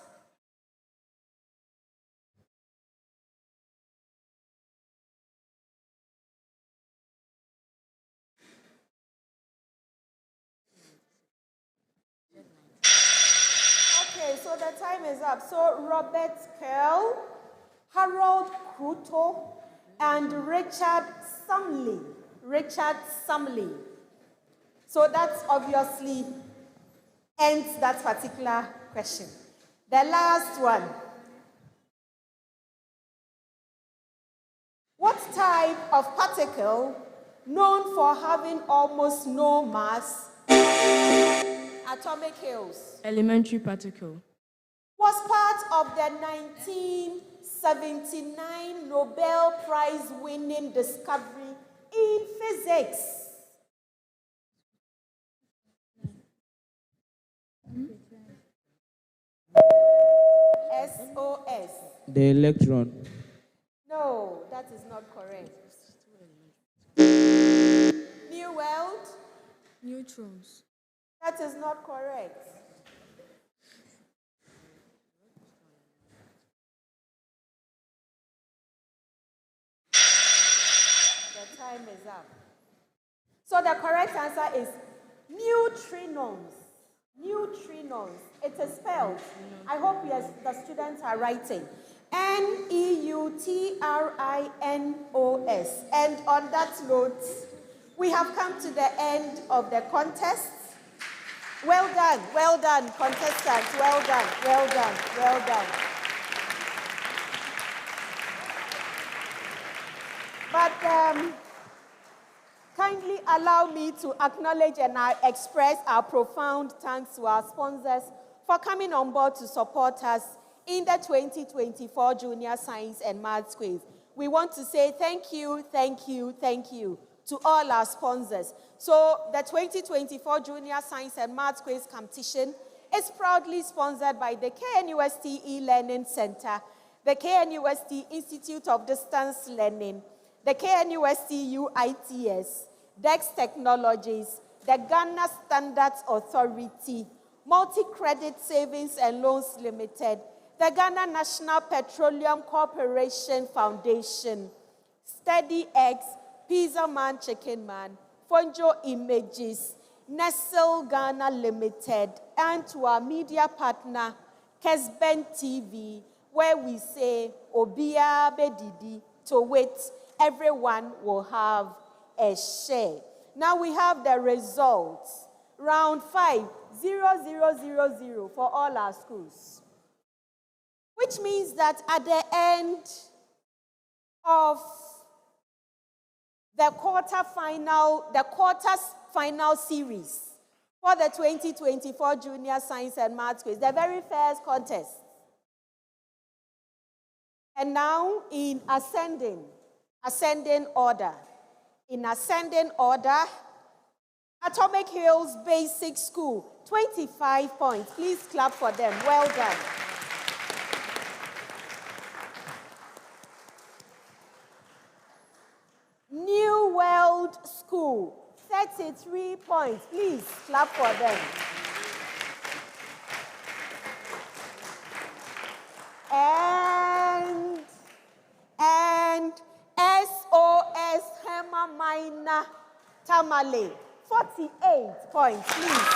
Okay, so the time is up. So Robert Kell, Harold Kruto, and Richard Sumley. So that's obviously ends that particular question. The last one. What type of particle, known for having almost no mass, Atomic Hills, Elementary particle, was part of the 1979 Nobel Prize winning discovery in physics? SOS. the electron. No, that is not correct. New World? Neutrons. That is not correct. time is up. So the correct answer is neutrinos. Neutrinos. It is spelled. I hope yes, the students are writing. Neutrinos. And on that note, we have come to the end of the contest. Well done, contestants. Well done. But kindly allow me to acknowledge and express our profound thanks to our sponsors for coming on board to support us in the 2024 Junior Science and Maths Quiz. We want to say thank you to all our sponsors. So the 2024 Junior Science and Maths Quiz competition is proudly sponsored by the KNUST E-Learning Center, the KNUST Institute of Distance Learning, the KNUST UITS, DEX Technologies, the Ghana Standards Authority, Multi-Credit Savings and Loans Limited, the Ghana National Petroleum Corporation Foundation, Steady Eggs, Pizza Man, Chicken Man, Fonjo Images, Nestle Ghana Limited, and to our media partner, Kesben TV, where we say, Obia Bedidi, to wait, everyone will have a share. Now we have the results. Round 5, 0, 0, 0, 0 for all our schools. Which means that at the end of the quarters final series for the 2024 Junior Science and Maths Quiz, the very first contest. And now in ascending order. In ascending order, Atomic Hills Basic School, 25 points. Please clap for them. Well done. New World School, 33 points. Please clap for them. And SOS Herman Tamale, 48 points, please.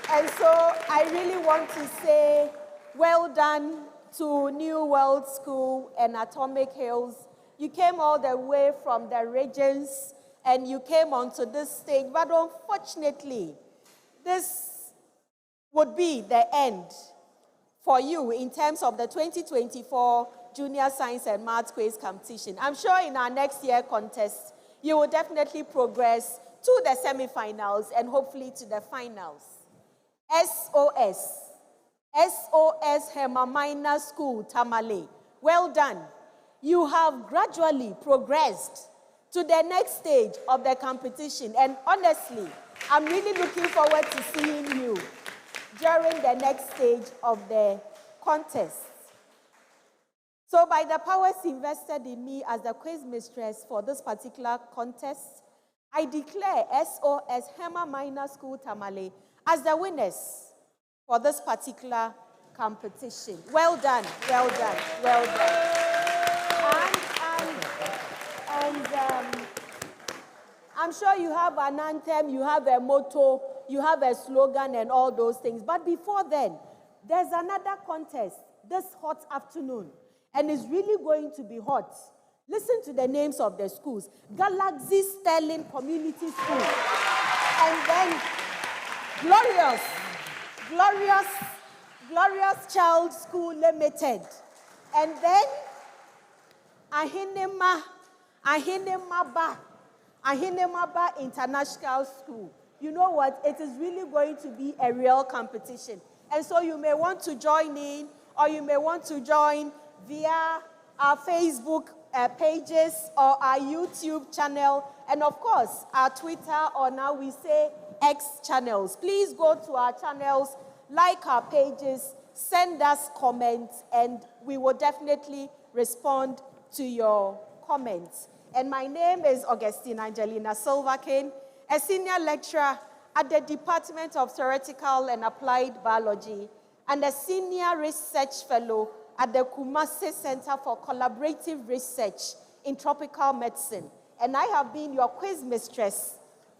And so I really want to say well done to New World School and Atomic Hills. You came all the way from the regions and you came onto this stage, but unfortunately, this would be the end for you in terms of the 2024 Junior Science and Maths Quiz competition. I'm sure in our next year contest, you will definitely progress to the semifinals and hopefully to the finals. SOS Herman School, Tamale. Well done. You have gradually progressed to the next stage of the competition. And honestly, I'm really looking forward to seeing you during the next stage of the contest. So by the powers invested in me as the quiz mistress for this particular contest, I declare SOS Herman School, Tamale as the winners for this particular competition. Well done, well done, well done. And I'm sure you have an anthem, you have a motto, you have a slogan and all those things. But before then, there's another contest this hot afternoon. And it's really going to be hot. Listen to the names of the schools. Galaxy Sterling Community School. And then Glorious Child School Limited. And then Ahinemaba International School. You know what? It is really going to be a real competition. And so you may want to join in, or you may want to join via our Facebook pages or our YouTube channel, and of course, our Twitter, or now we say X channels. Please go to our channels, like our pages, send us comments, and we will definitely respond to your comments. And my name is Augustine Angelina Silverkin, a senior lecturer at the Department of Theoretical and Applied Biology and a senior research fellow at the Kumasi Center for Collaborative Research in Tropical Medicine. And I have been your quiz mistress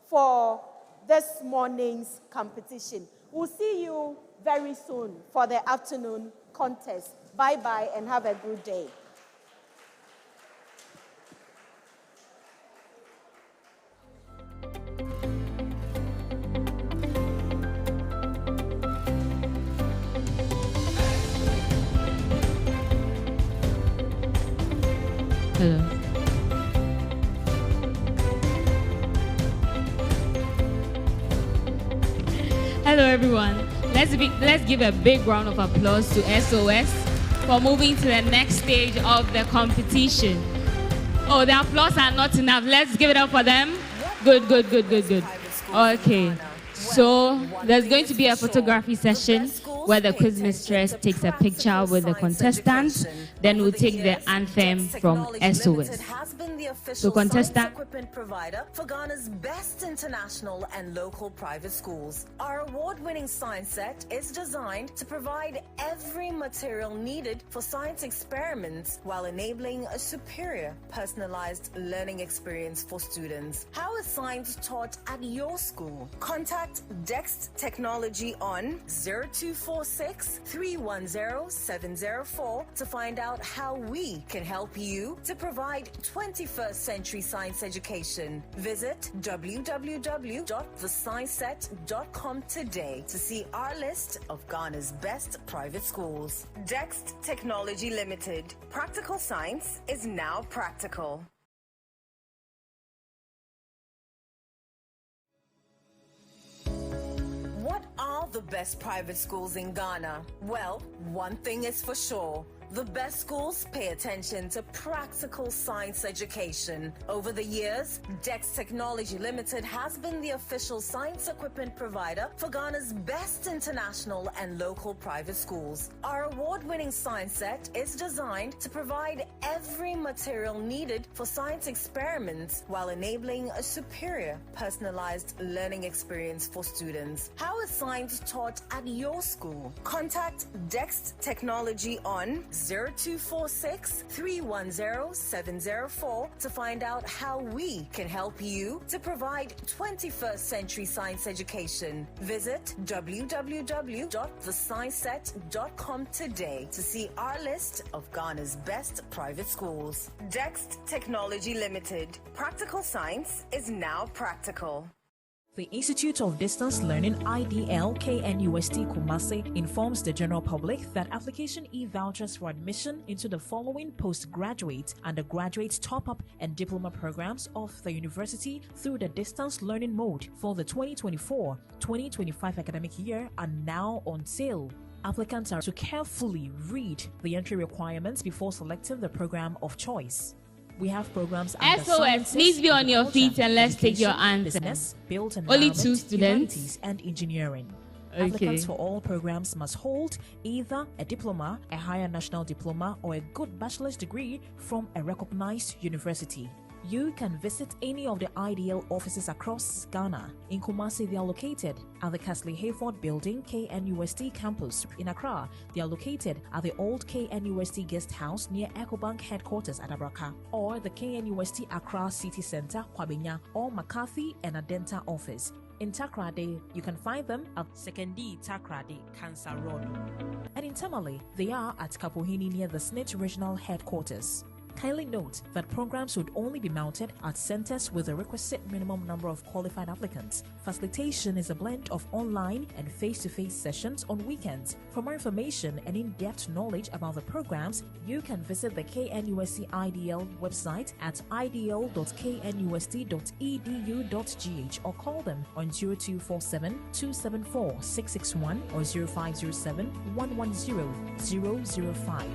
for this morning's competition. We'll see you very soon for the afternoon contest. Bye-bye and have a good day. Hello. Hello, everyone. Let's give a big round of applause to SOS for moving to the next stage of the competition. Oh, the applause are not enough. Let's give it up for them. Good. Okay. So there's going to be a photography session where the quiz mistress takes a picture with the contestants. Then we'll take the anthem from SOS. So contestant equipment provider for Ghana's best international and local private schools. Our award-winning science set is designed to provide every material needed for science experiments while enabling a superior personalized learning experience for students. How is science taught at your school? Contact DEXT Technology on 0246 310 704 to find out how we can help you to provide 21st century science education. Visit www.thescienceset.com today to see our list of Ghana's best private schools. DEXT Technology Limited. Practical science is now practical. What are the best private schools in Ghana? Well, one thing is for sure. The best schools pay attention to practical science education. Over the years, DEXT Technology Limited has been the official science equipment provider for Ghana's best international and local private schools. Our award-winning science set is designed to provide every material needed for science experiments while enabling a superior personalized learning experience for students. How is science taught at your school? Contact DEXT Technology on 0246 310 704 to find out how we can help you to provide 21st century science education. Visit www.thescienceset.com today to see our list of Ghana's best private schools. DEXT Technology Limited. Practical science is now practical. The Institute of Distance Learning IDL KNUST Kumasi informs the general public that application e-vouchers for admission into the following postgraduate, undergraduate, top-up and diploma programs of the university through the distance learning mode for the 2024-2025 academic year are now on sale. Applicants are to carefully read the entry requirements before selecting the program of choice. We have programs under SOS, sciences, please be on your feet and let's take your answer. Business, built Only environment, 2 students. humanities and engineering. Okay. Applicants for all programs must hold either a diploma, a higher national diploma, or a good bachelor's degree from a recognized university. You can visit any of the IDL offices across Ghana. In Kumasi, they are located at the Castley Hayford Building, KNUST campus. In Accra, they are located at the old KNUST guest house near EcoBank headquarters at Abraka, or the KNUST Accra City Center, Kwabenya, or McCarthy and Adenta office. In Takrade, you can find them at 2nd D Takrade, Cancer Road. And in Tamale, they are at Kapohini near the SNIT regional headquarters. Kindly note that programs would only be mounted at centers with the requisite minimum number of qualified applicants. Facilitation is a blend of online and face-to-face sessions on weekends. For more information and in-depth knowledge about the programs, you can visit the KNUST IDL website at idl.knust.edu.gh or call them on 0247-274-661 or 0507-110-005.